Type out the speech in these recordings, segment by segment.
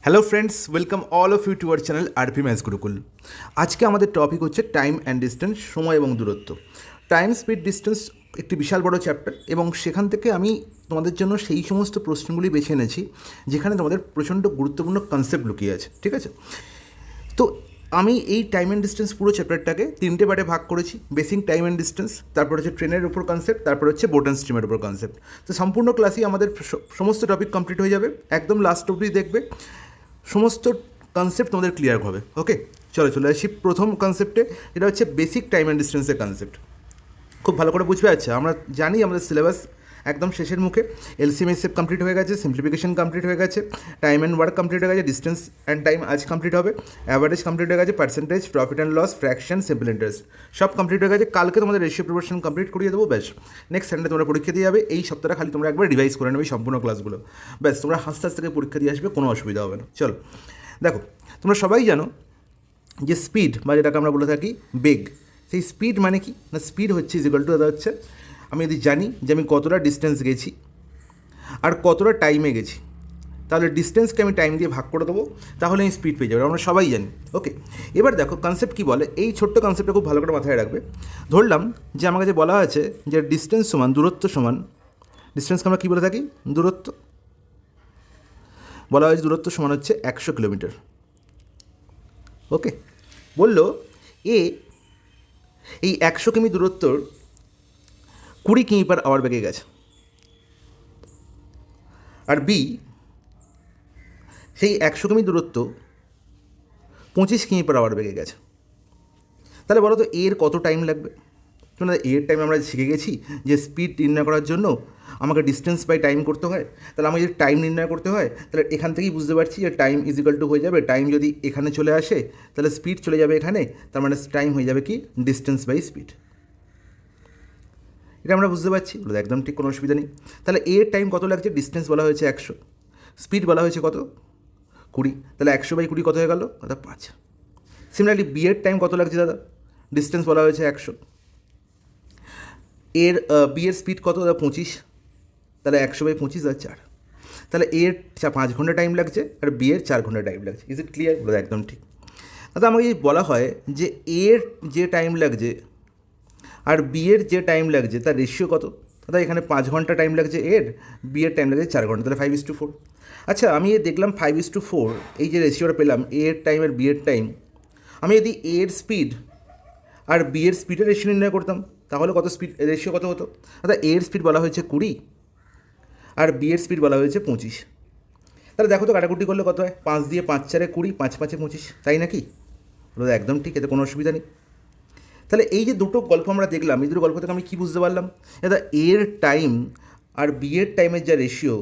Hello friends, welcome all of you to our channel RP maths Gurukul. আজকে আমাদের topic হচ্ছে time and distance, সময় এবং দূরত্ব। টাইম, স্পিড, ডিস্টেন্স একটি বিশাল বড় চ্যাপ্টার, এবং সেখান থেকে আমি তোমাদের জন্য সেই সমস্ত প্রশ্নগুলি বেছে এনেছি যেখানে তোমাদের প্রচণ্ড গুরুত্বপূর্ণ কনসেপ্ট লুকিয়ে আছে। ঠিক আছে, তো আমি এই টাইম অ্যান্ড ডিস্টেন্স পুরো চ্যাপ্টারটাকে তিনটে পার্টে ভাগ করেছি। বেসিক টাইম অ্যান্ড ডিস্টেন্স, তারপর হচ্ছে ট্রেনের উপর কনসেপ্ট, তারপর হচ্ছে বোট অ্যান্ড স্ট্রিমের উপর কনসেপ্ট। তো সম্পূর্ণ ক্লাসই আমাদের সমস্ত টপিক কমপ্লিট হয়ে যাবে, একদম লাস্ট অবধি দেখবে, সমস্ত কনসেপ্ট তোমাদের ক্লিয়ার হবে। ওকে, চলে আসি প্রথম কনসেপ্টে। এটা হচ্ছে বেসিক টাইম অ্যান্ড ডিস্টেন্সের কনসেপ্ট। খুব ভালো করে বুঝবে। আচ্ছা, আমরা জানি আমাদের সিলেবাস একদম শেষের মুখে। এলসিএম এসএফ কমপ্লিট হয়ে গেছে, সিম্পলিফিকেশন কমপ্লিট হয়ে গেছে, টাইম অ্যান্ড ওয়ার্ক কমপ্লিট হয়ে গেছে, ডিস্টেন্স অ্যান্ড টাইম আজ কমপ্লিট হবে, অ্যাভারেজ কমপ্লিট হয়ে গেছে, percentage, profit and loss, fraction, simple interest সব কমপ্লিট হয়ে গেছে। কালকে তোমাদের রেশিও প্রপোর্শন কমপ্লিট করিয়ে দেবো। ব্যাস, নেক্সট সানডে তোমরা পরীক্ষা দিয়ে যাবে। এই সপ্তাহটা খালি তোমরা একবার রিভাইজ করে নেবে সম্পূর্ণ ক্লাসগুলো। ব্যাস, তোমরা হাসতে হাসতে পরীক্ষা দিয়ে আসবে, কোনো অসুবিধা হবে না। চলো দেখো, তোমরা সবাই জানো যে স্পিড বা যেটাকে আমরা বলে থাকি বেগ, সেই স্পিড মানে কি না, স্পিড হচ্ছে ইজিক্যাল টু, হচ্ছে আমি যদি জানি যে আমি কতটা ডিস্টেন্স গেছি আর কতটা টাইমে গেছি, তাহলে ডিস্টেন্সকে আমি টাইম দিয়ে ভাগ করে দেবো, তাহলে আমি স্পিড পেয়ে যাবো। আমরা সবাই জানি। ওকে, এবার দেখো কনসেপ্ট কী বলে। এই ছোট্ট কনসেপ্টটা খুব ভালো করে মাথায় রাখবে। ধরলাম যে আমার কাছে বলা আছে যে ডিস্টেন্স সমান দূরত্ব সমান, ডিস্টেন্সকে আমরা কী বলে থাকি, দূরত্ব বলা হয়েছে, দূরত্ব সমান হচ্ছে 100 কিলোমিটার। ওকে, বললো এ এই 100 কিমি দূরত্বর 20 কিমি পার আওয়ার বেগে গেছে, আর বি সেই 100 কিমি দূরত্ব 25 কিমি পার আওয়ার বেগে গেছে। তাহলে বলো তো এর কত টাইম লাগবে? শোনা, এর টাইম আমরা শিখে গেছি যে স্পিড নির্ণয় করার জন্য আমাকে ডিস্টেন্স বাই টাইম করতে হয়। তাহলে আমাকে যদি টাইম নির্ণয় করতে হয়, তাহলে এখান থেকেই বুঝতে পারছি যে টাইম ইজিক্যাল টু হয়ে যাবে, টাইম যদি এখানে চলে আসে তাহলে স্পিড চলে যাবে এখানে, তার মানে টাইম হয়ে যাবে কি, ডিস্টেন্স বাই স্পিড। এটা আমরা বুঝতে পারছি, বলে একদম ঠিক, কোনো অসুবিধা নেই। তাহলে এর টাইম কত লাগছে, ডিস্টেন্স বলা হয়েছে 100, স্পিড বলা হয়েছে কত, 20, তাহলে 100/20 কত হয়ে গেল, দাদা 5। সিমিলারলি বি এর টাইম কত লাগছে দাদা, ডিস্টেন্স বলা হয়েছে 100, এর বি এর স্পিড কত দাদা, 25, তাহলে 100/25 আর 4, তাহলে এর 5 ঘন্টা টাইম লাগছে আর বি এর 4 ঘন্টা টাইম লাগছে। Is it clear? বলে একদম ঠিক। দাদা আমাকে যদি বলা হয় যে এর যে টাইম লাগছে আর বি এর যে টাইম লাগছে তার রেশিও কত, দাদা এখানে 5 ঘন্টা টাইম লাগছে এর, বি এর টাইম লাগছে 4 ঘন্টা, তাহলে 5:4। আচ্ছা, আমি দেখলাম 5:4 এই যে রেশিওটা পেলাম এ এর টাইম আর বি এর টাইম, আমি যদি এ এর স্পিড আর বি এর স্পিডের রেশিও নির্ণয় করতাম, তাহলে কত স্পিড রেশিও কত হতো? দাদা এ এর স্পিড বলা হয়েছে 20 আর বি এর স্পিড বলা হয়েছে 25। তাহলে দেখো তো কাটাকুটি করলে কত হয়, 5 দিয়ে 5 4 20, 5 5 25, তাই নাকি? দাদা একদম ঠিক, এতে কোনো অসুবিধা নেই। তাহলে এই যে দুটো গল্প আমরা দেখলাম, এই দুটো গল্প থেকে আমি কী বুঝতে পারলাম, দাদা এর টাইম আর বি এর টাইমের যা রেশিও,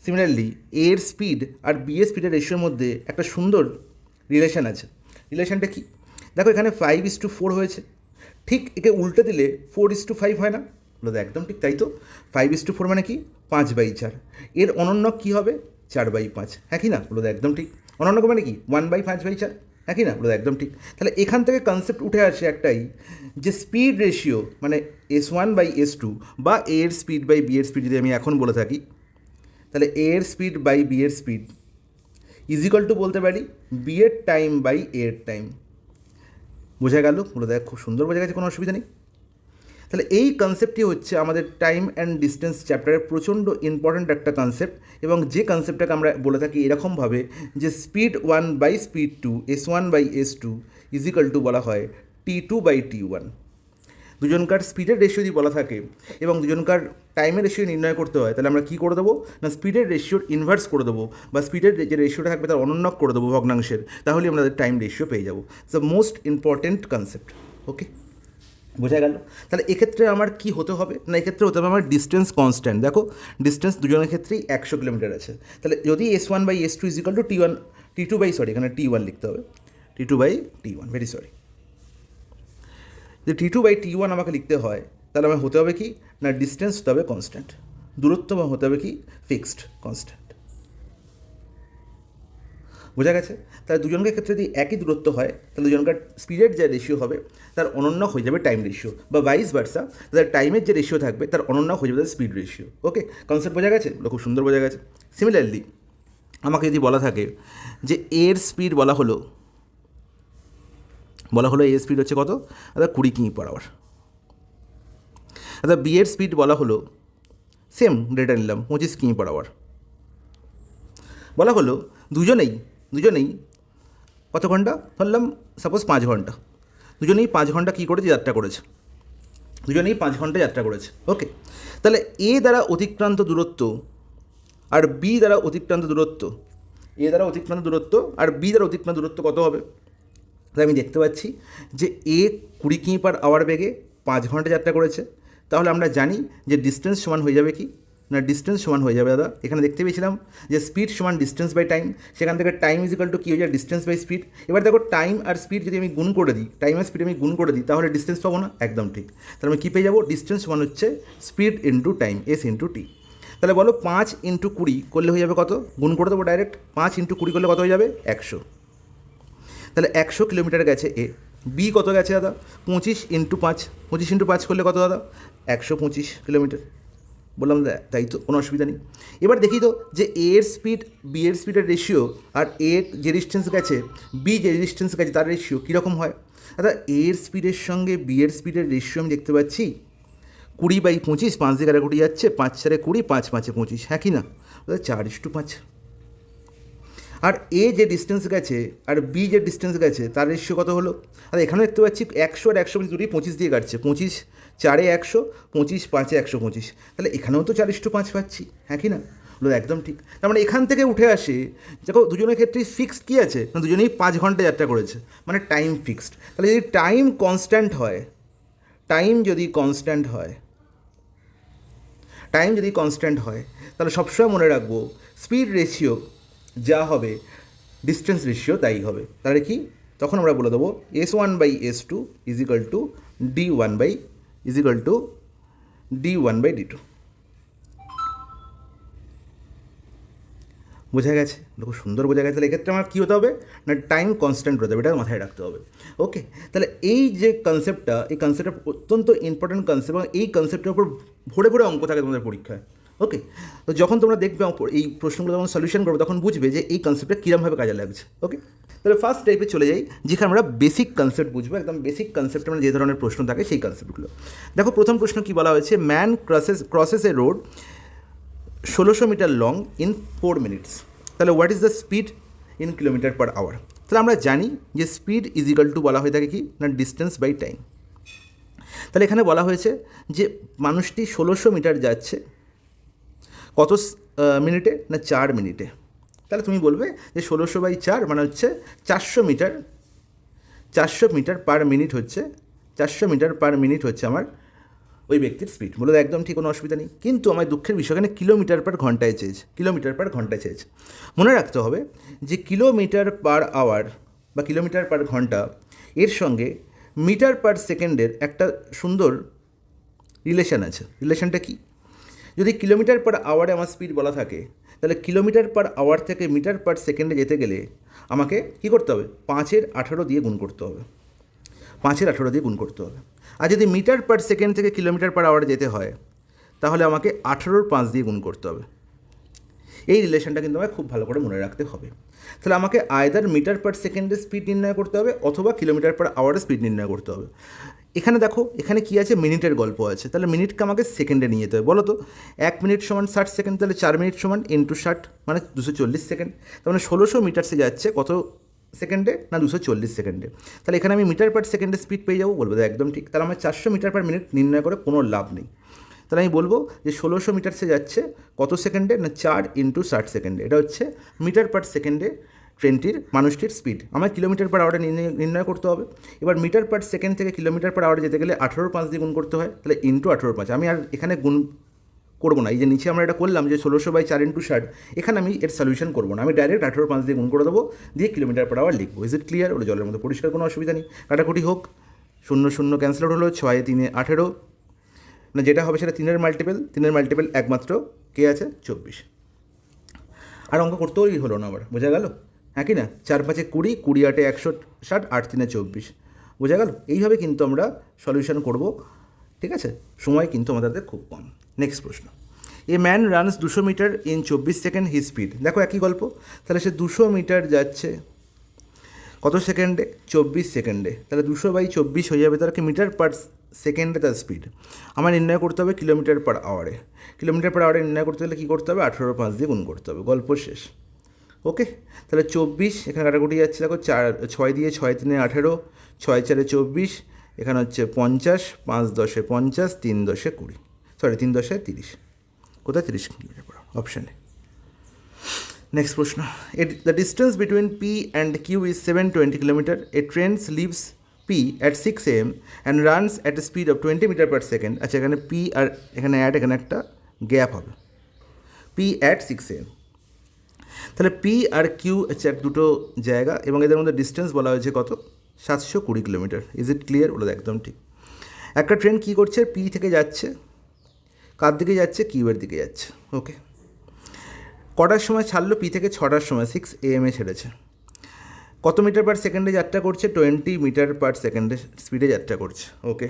সিমিলারলি এর স্পিড আর বি এর স্পিডের রেশিওর মধ্যে একটা সুন্দর রিলেশন আছে। রিলেশনটা কি? দেখো এখানে 5:4 হয়েছে, ঠিক একে উল্টে দিলে 4:5 হয় না? দাদা একদম ঠিক, তাই তো। 5:4 মানে কি, 5/4। এর অনন্যক কী হবে, 4/5, হ্যাঁ কি না? দাদা একদম ঠিক। অনন্যক মানে কি, 1/5/4, হ্যাঁ কি না? দাদা একদম ঠিক। তাহলে এখান থেকে কনসেপ্ট উঠে আসে একটাই, যে স্পিড রেশিও মানে S1/S2 বা এর স্পিড বাই বি এর স্পিড যদি আমি এখন বলে থাকি, তাহলে এর স্পিড বাই বি এর স্পিড ইজিক্যাল টু বলতে পারি বি এর টাইম বাই এর টাইম। বোঝা গেল? বলে দেখ, খুব সুন্দর বোঝা গেছে, কোনো অসুবিধা নেই। তাহলে এই কনসেপ্টটি হচ্ছে আমাদের টাইম অ্যান্ড ডিস্টেন্স চ্যাপ্টারের প্রচণ্ড ইম্পর্ট্যান্ট একটা কনসেপ্ট, এবং যে কনসেপ্টটাকে আমরা বলে থাকি এরকমভাবে যে speed 1/speed 2, S1/S2 is equal two বলা হয় T2/T1। দুজনকার স্পিডের রেশিও যদি বলা থাকে এবং দুজনকার টাইমের রেশিও নির্ণয় করতে হয়, তাহলে আমরা কী করে দেবো না, স্পিডের রেশিওর ইনভার্স করে দেবো, বা স্পিডের যে রেশিওটা থাকবে তার অনন্যক করে দেবো ভগ্নাংশের, তাহলে আমরা টাইম রেশিও পেয়ে যাবো। The most important concept. Okay, বোঝা গেল? তাহলে এক্ষেত্রে আমার কি হতে হবে না, এক্ষেত্রে হতে হবে আমার ডিস্টেন্স কনস্ট্যান্ট। দেখো ডিস্টেন্স দুজনের ক্ষেত্রেই 100 কিলোমিটার আছে, তাহলে যদি S1/S2 ইজিক্যাল টু এখানে T1 লিখতে হবে, T2/T1, ভেরি সরি। যদি T2/T1 আমাকে লিখতে হয়, তাহলে আমার হতে হবে কি না, ডিস্টেন্স হতে হবে কনস্ট্যান্ট, দূরত্ব হতে হবে কি, ফিক্সড কনস্ট্যান্ট। বোঝা গেছে? তাহলে দুজনকার ক্ষেত্রে যদি একই দূরত্ব হয়, তাহলে দুজনকার স্পিডের যে রেশিও হবে তার অনন্যক হয়ে যাবে টাইম রেশিও, বা ভাইস ভার্সা, তাদের টাইমের যে রেশিও থাকবে তার অনন্যক হয়ে যাবে তাদের স্পিড রেশিও। ওকে, কনসেপ্ট বোঝা গেছে? খুব সুন্দর বোঝা গেছে। সিমিলারলি আমাকে যদি বলা থাকে যে এর স্পিড বলা হলো এর স্পিড হচ্ছে কত, আচ্ছা 20 কিমি পার আওয়ার। আচ্ছা বি এর স্পিড বলা হলো সেম ডেটা নিলাম 25 কিমি পার আওয়ার। বলা হলো দুজনেই কত ঘন্টা ধরলাম, সাপোজ 5 ঘন্টা, দুজনেই 5 ঘন্টা কী করেছে, যাত্রা করেছে, দুজনেই 5 ঘন্টা যাত্রা করেছে। ওকে, তাহলে এ দ্বারা অতিক্রান্ত দূরত্ব আর বি দ্বারা অতিক্রান্ত দূরত্ব, এ দ্বারা অতিক্রান্ত দূরত্ব আর বি দ্বারা অতিক্রান্ত দূরত্ব কত হবে? তাহলে আমি দেখতে পাচ্ছি যে এ 20 কিমি পার আওয়ার বেগে 5 ঘন্টা যাত্রা করেছে। তাহলে আমরা জানি যে ডিস্টেন্স সমান হয়ে যাবে কি না, ডিস্টেন্স সমান হয়ে যাবে দাদা, এখানে দেখতে পেয়েছিলাম যে স্পিড সমান ডিস্টেন্স বাই টাইম, সেখান থেকে টাইম ইজ ইকাল টু কী হয়ে যায়, ডিস্টেন্স বাই স্পিড। এবার দেখো টাইম আর স্পিড যদি আমি গুণ করে দিই, টাইম আর স্পিড আমি গুণ করে দিই, তাহলে ডিস্টেন্স পাবো না? একদম ঠিক। তাহলে আমি কী পেয়ে যাবো, ডিস্টেন্স সমান হচ্ছে speed into time, s into t. তাহলে বলো 5 × 20 করলে হয়ে যাবে কত, গুণ করে দেবো ডাইরেক্ট, 5 × 20 করলে কত হয়ে যাবে, 100। তাহলে 100 কিলোমিটার গেছে এ। বি কত গেছে দাদা, 25 × 5, 25 × 5 করলে কত দাদা, 125 কিলোমিটার। বললাম তাই তো, কোনো অসুবিধা নেই। এবার দেখি তো যে এ এর স্পিড বি এর স্পিডের রেশিও আর এ যে ডিস্টেন্স গেছে বি যে ডিস্টেন্স গেছে তার রেশিও কীরকম হয়। দাদা এ এর স্পিডের সঙ্গে বি এর স্পিডের রেশিও আমি দেখতে পাচ্ছি 20/25, 5 দিকে 20 যাচ্ছে, 5 4 20, 5 5 25, হ্যাঁ কি না, 4:5। আর এ যে ডিস্টেন্স গেছে আর বি যে ডিস্টেন্স গেছে তার রেশিও কত হলো? আর এখানে দেখতে পাচ্ছি 100 আর 100 দুটোই 25 দিয়ে কাটছে, 25 4 100, 25 5 125, তাহলে এখানেও তো 4:5 পাচ্ছি, হ্যাঁ কি না, বলো একদম ঠিক। তার মানে এখান থেকে উঠে আসে, দেখো দুজনের ক্ষেত্রেই ফিক্সড কী আছে না, দুজনেই 5 ঘন্টা যাত্রা করেছে, মানে টাইম ফিক্সড। তাহলে যদি টাইম কনস্ট্যান্ট হয়, টাইম যদি কনস্ট্যান্ট হয় তাহলে সবসময় মনে রাখবো স্পিড রেশিও যা হবে ডিস্টেন্স রেশিও তাই হবে। তাহলে কি, তখন আমরা বলে দেবো S1/S2 is equal to D1/D2। বোঝা গেছে, খুব সুন্দর বোঝা গেছে। তাহলে এক্ষেত্রে আমার কী হতে হবে না, টাইম কনস্ট্যান্ট হতে হবে, এটা মাথায় রাখতে হবে। ওকে, তাহলে এই যে কনসেপ্টটা, এই কনসেপ্টটা অত্যন্ত ইম্পর্টেন্ট কনসেপ্ট, এবং এই কনসেপ্টের উপর ভরে ভরে অঙ্ক থাকে তোমাদের পরীক্ষায়। ওকে, তো যখন তোমরা দেখবে এই প্রশ্নগুলো যখন সলিউশন করবে তখন বুঝবে যে এই কনসেপ্টটা কীরকমভাবে কাজে লাগছে। ওকে, তাহলে ফার্স্ট টাইপে চলে যাই, যেখানে আমরা বেসিক কনসেপ্ট বুঝবো, একদম বেসিক কনসেপ্টে মানে যে ধরনের প্রশ্ন থাকে সেই কনসেপ্টগুলো। দেখো প্রথম প্রশ্ন কী বলা হয়েছে, man crosses a road 1600 metre long in 4 minutes. তাহলে what is the speed in kilometre per hour. তাহলে আমরা জানি যে স্পিড ইজ ইকাল টু বলা হয়ে থাকে কি না, ডিস্টেন্স বাই টাইম। তাহলে এখানে বলা হয়েছে যে মানুষটি 1600 মিটার যাচ্ছে কত মিনিটে না, 4 মিনিটে। তাহলে তুমি বলবে যে 1600/4 মানে হচ্ছে 400 মিটার, 400 মিটার পার মিনিট হচ্ছে, 400 মিটার পার মিনিট হচ্ছে আমার ওই ব্যক্তির স্পিড। বলে একদম ঠিক, কোনো অসুবিধা নেই। কিন্তু আমার দুঃখের বিষয় এখানে কিলোমিটার পার ঘন্টায় চেয়েছে। মনে রাখতে হবে যে কিলোমিটার পার আওয়ার বা কিলোমিটার পার ঘন্টা এর সঙ্গে মিটার পার সেকেন্ডের একটা সুন্দর রিলেশান আছে। রিলেশানটা কি, যদি কিলোমিটার পার আওয়ারে আমার স্পিড বলা থাকে, তাহলে কিলোমিটার পার আওয়ার থেকে মিটার পার সেকেন্ডে যেতে গেলে আমাকে কী করতে হবে, 5/18 দিয়ে গুণ করতে হবে, 5/18 দিয়ে গুণ করতে হবে। আর যদি মিটার পার সেকেন্ড থেকে কিলোমিটার পার আওয়ারে যেতে হয় তাহলে আমাকে 18/5 দিয়ে গুণ করতে হবে। এই রিলেশনটা কিন্তু আমাকে খুব ভালো করে মনে রাখতে হবে। তাহলে আমাকে আয়দার মিটার পার সেকেন্ডের স্পিড নির্ণয় করতে হবে অথবা কিলোমিটার পার আওয়ারের স্পিড নির্ণয় করতে হবে। এখানে দেখো এখানে কী আছে, মিনিটের গল্প আছে, তাহলে মিনিটকে আমাকে সেকেন্ডে নিয়ে যেতে হবে। বলো তো 1 মিনিট সমান 60 সেকেন্ড, তাহলে 4 মিনিট সমান ইন্টু 60 মানে 240 সেকেন্ড। তার মানে 1600 মিটারসে যাচ্ছে কত সেকেন্ডে না, 240 সেকেন্ডে। তাহলে এখানে আমি মিটার পার সেকেন্ডে স্পিড পেয়ে যাবো, বলবো একদম ঠিক। তাহলে আমার 400 মিটার পার মিনিট নির্ণয় করে কোনো লাভ নেই। তাহলে আমি বলবো যে 1600 মিটারসে যাচ্ছে কত সেকেন্ডে না, 4 × 60 সেকেন্ডে। এটা হচ্ছে মিটার পার সেকেন্ডে ট্রেনটির মানুষটির স্পিড। আমার কিলোমিটার পার আওয়ারে নির্ণয় করতে হবে। এবার মিটার পার সেকেন্ড থেকে কিলোমিটার পার আওয়ারে যেতে গেলে 18/5 দিয়ে গুণ করতে হয়, তাহলে ইন্টু 18/5। আমি আর এখানে গুণ করবো না, এই যে নিচে আমরা এটা করলাম যে 1600/4 × 60, এখানে আমি এর সলিউশন করবো না, আমি ডাইরেক্ট 18/5 দিয়ে গুণ করে দেবো, দিয়ে কিলোমিটার পার আওয়ার লিখবো। Is it clear? ওটা জলের মধ্যে পরিষ্কার, কোনো অসুবিধা নেই। কাটাকুটি হোক, 0 0 ক্যান্সেল আউট হলো, 6 3 18 না, যেটা হবে সেটা 3-এর মাল্টিপল একমাত্র কে আছে, 24। আর অঙ্ক করতেই হলো না আবার, বোঝা গেল, হ্যাঁ কি না। 4 5 20, 20 8 160, 8 3 24, বোঝা গেল। এইভাবে কিন্তু আমরা সলিউশন করব, ঠিক আছে। সময় কিন্তু আমাদের খুব কম। নেক্সট প্রশ্ন, a man runs 200 metre in 24 second his speed. দেখো একই গল্প, তাহলে সে 200 মিটার যাচ্ছে কত সেকেন্ডে? 24 সেকেন্ডে। তাহলে 200/24 হয়ে যাবে তার কি মিটার পার সেকেন্ডে তার স্পিড। আমার নির্ণয় করতে হবে কিলোমিটার পার আওয়ারে। কিলোমিটার পার আওয়ারে নির্ণয় করতে হলে কী করতে হবে? 18/5 দিয়ে গুণ করতে হবে। গল্প শেষ। ওকে, তাহলে 24 এখানে কাটাকুটি যাচ্ছে, দেখো 6 দিয়ে 6 3 18, 6 4 24, এখানে হচ্ছে 50, 5 10 50, 3 10 20, সরি 3 10 30। কোথায়? 30 কিলোমিটার পার আওয়ার, অপশানে। নেক্সট প্রশ্ন, the distance between P and Q is 720 kilometre. A train leaves P at 6 AM and runs at a speed of 20 metre per second. আচ্ছা, এখানে পি আর এখানে এখানে একটা গ্যাপ হবে, পি অ্যাট 6 AM। তাহলে পি আর কিউ হচ্ছে দুটো জায়গা এবং এদের মধ্যে ডিস্টেন্স বলা হয়েছে কত? 720 কিলোমিটার। Is it clear? বলে একদম ঠিক। একটা ট্রেন কী করছে? পি থেকে যাচ্ছে, কার দিকে যাচ্ছে? কিউয়ের দিকে যাচ্ছে। ওকে, কটার সময় ছাড়লো? পি থেকে 6টার সময়, 6 AM ছেড়েছে। কত মিটার পার সেকেন্ডে যাত্রা করছে? 20 মিটার পার সেকেন্ডে স্পিডে যাত্রা করছে। Okay,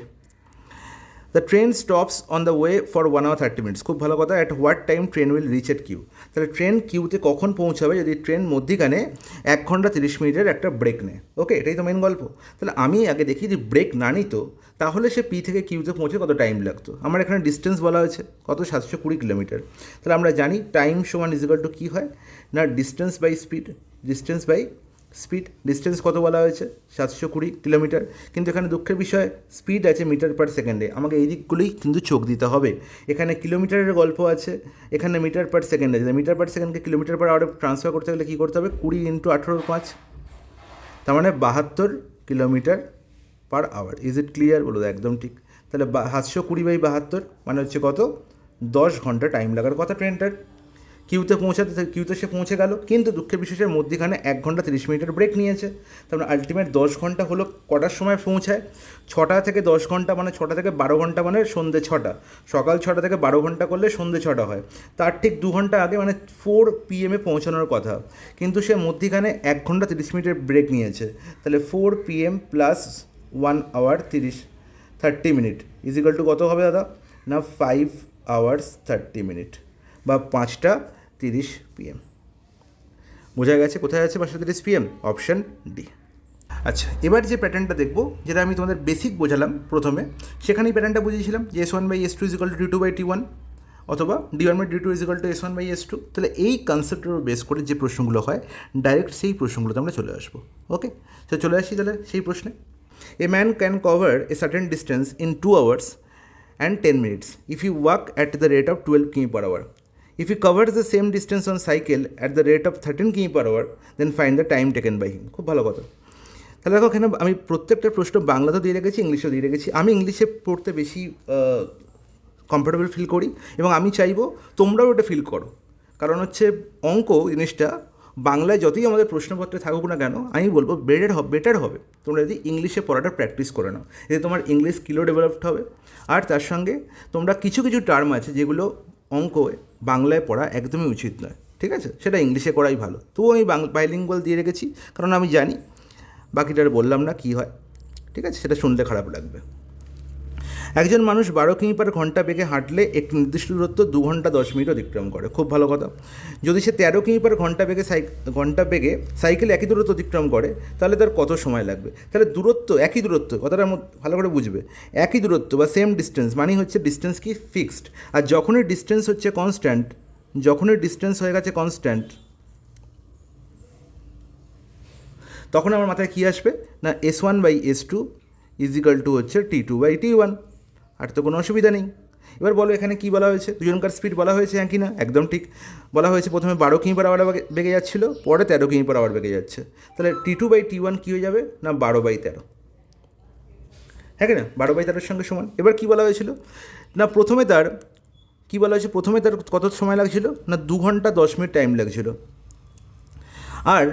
the train stops on the way for 1 hour 30 minutes। খুব ভালো কথা। At what time train will reach at Q. তাহলে ট্রেন কিউতে কখন পৌঁছাবে? যদি ট্রেন মধ্যিখানে 1 ঘন্টা 30 মিনিটের একটা ব্রেক নেয়। ওকে, এটাই তো মেন গল্প। তাহলে আমি আগে দেখি যে ব্রেক না নিত তাহলে সে পি থেকে কিউতে পৌঁছে কত টাইম লাগতো। আমার এখানে ডিস্টেন্স বলা হয়েছে কত? 720 কিলোমিটার। তাহলে আমরা জানি টাইম সমান ইজিক্যাল টু কী হয় না, distance by speed. Distance by speed, distance কত বলা হয়েছে? 720 কিলোমিটার। কিন্তু এখানে দুঃখের বিষয় স্পিড আছে মিটার পার সেকেন্ডে। আমাকে এই দিকগুলোই কিন্তু চোখ দিতে হবে। এখানে কিলোমিটারের গল্প আছে, এখানে মিটার পার সেকেন্ড আছে। মিটার পার সেকেন্ডকে কিলোমিটার পার আওয়ারে ট্রান্সফার করতে গেলে কী করতে হবে? 20 × 18/5, তার মানে 72 kilometre per hour. Is it clear? বলো একদম ঠিক। তাহলে 720/72 মানে হচ্ছে কত? 10 ঘন্টা টাইম লাগার কথা ট্রেনটার। কিউতে কিউতে সে পৌঁছে গেল, কিন্তু দুঃখের বিশেষের মধ্যখানে 1 ঘন্টা 30 মিনিটের ব্রেক নিয়েছে। তারপরে আলটিমেট 10 ঘন্টা হলো। কটার সময় পৌঁছায়? 6টা থেকে 10 ঘন্টা মানে 6টা থেকে 12 ঘন্টা মানে সন্ধ্যে 6টা। সকাল 6টা থেকে 12 ঘন্টা করলে সন্ধ্যে 6টা হয়। তার ঠিক 2 ঘন্টা আগে মানে 4 PM পৌঁছানোর কথা, কিন্তু সে মধ্যখানে 1 ঘন্টা 30 মিনিটের ব্রেক নিয়েছে। তাহলে 4 PM plus 1 hour 30 minute is equal to কত হবে দাদা? না 5 hours 30 মিনিট বা 5টা 30 PM। বোঝা গেছে কোথায় আছে 5টা 30 PM? Option D. আচ্ছা, এবার যে প্যাটার্নটা দেখবো, যেটা আমি তোমাদের বেসিক বোঝালাম প্রথমে, সেখানেই প্যাটার্নটা বুঝিয়েছিলাম যে S1/S2 = D2/T1 অথবা D1/D2 = S1/S2। তাহলে এই কনসেপ্টের উপর বেস করে যে প্রশ্নগুলো হয় ডাইরেক্ট সেই প্রশ্নগুলোতে আমরা চলে আসবো। ওকে, তো চলে আসি তাহলে সেই প্রশ্নে। এ man can cover a certain distance in 2 hours and 10 minutes if you walk at the rate of 12 km/h. If he covers the same distance on cycle at the rate of 13 km/h, then find the time taken by him. খুব ভালো কথা। তাহলে দেখো এখানে আমি প্রত্যেকটা প্রশ্ন বাংলাতেও দিয়ে রেখেছি, ইংলিশেও দিয়ে রেখেছি। আমি ইংলিশে পড়তে বেশি কমফোর্টেবল ফিল করি এবং আমি চাইবো তোমরাও এটা ফিল করো। কারণ হচ্ছে অঙ্ক জিনিসটা বাংলায় যতই আমাদের প্রশ্নপত্রে থাকুক না কেন, আমি বলবো বেটার হবে তোমরা যদি ইংলিশে পড়াটা প্র্যাকটিস করে নাও। এতে তোমার ইংলিশ স্কিলও ডেভেলপড হবে। আর তার সঙ্গে তোমরা কিছু কিছু টার্ম আছে যেগুলো অঙ্ক বাংলায় পড়া একদমই উচিত নয়, ঠিক আছে? সেটা ইংলিশে করাই ভালো। তবুও আমি বাইলিঙ্গুয়াল দিয়ে রেখেছি, কারণ আমি জানি বাকিটা বললাম না কী হয়, ঠিক আছে? সেটা শুনলে খারাপ লাগবে। একজন মানুষ 12 কিমি/ঘন্টা বেগে হাঁটলে একটি নির্দিষ্ট দূরত্ব 2 ঘন্টা 10 মিনিট অতিক্রম করে। খুব ভালো কথা। যদি সে 13 কিমি/ঘন্টা বেগে সাইকেল একই দূরত্ব অতিক্রম করে তাহলে তার কত সময় লাগবে? তাহলে দূরত্ব, একই দূরত্ব, কথাটা ভালো করে বুঝবে। একই দূরত্ব বা সেম ডিস্টেন্স মানে হচ্ছে ডিস্টেন্স কি ফিক্সড। আর যখনই ডিস্টেন্স হচ্ছে কনস্ট্যান্ট, যখনই ডিস্টেন্স হয়ে গেছে কনস্ট্যান্ট, তখন আমার মাথায় কী আসবে না S1/S2 = হচ্ছে T2/T1। আর তো কোনো অসুবিধা নেই। এবার বলো এখানে কী বলা হয়েছে? দুজনকার স্পিড বলা হয়েছে, হ্যাঁ কি না? একদম ঠিক বলা হয়েছে। প্রথমে 12 কিমি/h বেগে যাচ্ছিল, পরে 13 কিমি/h বেগে যাচ্ছে। তাহলে T2/T1 কী হয়ে যাবে না 12/13, হ্যাঁ কি না? 12/13 সঙ্গে সমান। এবার কী বলা হয়েছিল না প্রথমে তার কী বলা হয়েছে? প্রথমে তার কত সময় লাগছিল না 2 ঘন্টা 10 মিনিট টাইম লাগছিল। আর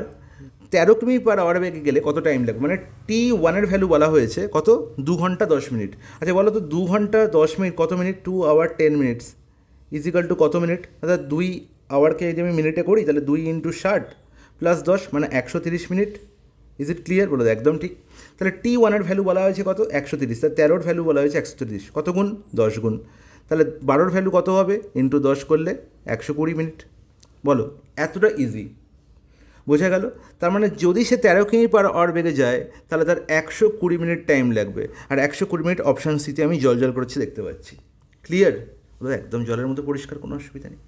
13 কিমি/h বেগে গেলে কত টাইম লাগবে? মানে T1 ভ্যালু বলা হয়েছে কত? 2 ঘন্টা 10 মিনিট। আচ্ছা বলো তো 2 ঘন্টা 10 মিনিট কত মিনিট? 2 hour 10 minutes = কত মিনিট? অর্থাৎ 2 আওয়ারকে যদি আমি মিনিটে করি তাহলে 2 × 60 + 10 মানে 130 মিনিট। Is it clear? বলো একদম ঠিক। তাহলে T1 ভ্যালু বলা হয়েছে কত? 130। তার 13 ভ্যালু বলা হয়েছে 130। কত গুণ? 10 গুণ। তাহলে 12-র ভ্যালু কত হবে, ইন্টু 10 করলে 120 মিনিট। বলো, এতটা ইজি, বোঝা গেল? তার মানে যদি সে 13 কিমি পার আওয়ার বেগে যায় তাহলে তার 120 মিনিট টাইম লাগবে, আর 120 মিনিট অপশান সিতে আমি জল জল করছি দেখতে পাচ্ছি। ক্লিয়ার? একদম জলের মতো পরিষ্কার, কোনো অসুবিধা নেই।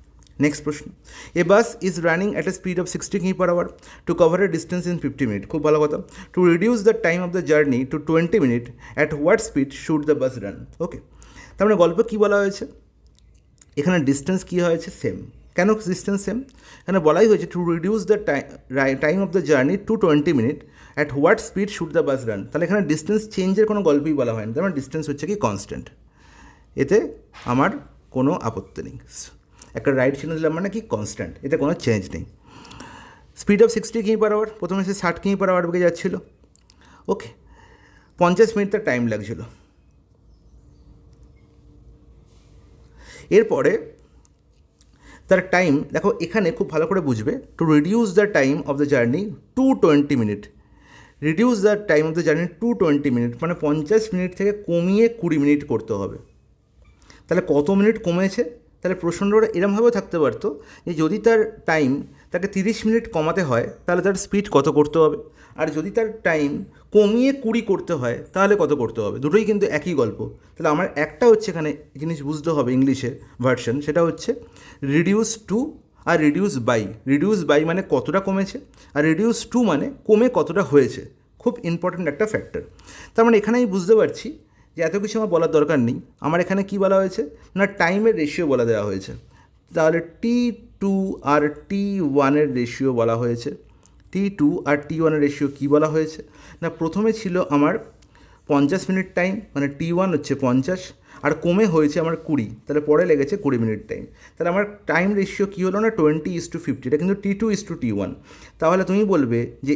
নেক্সট প্রশ্ন, a bus is running at a speed of 60 km per hour to cover a distance in 50 minute. খুব ভালো কথা। To reduce the time of the journey to 20 minute at what speed should the bus run. Okay, তার মানে গল্পে কী বলা হয়েছে, এখানে distance কী হয়েছে, সেম। কেন ডিস্টেন্স সেম? এখানে বলাই হয়েছে two reduce the time of the journey to 20 minute at what speed should the bus run. তাহলে এখানে ডিস্টেন্স চেঞ্জের কোনো গল্পই বলা হয়নি, তার মানে ডিস্টেন্স হচ্ছে কি কনস্ট্যান্ট। এতে আমার কোনো আপত্তি নেই। একটা রাইট চিহ্ন দিলাম মানে কি কনস্ট্যান্ট, এতে কোনো চেঞ্জ নেই। Speed of 60 km per hour, প্রথমে সে 60 কিমি পার আওয়ার বেগে যাচ্ছিল। ওকে, 50 মিনিট তার টাইম লাগছিল। এরপরে তার টাইম দেখো, এখানে খুব ভালো করে বুঝবে, two reduce the time of the journey to 20 minute. Reduce the time of the journey to 20 minute মানে 50 মিনিট থেকে কমিয়ে 20 মিনিট করতে হবে। তাহলে কত মিনিট কমেছে? তাহলে প্রশ্নটা এরমভাবেও থাকতে পারতো যে যদি তার টাইম তাকে 30 মিনিট কমাতে হয় তাহলে তার স্পিড কত করতে হবে, আর যদি তার টাইম কমিয়ে 20 করতে হয় তাহলে কত করতে হবে। দুটোই কিন্তু একই গল্প। তাহলে আমার একটা হচ্ছে এখানে জিনিস বুঝতে হবে ইংলিশে ভার্সন, সেটা হচ্ছে রিডিউস টু আর রিডিউস বাই। রিডিউস বাই মানে কতটা কমেছে, আর রিডিউস টু মানে কমে কতটা হয়েছে। খুব ইম্পর্ট্যান্ট একটা ফ্যাক্টর। তার মানে এখানে আমি বুঝতে পারছি যে এত কিছু আমার বলার দরকার নেই। আমার এখানে কি বলা হয়েছে না, টাইমের রেশিও বলা দেওয়া হয়েছে। তাহলে T2 আর T1-এর রেশিও বলা হয়েছে। T2 আর T1-এর রেশিও কী বলা হয়েছে না, প্রথমে ছিল আমার 50 মিনিট টাইম, মানে T1 হচ্ছে 50 আর কমে হয়েছে আমার 20, তাহলে পরে লেগেছে 20 মিনিট টাইম। তাহলে আমার টাইম রেশিও কী হলো না 20:50, এটা কিন্তু T2:T1। তাহলে তুমি বলবে যে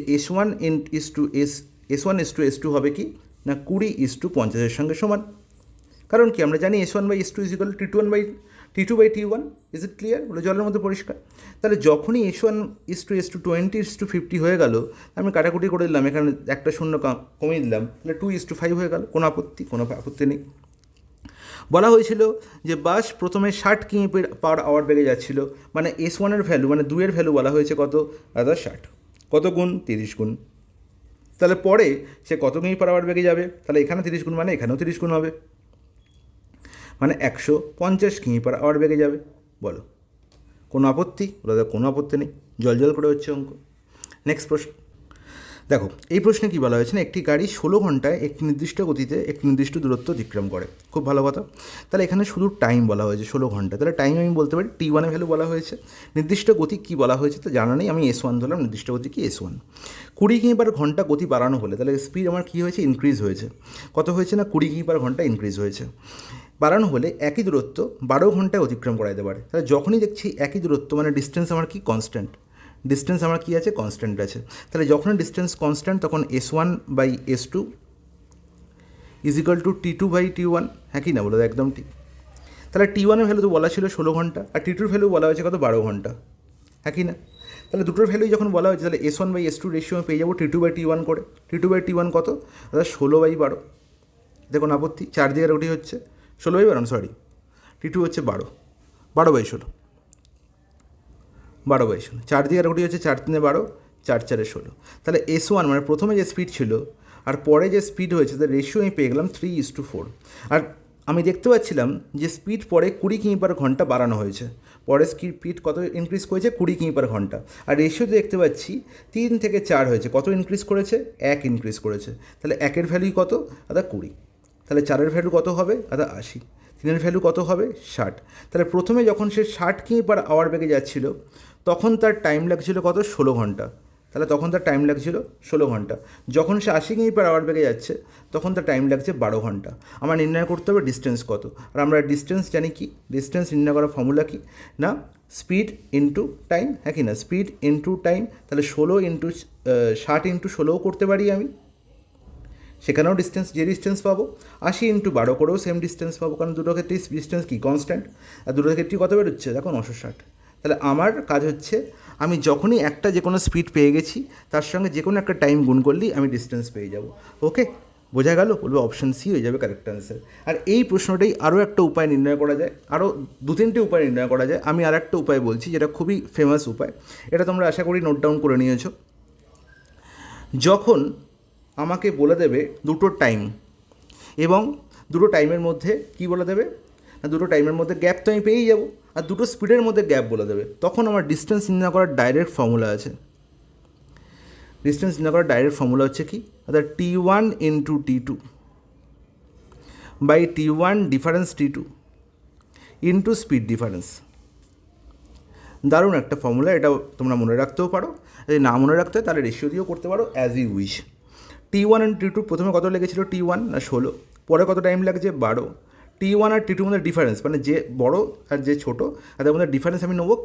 S1:S2 হবে কি না 20:50-এর সঙ্গে সমান। কারণ কি আমরা জানি S1/S2 T2/T1। Is it clear? বলে জলের মধ্যে পরিষ্কার। তাহলে যখনই S1:S2 20:50 হয়ে গেল, আমি কাটাকুটি করে দিলাম, এখানে একটা শূন্য কমিয়ে দিলাম, তাহলে 2:5 হয়ে গেল। কোনো আপত্তি নেই। বলা হয়েছিল যে বাস প্রথমে 60 কিমি পার আওয়ার বেগে যাচ্ছিল, মানে S1-এর ভ্যালু মানে 2-এর ভ্যালু বলা হয়েছে কত, 60। কত গুণ? 30 গুণ। তাহলে পরে সে কত কিমি পার আওয়ার বেগে যাবে, তাহলে এখানে 30 গুণ মানে এখানেও 30 গুণ হবে, মানে 150 কিমি পার আওয়ার বেগে যাবে। বলো, কোনো আপত্তি? বলো কোনো আপত্তি নেই, জল করে হচ্ছে অঙ্ক। নেক্সট প্রশ্ন দেখো, এই প্রশ্নে কী বলা হয়েছে না, একটি গাড়ি 16 ঘন্টায় একটি নির্দিষ্ট গতিতে একটি নির্দিষ্ট দূরত্ব অতিক্রম করে। খুব ভালো কথা। তাহলে এখানে শুধু টাইম বলা হয়েছে 16 ঘন্টা, তাহলে টাইম আমি বলতে পারি T1-এর ভ্যালু বলা হয়েছে। নির্দিষ্ট গতি কী বলা হয়েছে তো জানা নেই, আমি S1 ধরলাম, নির্দিষ্ট গতি কি S1। 20 কিমি পার ঘন্টা গতি বাড়ানো হলে তাহলে স্পিড আমার কী হয়েছে, ইনক্রিজ হয়েছে। কত হয়েছে না 20 কিমি পার ঘন্টা ইনক্রিজ হয়েছে। বাড়ানো হলে একই দূরত্ব 12 ঘন্টায় অতিক্রম করা যেতে পারে। তাহলে যখনই দেখছি একই দূরত্ব মানে ডিস্টেন্স আমার কি কনস্ট্যান্ট, ডিস্টেন্স আমার কী আছে, কনস্ট্যান্ট আছে। তাহলে যখন ডিস্টেন্স কনস্ট্যান্ট তখন S1/S2 = T2/T1, হ্যাঁ কি না? বলো একদম ঠিক। তাহলে T1-এর ভ্যালু তো বলা ছিল 16 ঘন্টা, আর T2-র ভ্যালু বলা হয়েছে কত, 12 ঘন্টা, হ্যাঁ কি না? তাহলে দুটোর ভ্যালুই যখন বলা হয়েছে তাহলে S1/S2 রেশিও আমি পেয়ে যাবো T2/T1 করে। T2/T1 কত, তাহলে 16/12। দেখুন আপত্তি, 4 দিকের ওটি হচ্ছে 16/12, সরি T2 হচ্ছে 12, 12/16, 12/16, 4 দিকের ওটি হচ্ছে 4 3 12, 4 4 16। তাহলে S1 মানে প্রথমে যে স্পিড ছিল আর পরে যে স্পিড হয়েছে তার রেশিও আমি পেয়ে গেলাম 3:4। আর আমি দেখতে পাচ্ছিলাম যে স্পিড পরে 20 কিমি পার ঘন্টা বাড়ানো হয়েছে, পরে স্পিড কত ইনক্রিজ করেছে, 20 কিমি পার ঘন্টা। আর রেশিওতে দেখতে পাচ্ছি 3 থেকে 4 হয়েছে, কত ইনক্রিজ করেছে, 1 ইনক্রিজ করেছে। তাহলে 1-এর ভ্যালুই কত, আদা 20। তাহলে 4-এর ভ্যালু কত হবে, আদা 80। 3-এর ভ্যালু কত হবে, 60। তাহলে প্রথমে যখন সে 60 কিমি পার আওয়ার বেগে যাচ্ছিল তখন তার টাইম লাগছিল কত, 16 ঘন্টা। তাহলে তখন তার টাইম লাগছিল 16 ঘন্টা। যখন সে 80 কিমি পার আওয়ার বেগে যাচ্ছে তখন তার টাইম লাগছে 12 ঘন্টা। আমার নির্ণয় করতে হবে ডিস্টেন্স কত, আর আমরা ডিস্টেন্স জানি কি, ডিস্টেন্স নির্ণয় করার ফর্মুলা কি না, স্পিড ইন্টু টাইম, হ্যাঁ কি না? Speed into time. তাহলে 60 ইন্টু 16ও করতে পারি আমি, সেখানেও ডিস্টেন্স যে ডিস্টেন্স পাবো। 80 ইন্টু 12 করেও সেম ডিস্টেন্স পাবো, কারণ দুটো ক্ষেত্রেই ডিস্টেন্স কি কনস্ট্যান্ট, আর দুটো ক্ষেত্রেই কত বেরোচ্ছে দেখো 960। তাহলে আমার কাজ হচ্ছে আমি যখনই একটা যে কোনো স্পিড পেয়ে গেছি তার সঙ্গে যে কোনো একটা টাইম গুণ করলেই আমি ডিস্টেন্স পেয়ে যাব। ওকে, বোঝা গেল? বলবে অপশান সি হয়ে যাবে কারেক্ট অ্যান্সার। আর এই প্রশ্নটাই আরও একটা উপায় নির্ণয় করা যায়, আরও 2-3টে উপায় নির্ণয় করা যায়। আমি আর একটা উপায় বলছি যেটা খুবই ফেমাস উপায়, এটা তোমরা আশা করি নোট ডাউন করে নিয়েছো। যখন আমাকে বলে দেবে দুটো টাইম এবং দুটো টাইমের মধ্যে কি বলে দেবে না, দুটো টাইমের মধ্যে গ্যাপ তো আমি পেয়েই যাবো, আর দুটো স্পিডের মধ্যে গ্যাপ বলে দেবে, তখন আমার ডিস্টেন্স নির্ণয় করার ডাইরেক্ট ফর্মুলা আছে। ডিস্টেন্স নির্ণয় করার ডাইরেক্ট ফর্মুলা হচ্ছে কি, অর্থাৎ T1 into T2 by T1 difference T2 into speed difference. দারুণ একটা ফর্মুলা, এটা তোমরা মনে রাখতেও পারো, যদি না মনে রাখতে হয় তাহলে রেশিও দিয়েও করতে পারো, as you wish. T1 R T2 প্রথমে কত লেগেছিল, T1 না 16, পরে কত টাইম লাগছে 12। T1 আর T2 মধ্যে ডিফারেন্স, মানে যে বড় আর যে ছোটো তাদের মধ্যে ডিফারেন্স আমি নেবো।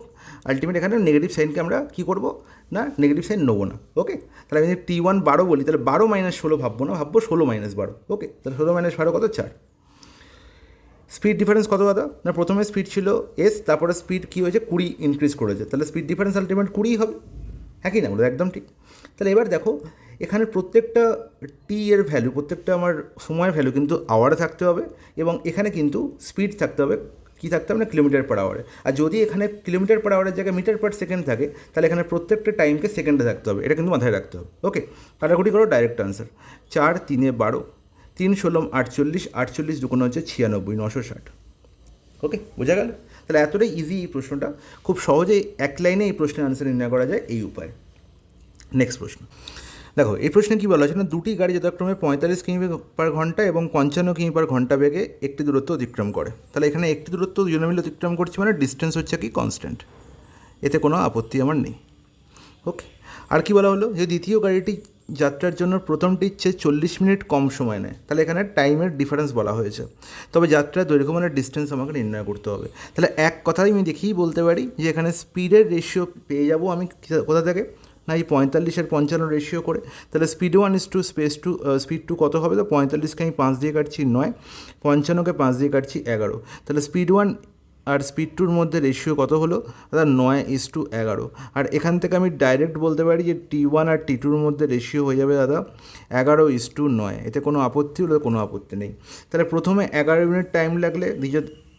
আলটিমেট এখানে নেগেটিভ সাইনকে আমরা কী করবো না, নেগেটিভ সাইন নেবো না। ওকে, তাহলে আমি যদি T1 12 বলি, তাহলে 12 - 16 ভাববো না, ভাববো 16 - 12। ওকে, তাহলে 16 - 12 কত, 4। স্পিড ডিফারেন্স কত দাদা না, প্রথমে স্পিড ছিল এস, তারপরে স্পিড কী হয়েছে 20 ইনক্রিজ করেছে, তাহলে স্পিড ডিফারেন্স আলটিমেট 20 হবে। হ্যাঁ কি না, বলো একদম ঠিক। তাহলে এবার দেখো এখানে প্রত্যেকটা টি এর ভ্যালু, প্রত্যেকটা আমার সময়ের ভ্যালু কিন্তু আওয়ারে থাকতে হবে, এবং এখানে কিন্তু স্পিড থাকতে হবে, কী থাকতে হবে না, কিলোমিটার পার আওয়ারে। আর যদি এখানে কিলোমিটার পার আওয়ারের জায়গায় মিটার পার সেকেন্ড থাকে, তাহলে এখানে প্রত্যেকটা টাইমকে সেকেন্ডে থাকতে হবে, এটা কিন্তু মাথায় রাখতে হবে। ওকে, কাটাকুটি করো, ডাইরেক্ট আনসার 4 3 12, 3 16 48, 48 2 হচ্ছে 96, 960। ওকে, বোঝা গেল? তাহলে এতটাই ইজি এই প্রশ্নটা, খুব সহজেই এক লাইনে এই প্রশ্নের আনসার নির্ণয় করা যায় এই উপায়। নেক্সট প্রশ্ন দেখো, এই প্রশ্নে কী বলা হচ্ছে না, দুটি গাড়ি যথাক্রমে 45 কিমি/ঘন্টা এবং 55 কিমি/ঘন্টা বেগে একটি দূরত্ব অতিক্রম করে। তাহলে এখানে একটি দূরত্ব দুজনে মিলে অতিক্রম করছে, মানে ডিস্টেন্স হচ্ছে কি কনস্ট্যান্ট, এতে কোনো আপত্তি আমার নেই। ওকে, আর কি বলা হলো, যে দ্বিতীয় গাড়িটি যাত্রার জন্য প্রথমটির চেয়ে 40 মিনিট কম সময় নেয়, তাহলে এখানে টাইমের ডিফারেন্স বলা হয়েছে, তবে যাত্রার দৈর্ঘ্য মানে ডিস্টেন্স আমাকে নির্ণয় করতে হবে। তাহলে এক কথাই আমি দেখেই বলতে পারি যে এখানে স্পিডের রেশিও পেয়ে যাব আমি কোথা থেকে না, এই 45 আর 55 রেশিও করে। তাহলে স্পিড 1:2 স্পিড 2 কত হবে, তো 45কে আমি 5 দিয়ে কাটছি 9, 55কে 5 দিয়ে কাটছি 11, তাহলে স্পিড 1 আর স্পিড 2-র মধ্যে রেশিও কত হলো, অর্থাৎ 9:11। আর এখান থেকে আমি ডাইরেক্ট বলতে পারি যে T1 আর T2-র মধ্যে রেশিও হয়ে যাবে দাদা 11:9। এতে কোনো আপত্তি হলো, কোনো আপত্তি নেই। তাহলে প্রথমে 11 ইউনিট টাইম লাগলে,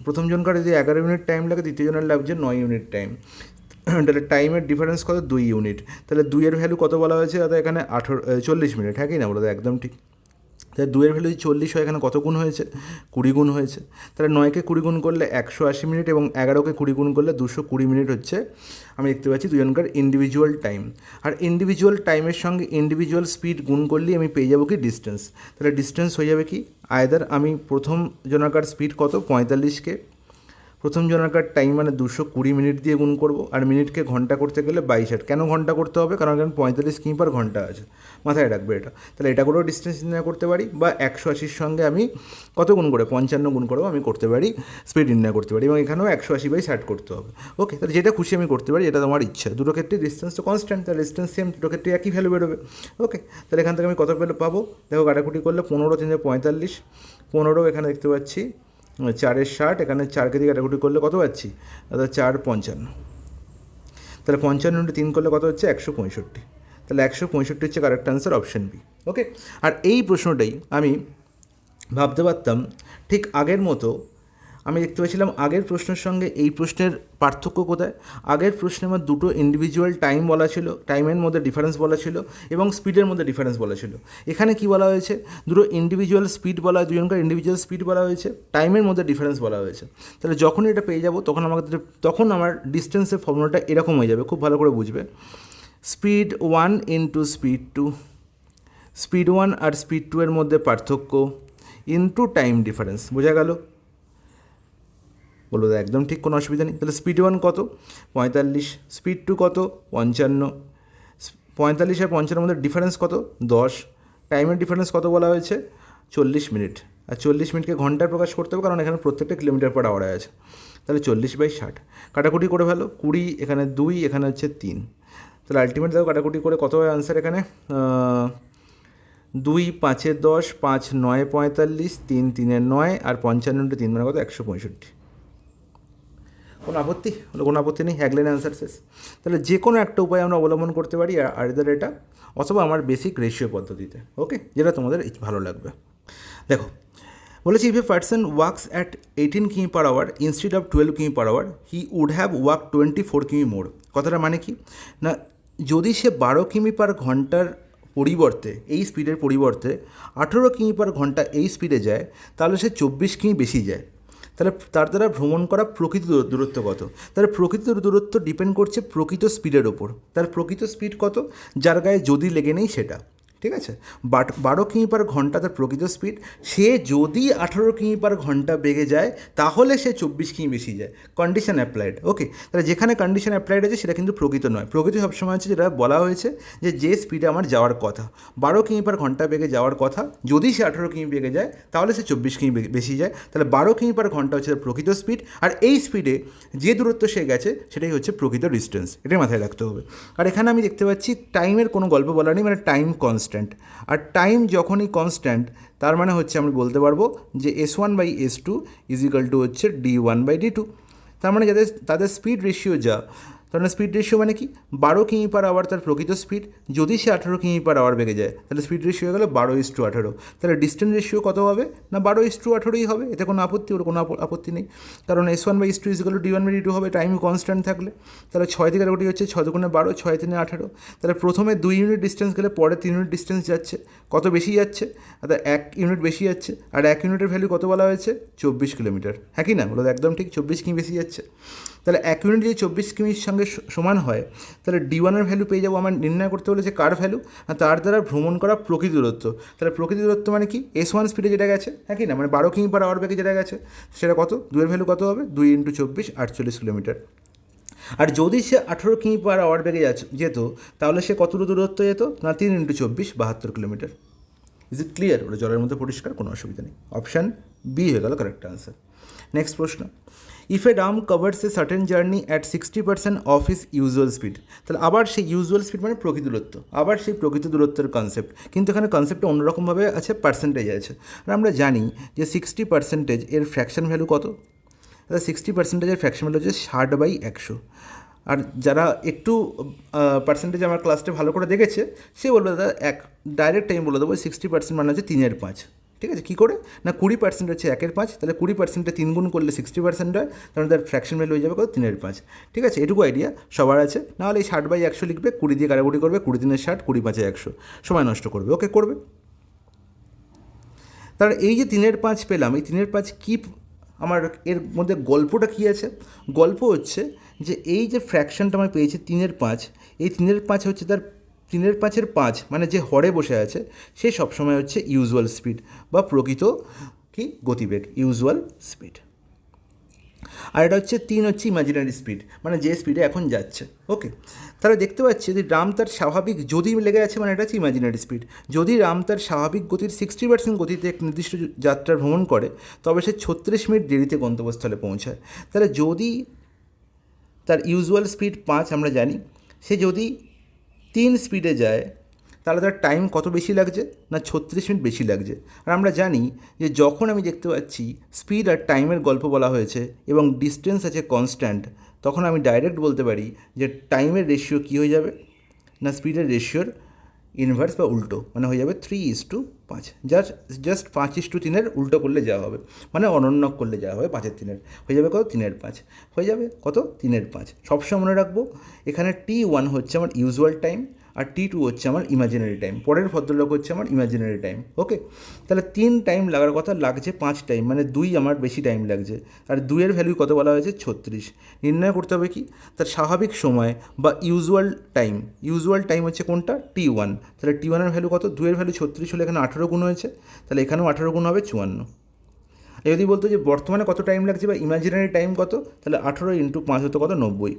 প্রথম জনকার যদি 11 ইউনিট টাইম লাগে, দ্বিতীয় জনের লাগছে 9 ইউনিট টাইম। তাহলে টাইমের ডিফারেন্স কত, 2 ইউনিট। তাহলে 2-এর ভ্যালু কত বলা হয়েছে দাদা, এখানে 40 মিনিট। হ্যাঁ কি না, বলো একদম ঠিক। তাহলে 2-এর ভ্যালু যদি 40 হয়, এখানে কত গুণ হয়েছে, 20 গুণ হয়েছে। তাহলে 9কে 20 গুণ করলে 180 মিনিট, এবং 11কে 20 গুণ করলে 220 মিনিট হচ্ছে, আমি দেখতে পাচ্ছি দুজনকার ইন্ডিভিজুয়াল টাইম। আর ইন্ডিভিজুয়াল টাইমের সঙ্গে ইন্ডিভিজুয়াল স্পিড গুণ করলেই আমি পেয়ে যাবো কি ডিস্টেন্স। তাহলে ডিস্টেন্স হয়ে যাবে কি, আয়দার আমি প্রথম জনকার স্পিড কত 45কে প্রথম জনকার টাইম মানে 220 মিনিট দিয়ে গুণ করব, আর মিনিটকে ঘন্টা করতে গেলে 22। কেন ঘন্টা করতে হবে, কারণ এখানে 45 কিমি/ঘন্টা আছে, মাথায় রাখবে এটা। তাহলে এটা করেও ডিস্টেন্স নির্ণয় করতে পারি, বা 180-র সঙ্গে আমি কত গুণ করে 55 গুণ করেও আমি করতে পারি, স্পিড নির্ণয় করতে পারি, এবং এখানেও 180/60 করতে হবে। ওকে, তাহলে যেটা খুশি আমি করতে পারি, এটা তোমার ইচ্ছা। দুটো ক্ষেত্রে ডিস্টেন্স তো কনস্ট্যান্ট, তাহলে ডিস্টেন্স সেম, দুটো ক্ষেত্রে একই ভ্যালু বেরোবে। ওকে, তাহলে এখান থেকে আমি কত পাবো, দেখো কাটাকুটি করলে 15 3 45, 15 এখানে দেখতে পাচ্ছি 4-এর 60, এখানে 4কে দিয়ে কাটাকুটি করলে কত পাচ্ছি, অর্থাৎ 4 55। তাহলে 55 × 3 করলে কত হচ্ছে, 165। তাহলে 165 হচ্ছে কারেক্ট আনসার, অপশন বি। ওকে, আর এই প্রশ্নটাই আমি ভাবতে পারতাম ঠিক আগের মতো। আমি দেখতে পেয়েছিলাম আগের প্রশ্নের সঙ্গে এই প্রশ্নের পার্থক্য কোথায়। আগের প্রশ্নে আমার দুটো ইন্ডিভিজুয়াল টাইম বলা ছিল, টাইমের মধ্যে ডিফারেন্স বলা ছিল, এবং স্পিডের মধ্যে ডিফারেন্স বলা ছিল। এখানে কি বলা হয়েছে, দুটো ইন্ডিভিজুয়াল স্পিড বলা, দুজনকার ইন্ডিভিজুয়াল স্পিড বলা হয়েছে, টাইমের মধ্যে ডিফারেন্স বলা হয়েছে। তাহলে যখনই এটা পেয়ে যাব, তখন আমার ডিস্টেন্সের ফর্মুলাটা এরকম হয়ে যাবে, খুব ভালো করে বুঝবে। স্পিড 1 ইন্টু স্পিড 2, স্পিড 1 আর স্পিড 2 এর মধ্যে পার্থক্য ইন্টু টাইম ডিফারেন্স। বোঝা গেল, বলবো একদম ঠিক, কোনো অসুবিধা নেই। তাহলে স্পিড 1 কত 45, স্পিড 2 কত 55, 45 আর 55-এর মধ্যে ডিফারেন্স কত 10, টাইমের ডিফারেন্স কত বলা হয়েছে 40 মিনিট। আর 40 মিনিটকে ঘন্টায় প্রকাশ করতে হবে, কারণ এখানে প্রত্যেকটা কিলোমিটার পার আওয়ারে আছে। তাহলে 40/60, কাটাকুটি করে ফেলো, 20 এখানে 2, এখানে হচ্ছে 3। তাহলে আলটিমেট দেখো কাটাকুটি করে কত হয় আনসার, এখানে 2 5 10, 5 9 45, 3 3 9, আর 55 × 3 মানে কত 165। কোনো আপত্তি? কোনো আপত্তি নেই, এক লাইন অ্যান্সার শেষ। তাহলে যে কোনো একটা উপায় আমরা অবলম্বন করতে পারি, আইদার এটা অথবা আমার বেসিক রেশিও পদ্ধতিতে, ওকে, যেটা তোমাদের ভালো লাগবে। দেখো বলেছি, if a person works at 18 km per hour instead of 12 km per hour he would have work 24 km মোর। কথাটা মানে কি না, যদি সে 12 কিমি পার ঘন্টার পরিবর্তে, এই স্পিডের পরিবর্তে 18 কিমি পার ঘন্টা এই স্পিডে যায়, তাহলে সে 24 কিমি বেশি যায়। তাহলে তার দ্বারা ভ্রমণ করা প্রকৃত দূরত্ব কত? তাহলে প্রকৃত দূরত্ব ডিপেন্ড করছে প্রকৃত স্পিডের ওপর। তার প্রকৃত স্পিড কত, যার গায়ে যদি লেগে নেই সেটা, ঠিক আছে। 12 কিমি পার ঘন্টা তার প্রকৃত স্পিড, সে যদি 18 কিমি পার ঘন্টা বেগে যায় তাহলে সে 24 কিমি বেশি যায়। কন্ডিশন অ্যাপ্লাইড, ওকে। তাহলে যেখানে কন্ডিশন অ্যাপ্লাইড আছে সেটা কিন্তু প্রকৃত নয়। প্রকৃত সবসময় হচ্ছে যেটা বলা হয়েছে যে স্পিডে আমার যাওয়ার কথা, 12 কিমি পার ঘন্টা বেগে যাওয়ার কথা, যদি সে 18 কিমি বেগে যায় তাহলে সে 24 কিমি বেশি যায়। তাহলে 12 কিমি পার ঘন্টা হচ্ছে তার প্রকৃত স্পিড, আর এই স্পিডে যে দূরত্ব সে গেছে সেটাই হচ্ছে প্রকৃত ডিস্টেন্স। এটাই মাথায় রাখতে হবে। আর এখানে আমি দেখতে পাচ্ছি টাইমের কোনো গল্প বলা নেই, মানে টাইম কনস্ট্যান্ট। আর টাইম যখনই কনস্ট্যান্ট তার মানে হচ্ছে আমি বলতে পারবো যে S1/S2 ইজ ইকাল টু হচ্ছে D1/D2। তার মানে তাদের স্পিড রেশিও যা, তার মানে স্পিড রেশিও মানে কি, 12 কিমি পার আওয়ার তার প্রকৃত স্পিড, যদি সে 18 কিমি পার আওয়ার বেগে যায় তাহলে স্পিড রেশিও হয়ে গেলো 12:18। তাহলে ডিস্টেন্স রেশিও কত হবে না 12:18ই হবে। এতে কোনো আপত্তি, ওর কোনো আপত্তি নেই, কারণ S1/S2 is equal to D1/D2 হবে টাইম কনস্ট্যান্ট থাকলে। তাহলে 6 থেকে ওটি হচ্ছে 6 দুগুণে 12, 6 3 18। তাহলে প্রথমে 2 ইউনিট ডিস্টেন্স গেলে পরে 3 ইউনিট ডিস্টেন্স যাচ্ছে, কত বেশি যাচ্ছে, অর্থাৎ 1 ইউনিট বেশি যাচ্ছে। আর 1 ইউনিটের ভ্যালু কত বলা হয়েছে, 24 কিলোমিটার, হ্যাঁ কি না, বলো একদম ঠিক, 24 কিমি বেশি যাচ্ছে। তাহলে 1 ইউনিট যদি 24 কিমির সঙ্গে সমান হয় তাহলে D1 এর ভ্যালু পেয়ে যাবো আমার নির্ণয় করতে হলে যে কার ভ্যালু, আর তার দ্বারা ভ্রমণ করা প্রকৃত দূরত্ব। তাহলে প্রকৃত দূরত্ব মানে কি, S1 স্পিডে যেটা গেছে, হ্যাঁ কি না, মানে 12 কিমি পার আওয়ার বেগে যেটা গেছে সেটা কত, 2 এর ভ্যালু কত হবে, 2 × 24 48 কিলোমিটার। আর যদি সে 18 কিমি পার আওয়ার বেগে যেত তাহলে সে কত দূরত্ব যেত না 3 × 24 72 কিলোমিটার। Is it clear? ওটা জলের মধ্যে পরিষ্কার, কোনো অসুবিধা নেই। অপশান বি হয়ে গেল কারেক্ট আনসার। নেক্সট প্রশ্ন, if A Dam covers a certain journey at 60% of his usual speed. তাহলে আবার সেই ইউজুয়াল স্পিড মানে প্রকৃত দূরত্ব, আবার সেই প্রকৃত দূরত্বের কনসেপ্ট, কিন্তু এখানে কনসেপ্টটা অন্যরকমভাবে আছে, পার্সেন্টেজ আছে। আর আমরা জানি যে 60% এর ফ্র্যাকশন ভ্যালু কত, তাহলে 60%-এর ফ্র্যাকশন ভ্যালু হচ্ছে 60/100। আর যারা একটু পার্সেন্টেজ আমার ক্লাসটা ভালো করে দেখেছে সে বলবে দাদা ডাইরেক্ট আমি বলে দেবো 60% মানে হচ্ছে 3/5। ঠিক আছে, কী করে না 20% হচ্ছে 1/5, তাহলে 20%-এ 3 গুণ করলে 60% হয়, তাহলে তার ফ্র্যাকশন ভ্যালু হয়ে যাবে কত, 3/5। ঠিক আছে, এটুকু আইডিয়া সবার আছে। নাহলে এই 60/100 লিখবে, 20 দিয়ে কাটাকুটি করবে, 20 × 60, 20×5 100, সময় নষ্ট করবে, ওকে করবে। তার এই যে 3/5 পেলাম, এই 3/5 কী, আমার এর মধ্যে গল্পটা কী আছে, গল্প হচ্ছে যে এই যে ফ্র্যাকশনটা আমি পেয়েছি 3/5, এই 3/5 হচ্ছে তার 3/5-এর 5 মানে যে হরে বসে আছে সে সবসময় হচ্ছে ইউজুয়াল স্পিড বা প্রকৃত কি গতিবেগ, ইউজুয়াল স্পিড। আর এটা হচ্ছে 3 হচ্ছে ইমাজিনারি স্পিড, মানে যে স্পিডে এখন যাচ্ছে, ওকে। তাহলে দেখতে পাচ্ছি যদি রাম তার স্বাভাবিক, যদি লেগে আছে মানে এটা হচ্ছে ইমাজিনারি স্পিড, যদি রাম তার স্বাভাবিক গতির 60% গতিতে এক নির্দিষ্ট যাত্রা ভ্রমণ করে তবে সে 36 মিনিট দেরিতে গন্তব্যস্থলে পৌঁছায়। তাহলে যদি তার ইউজুয়াল স্পিড 5 আমরা জানি, সে যদি 3 স্পিডে যায় তাহলে তার টাইম কত বেশি লাগছে না 36 মিনিট বেশি লাগছে। আর আমরা জানি যে যখন আমি দেখতে পাচ্ছি স্পিড আর টাইমের গল্প বলা হয়েছে এবং ডিস্টেন্স আছে কনস্ট্যান্ট, তখন আমি ডাইরেক্ট বলতে পারি যে টাইমের রেশিও কী হয়ে যাবে না স্পিডের রেশিওর ইনভার্স বা উল্টো, মানে হয়ে যাবে 3:5। জাস্ট 5:3-এর উল্টো করলে যাওয়া হবে, মানে অনন্যক করলে যাওয়া হবে 5/3-এর, হয়ে যাবে কত 3/5, হয়ে যাবে কত 3/5। সবসময় মনে রাখবো এখানে T1 হচ্ছে আমার ইউজুয়াল টাইম আর T2 হচ্ছে আমার ইমাজিনারি টাইম, পরের ভদ্রলোক হচ্ছে আমার ইমাজিনারি টাইম, ওকে। তাহলে 3 টাইম লাগার কথা, লাগছে 5 টাইম, মানে 2 আমার বেশি টাইম লাগছে। আর 2-এর ভ্যালু কত বলা হয়েছে 36। নির্ণয় করতে হবে কি তার স্বাভাবিক সময় বা ইউজুয়াল টাইম হচ্ছে কোনটা, T1। তাহলে T1-এর ভ্যালু কত, 2-এর ভ্যালু 36 হলে এখানে 18 গুণ হয়েছে, তাহলে এখানেও 18 গুণ হবে 54। যদি বলতো যে বর্তমানে কত টাইম লাগছে বা ইমাজিনারি টাইম কত, তাহলে 18 × 5 হতো কত, 90।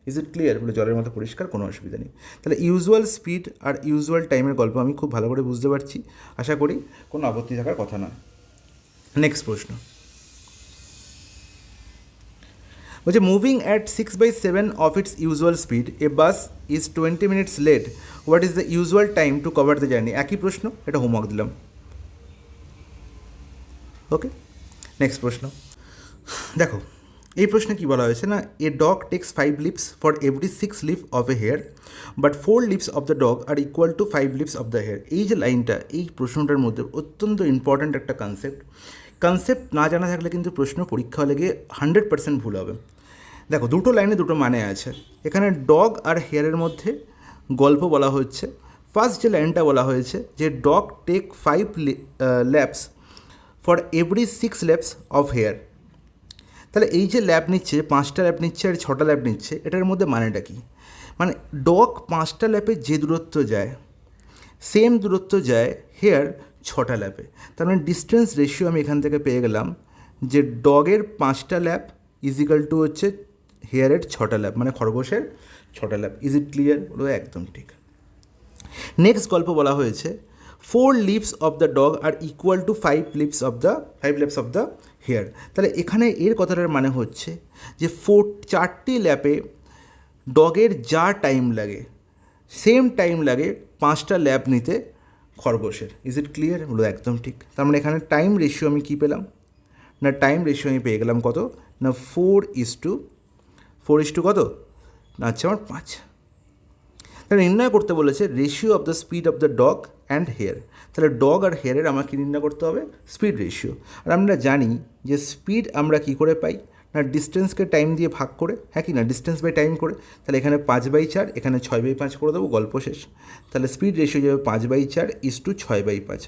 Is it clear? বলে জলের মতো পরিষ্কার, কোনো অসুবিধা নেই। তাহলে ইউজুয়াল স্পিড আর ইউজুয়াল টাইমের গল্প আমি খুব ভালো করে বুঝতে পারছি, আশা করি কোনো আপত্তি থাকার কথা নয়। নেক্সট প্রশ্ন বলছে, moving at 6/7 of its usual speed a bus is 20 minutes late, what is the usual time to cover the journey? একই প্রশ্ন, এটা হোমওয়ার্ক দিলাম, ওকে। নেক্সট প্রশ্ন দেখো, এই প্রশ্নে কী বলা হয়েছে না, a dog takes 5 leaps for every 6 leaps of a hare but 4 leaps of the dog are equal to 5 leaps of the hare. এই যে লাইনটা, এই প্রশ্নটার মধ্যে অত্যন্ত ইম্পর্ট্যান্ট একটা কনসেপ্ট না জানা থাকলে কিন্তু প্রশ্ন পরীক্ষা হলে গিয়ে 100% ভুল হবে। দেখো, দুটো লাইনে দুটো মানে আছে। এখানে ডগ আর হেয়ারের মধ্যে গল্প বলা হচ্ছে। ফার্স্ট যে লাইনটা বলা হয়েছে যে dog take 5 laps for every 6 laps of hare. তাহলে এই যে ল্যাপ নিচ্ছে, 5টা ল্যাপ নিচ্ছে আর 6টা ল্যাপ নিচ্ছে, এটার মধ্যে মানেটা কী? মানে ডগ 5টা ল্যাপে যে দূরত্ব যায়, সেম দূরত্ব যায় হেয়ার 6টা ল্যাপে। তার মানে ডিস্টেন্স রেশিও আমি এখান থেকে পেয়ে গেলাম যে ডগের 5টা ল্যাপ ইজিক্যাল টু হচ্ছে হেয়ারের 6টা ল্যাপ, মানে খরগোশের 6টা ল্যাপ। Is it clear? বলো একদম ঠিক। নেক্সট গল্প বলা হয়েছে 4 leaps of the dog are equal to 5 leaps of the hare. তাহলে এখানে এর কথাটার মানে হচ্ছে যে 4টি ল্যাপে ডগের যা টাইম লাগে সেম টাইম লাগে 5টা ল্যাপ নিতে খরগোশের। Is it clear? বলো একদম ঠিক। তার মানে এখানে টাইম রেশিও আমি কী পেলাম না, টাইম রেশিও আমি পেয়ে গেলাম কত না 4:4 কত না, আচ্ছা আমার 5। তাহলে নির্ণয় করতে বলেছে ratio of the speed of the dog and hare. তাহলে ডগ আর হেয়ারের আমাকে নির্ণয় করতে হবে স্পিড রেশিও। আর আমরা জানি যে স্পিড আমরা কী করে পাই না, ডিস্টেন্সকে টাইম দিয়ে ভাগ করে, হ্যাঁ কি না, ডিস্টেন্স বাই টাইম করে। তাহলে এখানে 5/4, এখানে 6/5 করে দেবো, গল্প শেষ। তাহলে স্পিড রেশিও যাবে 5/4:6/5।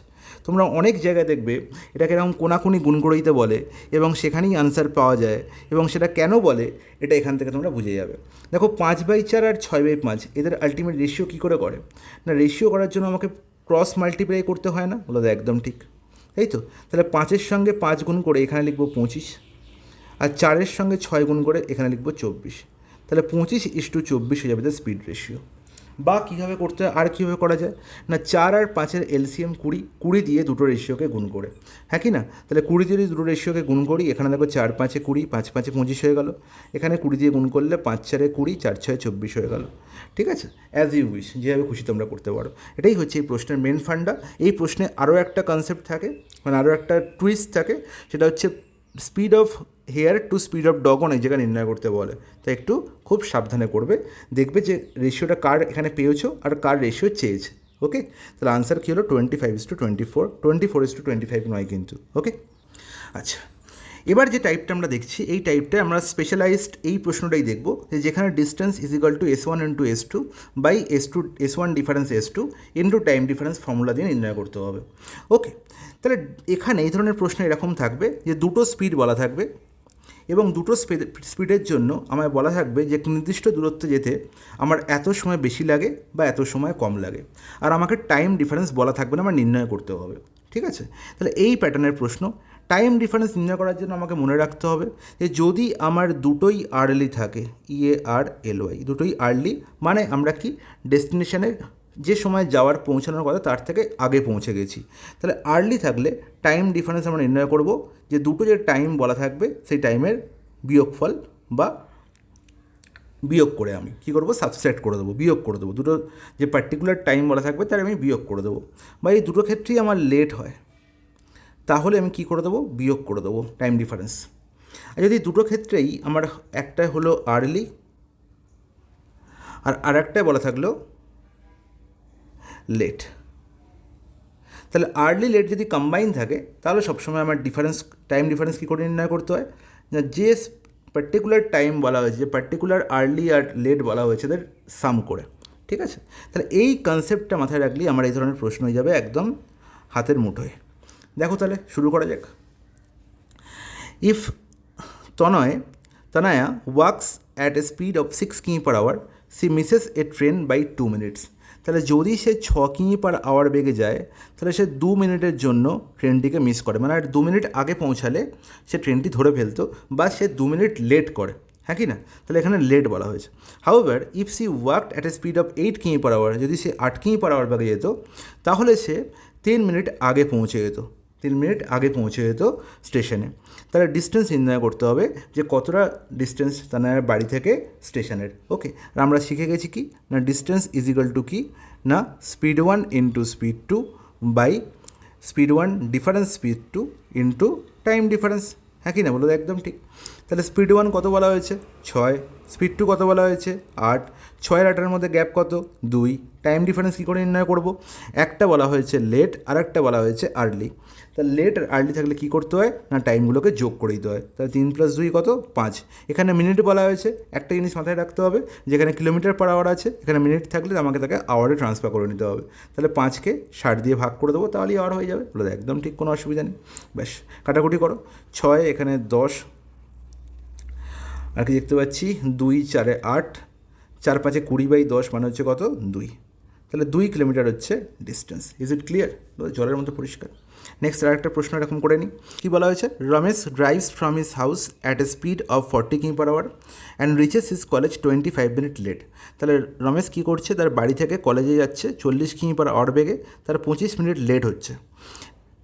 তোমরা অনেক জায়গায় দেখবে এটাকে এরকম কোনাকুনি গুণ করে দিতে বলে এবং সেখানেই আনসার পাওয়া যায়, এবং সেটা কেন বলে এটা এখান থেকে তোমরা বুঝে যাবে। দেখো, 5/4 আর 6/5 এদের আলটিমেট রেশিও কী করে করে না, রেশিও করার জন্য আমাকে ক্রস মাল্টিপ্লাই করতে হয় না? বলো একদম ঠিক, তাই তো। তাহলে 5-এর সঙ্গে 5 গুণ করে এখানে লিখবো 25, আর 4-এর সঙ্গে 6 গুণ করে এখানে লিখবো 24। তাহলে 25:24 হয়ে যাবে দ্য স্পিড রেশিও। বা কীভাবে করতে হয়, আর কীভাবে করা যায় না, 4 আর 5-এর এলসিএম 20 দিয়ে দুটো রেশিওকে গুণ করে, হ্যাঁ কি না। তাহলে 20 দিয়ে দুটো রেশিওকে গুণ করি, এখানে দেখো 4-5-এ 20, 5-5-এ 25 হয়ে গেল। এখানে 20 দিয়ে গুণ করলে 5-4-এ 20, 4-6-এ 24 হয়ে গেল। ঠিক আছে, অ্যাজ ইউ উইশ, যেভাবে খুশি তোমরা করতে পারো। এটাই হচ্ছে এই প্রশ্নের মেন ফান্ডা। এই প্রশ্নে আরও একটা কনসেপ্ট থাকে, মানে আরও একটা টুইস্ট থাকে, সেটা হচ্ছে speed of hair two speed of dog অনেক জায়গায় নির্ণয় করতে বলে। তাই একটু খুব সাবধানে করবে, দেখবে যে রেশিওটা কার এখানে পেয়েছো আর কার রেশিও চেয়েছে। ওকে, তাহলে আনসার কী হলো 25:24, 24:25 নয় কিন্তু। ওকে, আচ্ছা, এবার যে টাইপটা আমরা দেখছি, এই টাইপটা আমরা স্পেশালাইজড এই প্রশ্নটাই দেখব, যে যেখানে distance is equal to S1 into S2 by S1 difference S2 into time difference formula দিয়ে নির্ণয় করতে হবে। ওকে, তাহলে এখানে এই ধরনের প্রশ্ন এরকম থাকবে যে দুটো স্পিড বলা থাকবে, এবং দুটো স্পিডের জন্য আমায় বলা থাকবে যে নির্দিষ্ট দূরত্ব যেতে আমার এত সময় বেশি লাগে বা এত সময় কম লাগে, আর আমাকে টাইম ডিফারেন্স বলা থাকবে না, আমার নির্ণয় করতে হবে। ঠিক আছে, তাহলে এই প্যাটার্নের প্রশ্ন। টাইম ডিফারেন্স নির্ণয় করার জন্য আমাকে মনে রাখতে হবে যে যদি আমার দুটোই আর্লি থাকে, EARLY, দুটোই আর্লি, মানে আমরা কি ডেস্টিনেশনের যে সময় যাওয়ার পৌঁছানোর কথা তার থেকে আগে পৌঁছে গেছি। তাহলে আর্লি থাকলে টাইম ডিফারেন্স আমরা নির্ণয় করব যে দুটো যে টাইম বলা থাকবে সেই টাইমের বিয়োগফল বা বিয়োগ করে আমি কী করবো, সাবস্ট্রাক্ট করে দেবো, বিয়োগ করে দেবো। দুটো যে পার্টিকুলার টাইম বলা থাকবে তার আমি বিয়োগ করে দেবো। বা এই দুটো ক্ষেত্রেই আমার লেট হয়, তাহলে আমি কী করে দেবো, বিয়োগ করে দেবো টাইম ডিফারেন্স। আর যদি দুটো ক্ষেত্রেই আমার একটা হলো আর্লি আর আরেকটায় বলা থাকলো লেট, তাহলে আর্লি লেট যদি কম্বাইন থাকে তাহলে সবসময় আমার টাইম ডিফারেন্স কী করে নির্ণয় করতে হয় না, যে পার্টিকুলার টাইম বলা হয়েছে, যে পার্টিকুলার আর্লি আর লেট বলা হয়েছে তাদের সাম করে। ঠিক আছে, তাহলে এই কনসেপ্টটা মাথায় রাখলেই আমার এই ধরনের প্রশ্ন হয়ে যাবে একদম হাতের মুঠোয়। দেখো তাহলে শুরু করা যাক। If Tanaya works at a speed of 6 km per hour, she misses a train by 2 minutes. তাহলে যদি সে 6 কিমি/আওয়ার বেগে যায়, তাহলে সে 2 মিনিটের জন্য ট্রেনটিকে মিস করে, মানে 2 মিনিট আগে পৌঁছালে সে ট্রেনটি ধরে ফেলতো, বা সে 2 মিনিট লেট করে, হ্যাঁ কি না। তাহলে এখানে লেট বলা হয়েছে। However if she worked at a speed of 8 km per hour, যদি সে 8 কিমি/আওয়ার বেগে যেত, তাহলে সে 3 মিনিট আগে পৌঁছে যেত, 3 মিনিট আগে পৌঁছে যেত স্টেশনে। তাহলে ডিস্টেন্স নির্ণয় করতে হবে যে কতটা ডিস্টেন্স তার বাড়ি থেকে স্টেশনের। ওকে, আর আমরা শিখে গেছি কি না, ডিস্টেন্স ইজ ইকুয়াল টু কি না, speed 1 into speed 2 by speed 1 difference speed 2 into time difference, হ্যাঁ কি না বলো, একদম ঠিক। তাহলে স্পিড 1 কত বলা হয়েছে? 6। স্পিড 2 কত বলা হয়েছে? 8। 6 আর 8-এর মধ্যে গ্যাপ কত? 2। টাইম ডিফারেন্স কী করে নির্ণয় করব? একটা বলা হয়েছে লেট আর একটা বলা হয়েছে আর্লি। তাহলে লেট আর আর্লি থাকলে কী করতে হয় না, টাইমগুলোকে যোগ করে দিতে হয়। তাহলে 3 + 2 কত? 5। এখানে মিনিট বলা হয়েছে, একটা জিনিস মাথায় রাখতে হবে, যেখানে কিলোমিটার পার আওয়ার আছে এখানে মিনিট থাকলে আমাকে তাকে আওয়ারে ট্রান্সফার করে নিতে হবে। তাহলে 5কে 60 দিয়ে ভাগ করে দেবো, তাহলেই আওয়ার হয়ে যাবে। বলে একদম ঠিক, কোনো অসুবিধা নেই। ব্যাস, কাটাকুটি করো। 6 এখানে 10, আর কি দেখতে পাচ্ছি 2 4 8, 4 5 20/10 মানে হচ্ছে কত? 2। তাহলে 2 কিলোমিটার হচ্ছে ডিস্টেন্স। Is it clear? জলের মতো পরিষ্কার। নেক্সট আর একটা প্রশ্ন এরকম করে নিই। কী বলা হয়েছে? Ramesh drives from his house at a speed of 40 km per hour and reaches his college 25 minute late. তাহলে রমেশ কী করছে? তার বাড়ি থেকে কলেজে যাচ্ছে 40 কিমি/আওয়ার বেগে, তার 25 মিনিট লেট হচ্ছে।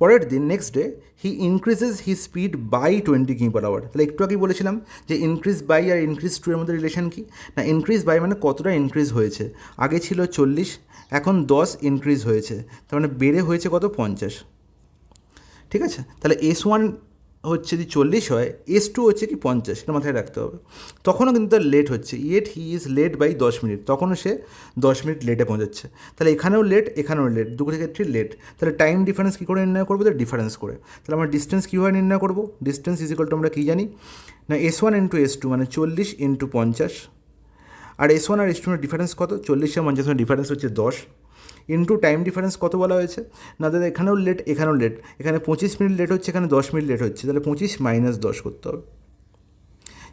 পরের দিন next day he increases he speed by 20 km per hour. তাহলে একটু আগেই বলেছিলাম যে ইনক্রিজ বাই আর ইনক্রিজ টু এর মধ্যে রিলেশন কী না, ইনক্রিজ বাই মানে কতটা ইনক্রিজ হয়েছে। আগে ছিল 40, এখন 10 ইনক্রিজ হয়েছে, তার মানে বেড়ে হয়েছে কত? 50। ঠিক আছে, তাহলে S1 হচ্ছে যদি 40 হয়, S2 হচ্ছে কি 50, এটা মাথায় রাখতে হবে। তখনও কিন্তু তার লেট হচ্ছে, yet he is late by 10 minute, তখনও সে 10 মিনিট লেটে পৌঁছাচ্ছে। তাহলে এখানেও লেট, এখানেও লেট, দুটো ক্ষেত্রে লেট। তাহলে টাইম ডিফারেন্স কী করে নির্ণয় করবো? তাহলে ডিফারেন্স করে। তাহলে আমরা ডিস্টেন্স কীভাবে নির্ণয় করবো? ডিস্টেন্স ইজিক্যাল টু আমরা কী জানি না, S1 × S2 মানে 40 × 50, আর S1 আর S2 এর ডিফারেন্স কত? 40 আর 50 ডিফারেন্স হচ্ছে 10, ইন্টু টাইম ডিফারেন্স কত বলা হয়েছে না দাদা, এখানেও লেট এখানেও লেট, এখানে 25 মিনিট লেট হচ্ছে, এখানে 10 মিনিট লেট হচ্ছে, তাহলে 25 - 10 করতে হবে।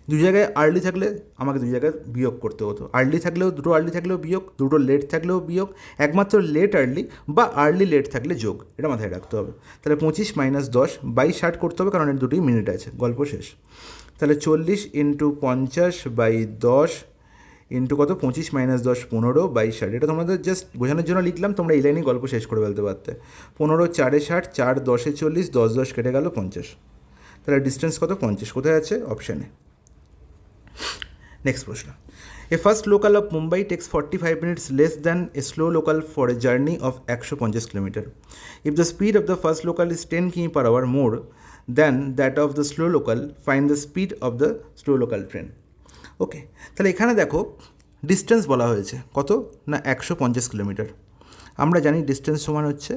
দু জায়গায় আর্লি থাকলে আমাকে দুই জায়গায় বিয়োগ করতে হতো, আর্লি থাকলেও দুটো আর্লি থাকলেও বিয়োগ, দুটো লেট থাকলেও বিয়োগ, একমাত্র লেট আর্লি বা আর্লি লেট থাকলে যোগ, এটা মাথায় রাখতে হবে। তাহলে 25 - 10 বাই 60 করতে হবে, কারণ এর দুটোই মিনিট আছে, গল্প শেষ। তাহলে 40 × 50/10 ইন্টু কত? 25 - 10 15/60। এটা তোমাদের জাস্ট বোঝানোর জন্য লিখলাম, তোমরা এই লাইনেই গল্প শেষ করে ফেলতে পারতে। 15 × 4 = 60, 4 × 10 = 40, 10 10 কেটে গেল 50। তাহলে ডিস্টেন্স কত? 50। কোথায় আছে? অপশানে। নেক্সট প্রশ্ন। A fast local of Mumbai takes 45 minutes less than a slow local for a journey of 150 kilometre. If the speed of the fast local is 10 km per hour more than that of the slow local, find the speed of the slow local train. Okay, তাহলে এখানে দেখো distance বলা হয়েছে কত না 150 kilometre. আমরা জানি distance সমান হচ্ছে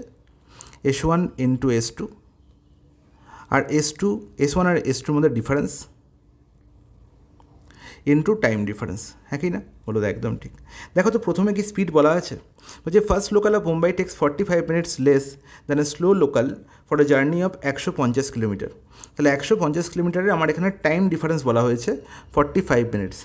S1 × S2, আর S1 আর S2-র মধ্যে ডিফারেন্স ইন্টু টাইম ডিফারেন্স, হ্যাঁ কি না বলো? একদম ঠিক। দেখো তো প্রথমে কি স্পিড বলা আছে, বলছে fast local of Mumbai takes 45 minutes less than a slow local for a journey of 150 kilometre. তাহলে 150 কিলোমিটারে আমার এখানে টাইম ডিফারেন্স বলা হয়েছে 45 মিনিটস।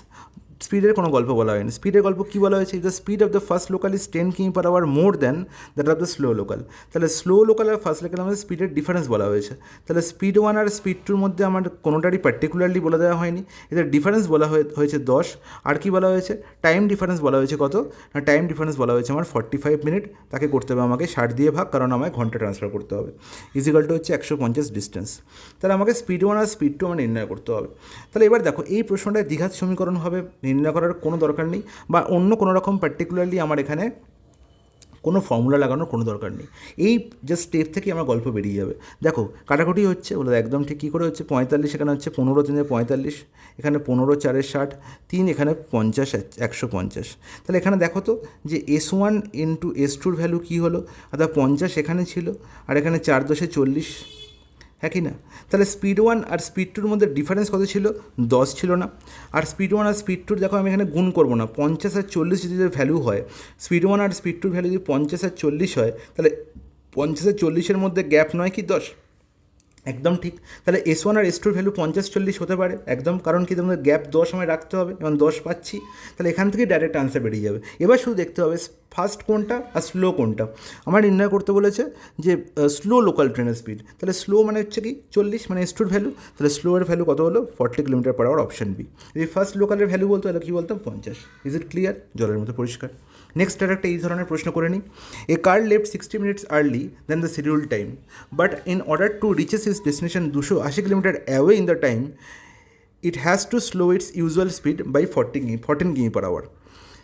স্পিডের কোনো গল্প বলা হয়নি। স্পিডের গল্প কী বলা হয়েছে? The speed of the fast local is 10 km per hour more than that of the slow local. তাহলে স্লো লোকাল আর ফার্স্ট লোকাল আমাদের স্পিডের ডিফারেন্স বলা হয়েছে। তাহলে স্পিড 1 আর স্পিড 2-র মধ্যে আমার কোনোটারই পার্টিকুলারলি বলে দেওয়া হয়নি, এদের ডিফারেন্স বলা হয়েছে 10। আর কি বলা হয়েছে? টাইম ডিফারেন্স বলা হয়েছে কত না, টাইম ডিফারেন্স বলা হয়েছে আমার 45 মিনিট, তাকে করতে হবে আমাকে 60 দিয়ে ভাগ, কারণ আমায় ঘন্টা ট্রান্সফার করতে হবে। ইজিক্যাল টু হচ্ছে 150 ডিস্টেন্স। তাহলে আমাকে স্পিড 1 আর স্পিড 2 আমার নির্ণয় করতে হবে। তাহলে এবার দেখো এই প্রশ্নটায় দ্বিঘাত সমীকরণ হবে, নির্ণয় করার কোনো দরকার নেই, বা অন্য কোনো রকম পার্টিকুলারলি আমার এখানে কোনো ফর্মুলা লাগানোর কোনো দরকার নেই। এই জাস্ট স্টেপ থেকে আমার গল্প বেরিয়ে যাবে। দেখো কাটাকুটি হচ্ছে, বলে একদম ঠিক। কী করে হচ্ছে? 45 এখানে হচ্ছে 15 × 3 = 45, এখানে 15 × 4 = 60, 3 এখানে 50 150। তাহলে এখানে দেখো তো যে S1 × S2-র ভ্যালু কী হলো, অর্থাৎ 50 এখানে ছিল, আর এখানে 4 10 40, হ্যাঁ কি না? তাহলে স্পিড 1 আর স্পিড 2-র মধ্যে ডিফারেন্স কত ছিল? 10 ছিল না? আর স্পিড 1 আর স্পিড 2 দেখো আমি এখানে গুণ করবো না, 50 আর 40 যদি ভ্যালু হয়, স্পিড 1 আর স্পিড 2-র ভ্যালু যদি 50 আর 40 হয়, তাহলে 50 আর 40-এর মধ্যে গ্যাপ নয় কি 10? একদম ঠিক। তাহলে S1 আর S2-র ভ্যালু 50 40 হতে পারে একদম, কারণ কি তোমাদের গ্যাপ 10 আমায় রাখতে হবে, এবং 10 পাচ্ছি, তাহলে এখান থেকে ডাইরেক্ট আনসার বেরিয়ে যাবে। এবার শুধু দেখতে হবে ফাস্ট কোনটা আর স্লো কোনটা। আমার নির্ণয় করতে বলেছে যে স্লো লোকাল ট্রেনের স্পিড, তাহলে স্লো মানে হচ্ছে কি 40, মানে S2-র ভ্যালু, তাহলে স্লোয়ের ভ্যালু কত হলো? 40 কিমি/আওয়ার, অপশন বি। যদি ফার্স্ট লোকালের ভ্যালু বলতো তাহলে কী বলতাম? 50। Is it clear? জলের মতো পরিষ্কার। নেক্সট আর একটা এই ধরনের প্রশ্ন করে নিই। A car left 60 minutes early than the schedule time, but in order to reaches his destination 280 kilometre away in the time, it has to slow its usual speed by 14 km per hour.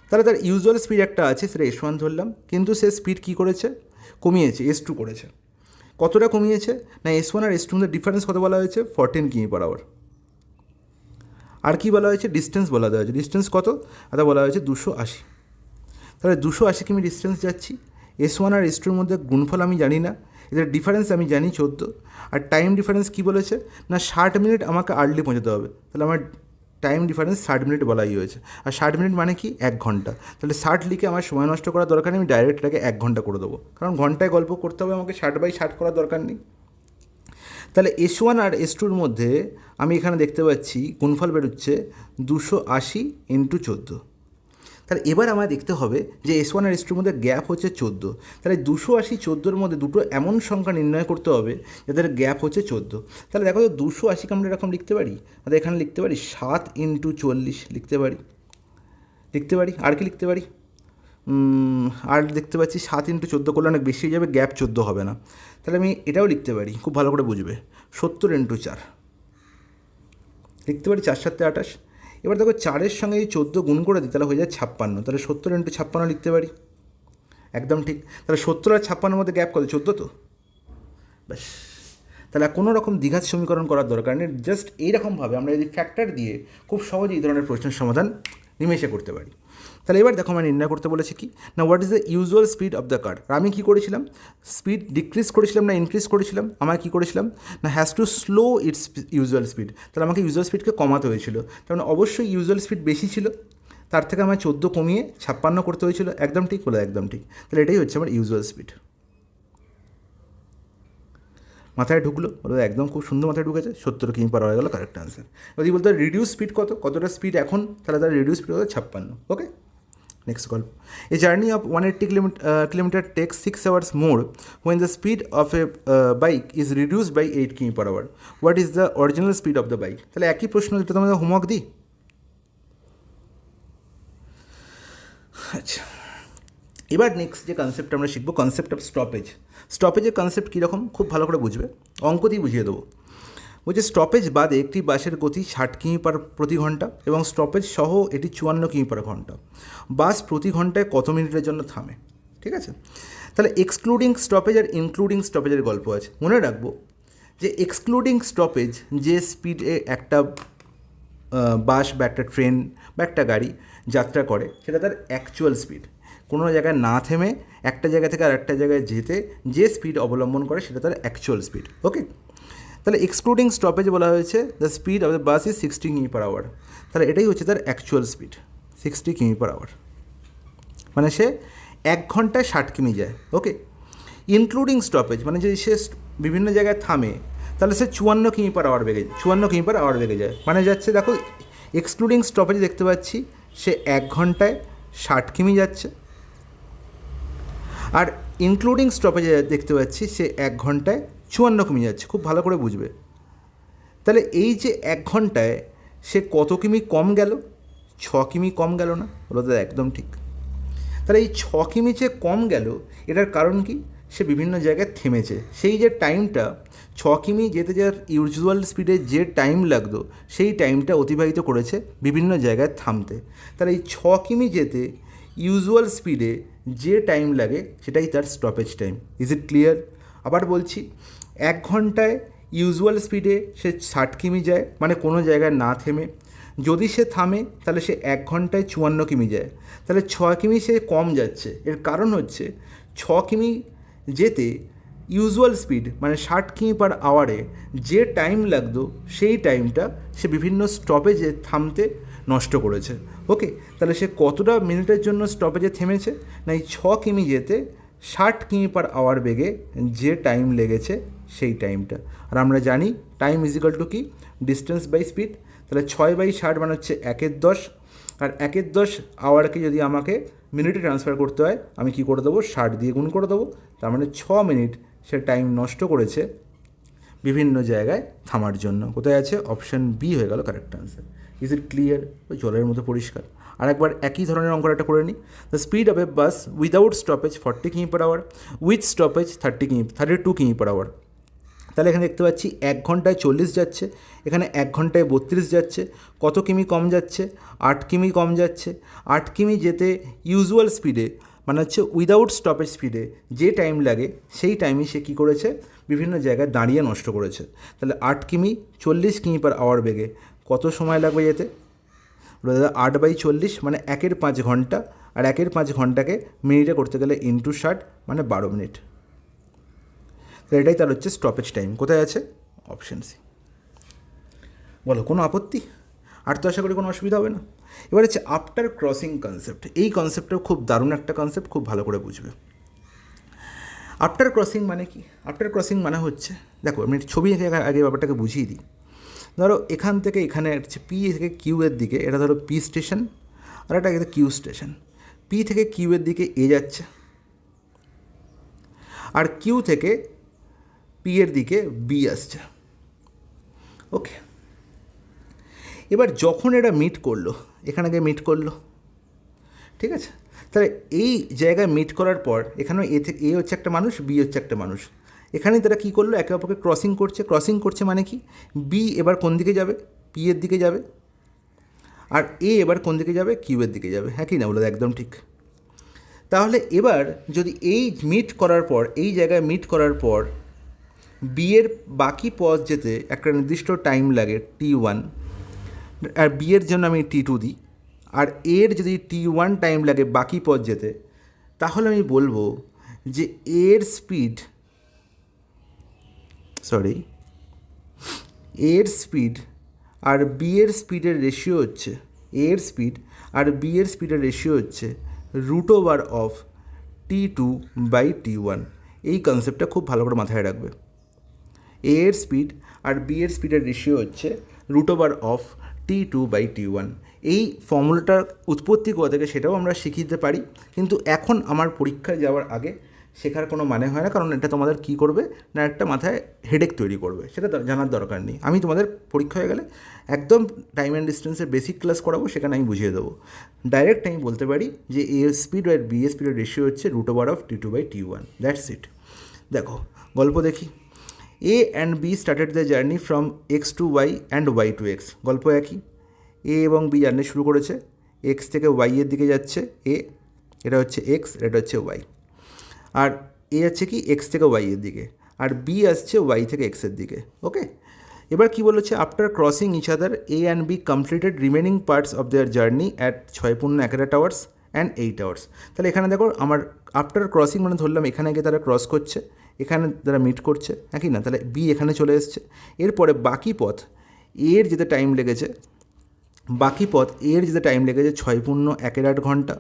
তাহলে তার usual speed একটা আছে, সেটা S1 ধরলাম, কিন্তু সে speed কী করেছে? কমিয়েছে, S2 করেছে। কতটা কমিয়েছে না S1 আর S2 মধ্যে ডিফারেন্স কত বলা হয়েছে 14 কিমি/আওয়ার। আর কি বলা হয়েছে ডিস্টেন্স বলা দেওয়া হয়েছে, ডিস্টেন্স কত এটা বলা হয়েছে 280। তাহলে 280 কিমি ডিস্টেন্স যাচ্ছি। S1 আর S2 এর মধ্যে গুণফল আমি জানি না, এদের ডিফারেন্স আমি জানি 14। আর টাইম ডিফারেন্স কি বলেছে না 60 মিনিট আমাকে আর্লি পৌঁছাতে হবে, তাহলে আমার টাইম ডিফারেন্স 60 মিনিট বলাই হয়েছে। আর 60 মিনিট মানে কি 1 ঘন্টা, তাহলে 60 লিখে আমার সময় নষ্ট করার দরকার নেই, আমি ডাইরেক্ট এটাকে 1 ঘন্টা করে দেবো, কারণ ঘন্টায় গল্প করতে হবে আমাকে, 60/60 করার দরকার নেই। তাহলে S1 আর S2 এর মধ্যে আমি এখানে দেখতে পাচ্ছি গুণফল বেরোচ্ছে 280 × 14। তাহলে এবার আমার দেখতে হবে যে S1 আর S2 এর মধ্যে গ্যাপ হচ্ছে 14, তাহলে 280 14-র মধ্যে দুটো এমন সংখ্যা নির্ণয় করতে হবে যাদের গ্যাপ হচ্ছে 14। তাহলে দেখো তো 280কে আমরা এরকম লিখতে পারি, তাহলে এখানে লিখতে পারি 7 × 40 লিখতে পারি। আর কি লিখতে পারি, আর দেখতে পাচ্ছি 7 × 14 করলে অনেক বেশি হয়ে যাবে, গ্যাপ 14 হবে না। তাহলে আমি এটাও লিখতে পারি, খুব ভালো করে বুঝবে, 70 × 4 লিখতে পারি, 4 7 28। এবার দেখো 4-এর সঙ্গে যদি 14 গুণ করে দিই তাহলে হয়ে যায় 56, তাহলে 70 × 56 লিখতে পারি, একদম ঠিক। তাহলে 70 আর 56-এর মধ্যে গ্যাপ কত 14 তো, ব্যাস। তাহলে কোনো রকম দ্বিঘাত সমীকরণ করার দরকার নেই, জাস্ট এইরকমভাবে আমরা যদি ফ্যাক্টর দিয়ে খুব সহজে এই ধরনের প্রশ্নের সমাধান নিমেষে করতে পারি। তাহলে এবার দেখো আমরা নির্ণয় করতে বলেছি কি না what is the usual speed of the car. আর আমি কী করেছিলাম, স্পিড ডিক্রিজ করেছিলাম না ইনক্রিজ করেছিলাম, আমার কী করেছিলাম না has to slow its usual speed. তাহলে আমাকে ইউজুয়াল স্পিডকে কমাতে হয়েছিল, তার মানে অবশ্যই ইউজুয়াল স্পিড বেশি ছিল, তার থেকে আমার 14 কমিয়ে 56 করতে হয়েছিল, একদম ঠিক বলে, একদম ঠিক। তাহলে এটাই হচ্ছে আমার ইউজুয়াল স্পিড। মাথায় ঢুকলো, বলো একদম খুব সুন্দর মাথায় ঢুকেছে, 70 কিমি/আওয়ার হয়ে গেল কারেক্ট আনসার। যদি বলতো রিডিউস স্পিড কতটা স্পিড এখন, তাহলে তার রিডিউস স্পিড হতো 56। ওকে, নেক্সট গল্প। A journey of 180 kilometre takes 6 hours more when the speed of a bike is reduced by 8 km per hour. What is the original speed of the bike. তাহলে একই প্রশ্ন, যেটা তোমাদের হোমওয়ার্ক দিই। আচ্ছা, এবার নেক্সট যে কনসেপ্ট আমরা শিখবো, কনসেপ্ট অফ স্টপেজ। স্টপেজের কনসেপ্ট কীরকম খুব ভালো করে বুঝবে, অঙ্ক দিয়ে বুঝিয়ে দেবো। বলছে স্টপেজ বাদে একটি বাসের গতি 60 কিমি/ঘন্টা এবং স্টপেজ সহ এটি 54 কিমি/ঘন্টা। বাস প্রতি ঘন্টায় কত মিনিটের জন্য থামে। ঠিক আছে, তাহলে এক্সক্লুডিং স্টপেজ আর ইনক্লুডিং স্টপেজের গল্প আছে। মনে রাখবো যে এক্সক্লুডিং স্টপেজ যে স্পিডে একটা বাস বা একটা ট্রেন বা একটা গাড়ি যাত্রা করে সেটা তার অ্যাকচুয়াল স্পিড। কোনো জায়গায় না থেমে একটা জায়গা থেকে আর একটা জায়গায় যেতে যে স্পিড অবলম্বন করে সেটা তার অ্যাকচুয়াল স্পিড। ওকে, তাহলে এক্সক্লুডিং স্টপেজ বলা হয়েছে the speed of the bus is 60 কিমি/আওয়ার। তাহলে এটাই হচ্ছে তার অ্যাকচুয়াল স্পিড, 60 কিমি/আওয়ার, মানে সে 1 ঘন্টায় 60 কিমি যায়। ওকে, ইনক্লুডিং স্টপেজ মানে যদি সে বিভিন্ন জায়গায় থামে তাহলে সে 54 কিমি/আওয়ার বেগে যায়, মানে যাচ্ছে দেখো এক্সক্লুডিং স্টপেজে দেখতে পাচ্ছি সে 1 ঘন্টায় 60 কিমি যাচ্ছে, আর ইনক্লুডিং স্টপেজে দেখতে পাচ্ছি সে 1 ঘন্টায় 54 কিমি যাচ্ছে। খুব ভালো করে বুঝবে। তাহলে এই যে 1 ঘন্টায় সে কত কিমি কম গেল, 6 কিমি কম গেল না, বলো দাদা একদম ঠিক। তাহলে এই 6 কিমি যে কম গেল এটার কারণ কি, সে বিভিন্ন জায়গায় থেমেছে। সেই যে টাইমটা 6 কিমি যেতে যার ইউজুয়াল স্পিডে যে টাইম লাগতো সেই টাইমটা অতিবাহিত করেছে বিভিন্ন জায়গায় থামতে। তাহলে এই 6 কিমি যেতে ইউজুয়াল স্পিডে যে টাইম লাগে সেটাই তার stoppage time. Is it clear? আবার বলছি, 1 ঘন্টায় ইউজুয়াল স্পিডে সে 60 কিমি যায়, মানে কোনো জায়গায় না থেমে। যদি সে থামে তাহলে সে 1 ঘন্টায় 54 কিমি যায়। তাহলে 6 কিমি সে কম যাচ্ছে, এর কারণ হচ্ছে 6 কিমি যেতে ইউজুয়াল স্পিড মানে 60 কিমি/আওয়ারে যে টাইম লাগতো সেই টাইমটা সে বিভিন্ন স্টপেজে থামতে নষ্ট করেছে। ওকে, তাহলে সে কতটা মিনিটের জন্য স্টপেজে থেমেছে না এই 6 কিমি যেতে 60 কিমি/আওয়ার বেগে যে টাইম লেগেছে সেই টাইমটা। আর আমরা জানি টাইম ইজিক্যাল টু কি, ডিস্টেন্স বাই স্পিড। তাহলে 6/60 মানে হচ্ছে 1/10, আর 1/10 আওয়ারকে যদি আমাকে মিনিটে ট্রান্সফার করতে হয় আমি কি করে দেবো, 60 দিয়ে গুণ করে দেবো। তার মানে 6 মিনিট সে টাইম নষ্ট করেছে বিভিন্ন জায়গায় থামার জন্য। কোথায় আছে, অপশান বি হয়ে গেল correct answer. Is it clear? ওই জলের মতো পরিষ্কার। আর একবার একই ধরনের অঙ্কটা করে নিই। The speed of a bus without stoppage 40 km per hour, with stoppage 32 km per hour. তাহলে এখানে দেখতে পাচ্ছি 1 ঘন্টায় 40 যাচ্ছে, এখানে 1 ঘন্টায় 32 যাচ্ছে। কত কিমি কম যাচ্ছে, 8 কিমি কম যাচ্ছে। 8 কিমি যেতে ইউজুয়াল স্পিডে মানে হচ্ছে উইদাউট স্টপেজ স্পিডে যে টাইম লাগে সেই টাইমে সে কী করেছে, বিভিন্ন জায়গায় দাঁড়িয়ে নষ্ট করেছে। তাহলে 8 কিমি 40 কিমি পার আওয়ার বেগে কত সময় লাগবে যেতে? 8/40 মানে 1/5 ঘন্টা, আর 1/5 ঘন্টাকে মিনিটে করতে গেলে ইন্টু 60 মানে 12 মিনিট। তো এটাই তার হচ্ছে স্টপেজ টাইম। কোথায় আছে? Option C. বলো কোনো আপত্তি? আর তো আশা করি কোনো অসুবিধা হবে না। এবার হচ্ছে আফটার ক্রসিং কনসেপ্ট। এই কনসেপ্টটাও খুব দারুণ একটা কনসেপ্ট, খুব ভালো করে বুঝবে। আফটার ক্রসিং মানে কি? আফটার ক্রসিং মানে হচ্ছে, দেখো আমি ছবি এঁকে আগে ব্যাপারটাকে বুঝিয়ে দিই। ধরো এখান থেকে এখানে হচ্ছে পি থেকে কিউ এর দিকে, এটা ধরো পি স্টেশন, আর এটা কিউ স্টেশন। পি থেকে কিউ এর দিকে এ যাচ্ছে, আর কিউ থেকে পি এর দিকে বি আসছে। ওকে, এবার যখন এটা মিট করলো, এখানে গিয়ে মিট করলো, ঠিক আছে? তাহলে এই জায়গায় মিট করার পর এখানেও এ থেকে এ হচ্ছে একটা মানুষ, বি হচ্ছে একটা মানুষ, এখানেই তারা কী করলো, একে অপরকে ক্রসিং করছে। ক্রসিং করছে মানে কি? বি এবার কোন দিকে যাবে? পি এর দিকে যাবে, আর এ এবার কোন দিকে যাবে? কিউ এর দিকে যাবে। হ্যাঁ কি না বলো? একদম ঠিক। তাহলে এবার যদি এই মিট করার পর, এই জায়গায় মিট করার পর বি এর বাকি পথ যেতে একটা নির্দিষ্ট টাইম লাগে T1, আর বি এর জন্য আমি T2 দিই, আর এর যদি T1 টাইম লাগে বাকি পথ যেতে, তাহলে আমি বলবো যে এর স্পিড আর বি এর স্পিডের রেশিও হচ্ছে, এর স্পিড আর বি এর স্পিডের রেশিও হচ্ছে √of T2/T1। এই কনসেপ্টটা খুব ভালো করে মাথায় রাখবে। এ এর স্পিড আর বি এর স্পিডের রেশিও হচ্ছে √of T2/T1। এই ফর্মুলাটার উৎপত্তি কোথা থেকে সেটাও আমরা শিখিয়ে দিতে পারি, কিন্তু এখন আমার পরীক্ষায় যাওয়ার আগে শেখার কোনো মানে হয় না, কারণ এটা তোমাদের কী করবে না, একটা মাথায় হেডেক তৈরি করবে, সেটা জানার দরকার নেই। আমি তোমাদের পরীক্ষা হয়ে গেলে একদম টাইম অ্যান্ড ডিস্টেন্সের বেসিক ক্লাস করাবো, সেখানে আমি বুঝিয়ে দেবো। ডাইরেক্ট আমি বলতে পারি যে এ স্পিড আর বি এর স্পিডের রেশিও হচ্ছে √of T2/T1। That's it. দেখো গল্প দেখি। A and B started their journey from X to Y and Y to X। গল্প একই, এ এবং বি জার্নি শুরু করেছে, এক্স থেকে ওয়াই এর দিকে যাচ্ছে এ, এটা হচ্ছে এক্স, এটা হচ্ছে ওয়াই, আর এ যাচ্ছে কি এক্স থেকে ওয়াই এর দিকে, আর বি আসছে ওয়াই থেকে এক্সের দিকে। ওকে, এবার কী বলেছে? After crossing each other A and B completed remaining parts of their journey at 6.1 hours and 8 hours. তাহলে এখানে দেখো আমার আফটার ক্রসিং মানে ধরলাম এখানে গিয়ে তারা ক্রস করছে, এখানে তারা মিট করছে, হ্যাঁ কি না? তাহলে বি এখানে চলে এসছে। এরপরে বাকি পথ এর যেতে টাইম লেগেছে, এর যেতে টাইম লেগেছে 6.1 ঘন্টা,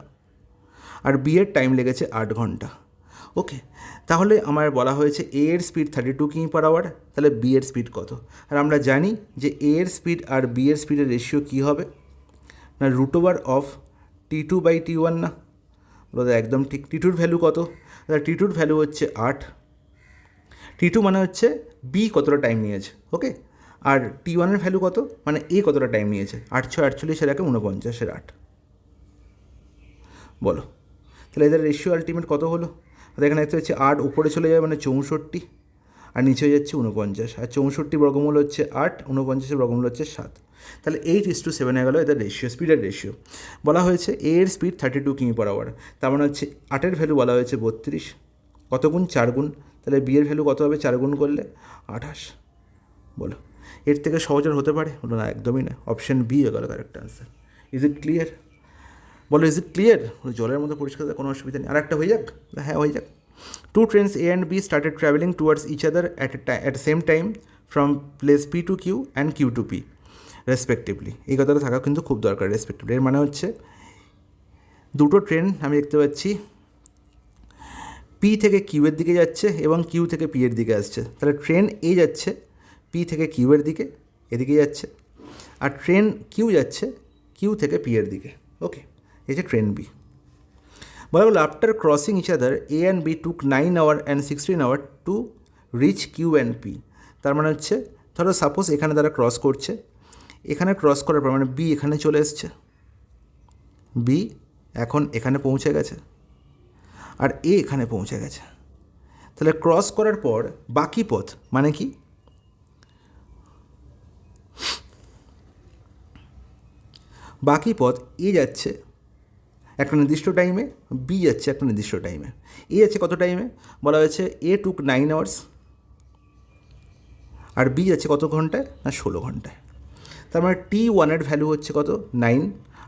আর বি এর টাইম লেগেছে 8 ঘন্টা। ওকে, তাহলে আমার বলা হয়েছে এ এর স্পিড 32 কিমি পার আওয়ার, তাহলে বি এর স্পিড কত? আর আমরা জানি যে এ এর স্পিড আর বি এর স্পিডের রেশিও কী হবে না, √of T2/T1 না? বলো একদম ঠিক। T2-র ভ্যালু কত? তাহলে T2-র ভ্যালু হচ্ছে 8। T2 মানে হচ্ছে বি কতটা টাইম নিয়েছে, ওকে, আর T1-এর ভ্যালু কত মানে এ কতটা টাইম নিয়েছে, 8×6 = 49/8। বলো তাহলে এদের রেশিও আলটিমেট কত হলো? এখানে দেখতে হচ্ছে 8 উপরে চলে যাবে মানে 64, আর নিচে হয়ে যাচ্ছে 49, আর 64 বর্গমূল হচ্ছে 8, 49 বর্গমূল হচ্ছে 7। তাহলে 8:7 হয়ে গেলো এদের রেশিও, স্পিডের রেশিও। বলা হয়েছে এর স্পিড 32 কিমি পার আওয়ার, তার মানে হচ্ছে 8-এর ভ্যালু বলা হয়েছে 32, কত গুণ? 4 গুণ। তাহলে বি এর ভ্যালু কত হবে 4 গুণ করলে? 28। বলো এর থেকে সহজ আর হতে পারে? বলো না, একদমই না। অপশান বি হয়ে গেল correct answer. Is it clear? বলো ইজ ইট ক্লিয়ার? জলের মতো পরিষ্কার, কোনো অসুবিধা নেই। আর একটা হয়ে যাক? হ্যাঁ হয়ে যাক। 2 trains A and B started traveling towards each other at the same time from place P to Q and Q to P respectively. এই কথাটা থাকা কিন্তু খুব দরকার, রেসপেক্টিভলি। এর মানে হচ্ছে দুটো ট্রেন আমি দেখতে পাচ্ছি পি থেকে কিউ এর দিকে যাচ্ছে এবং কিউ থেকে পি এর দিকে আসছে। তাহলে ট্রেন এ যাচ্ছে পি থেকে কিউ এর দিকে, এদিকে যাচ্ছে, আর ট্রেন কিউ যাচ্ছে কিউ থেকে পি এর দিকে। ওকে, এই যে ট্রেন বি। বলা হলো after crossing each other A and B took 9 hour and 16 hour to reach Q and P. তার মানে হচ্ছে ধরো সাপোজ এখানে তারা ক্রস করছে, এখানে ক্রস করার পর মানে বি এখানে চলে এসছে, বি এখন এখানে পৌঁছে গেছে, আর এ এখানে পৌঁছে গেছে। তাহলে ক্রস করার পর বাকি পথ মানে কি? বাকি পথ এ যাচ্ছে একটা নির্দিষ্ট টাইমে, বি যাচ্ছে একটা নির্দিষ্ট টাইমে। এ যাচ্ছে কত টাইমে? বলা হয়েছে এ টুক 9 আওয়ার্স, আর বি যাচ্ছে কত ঘন্টায়? না 16 ঘন্টায়। তার মানে T1 ভ্যালু হচ্ছে কত? 9,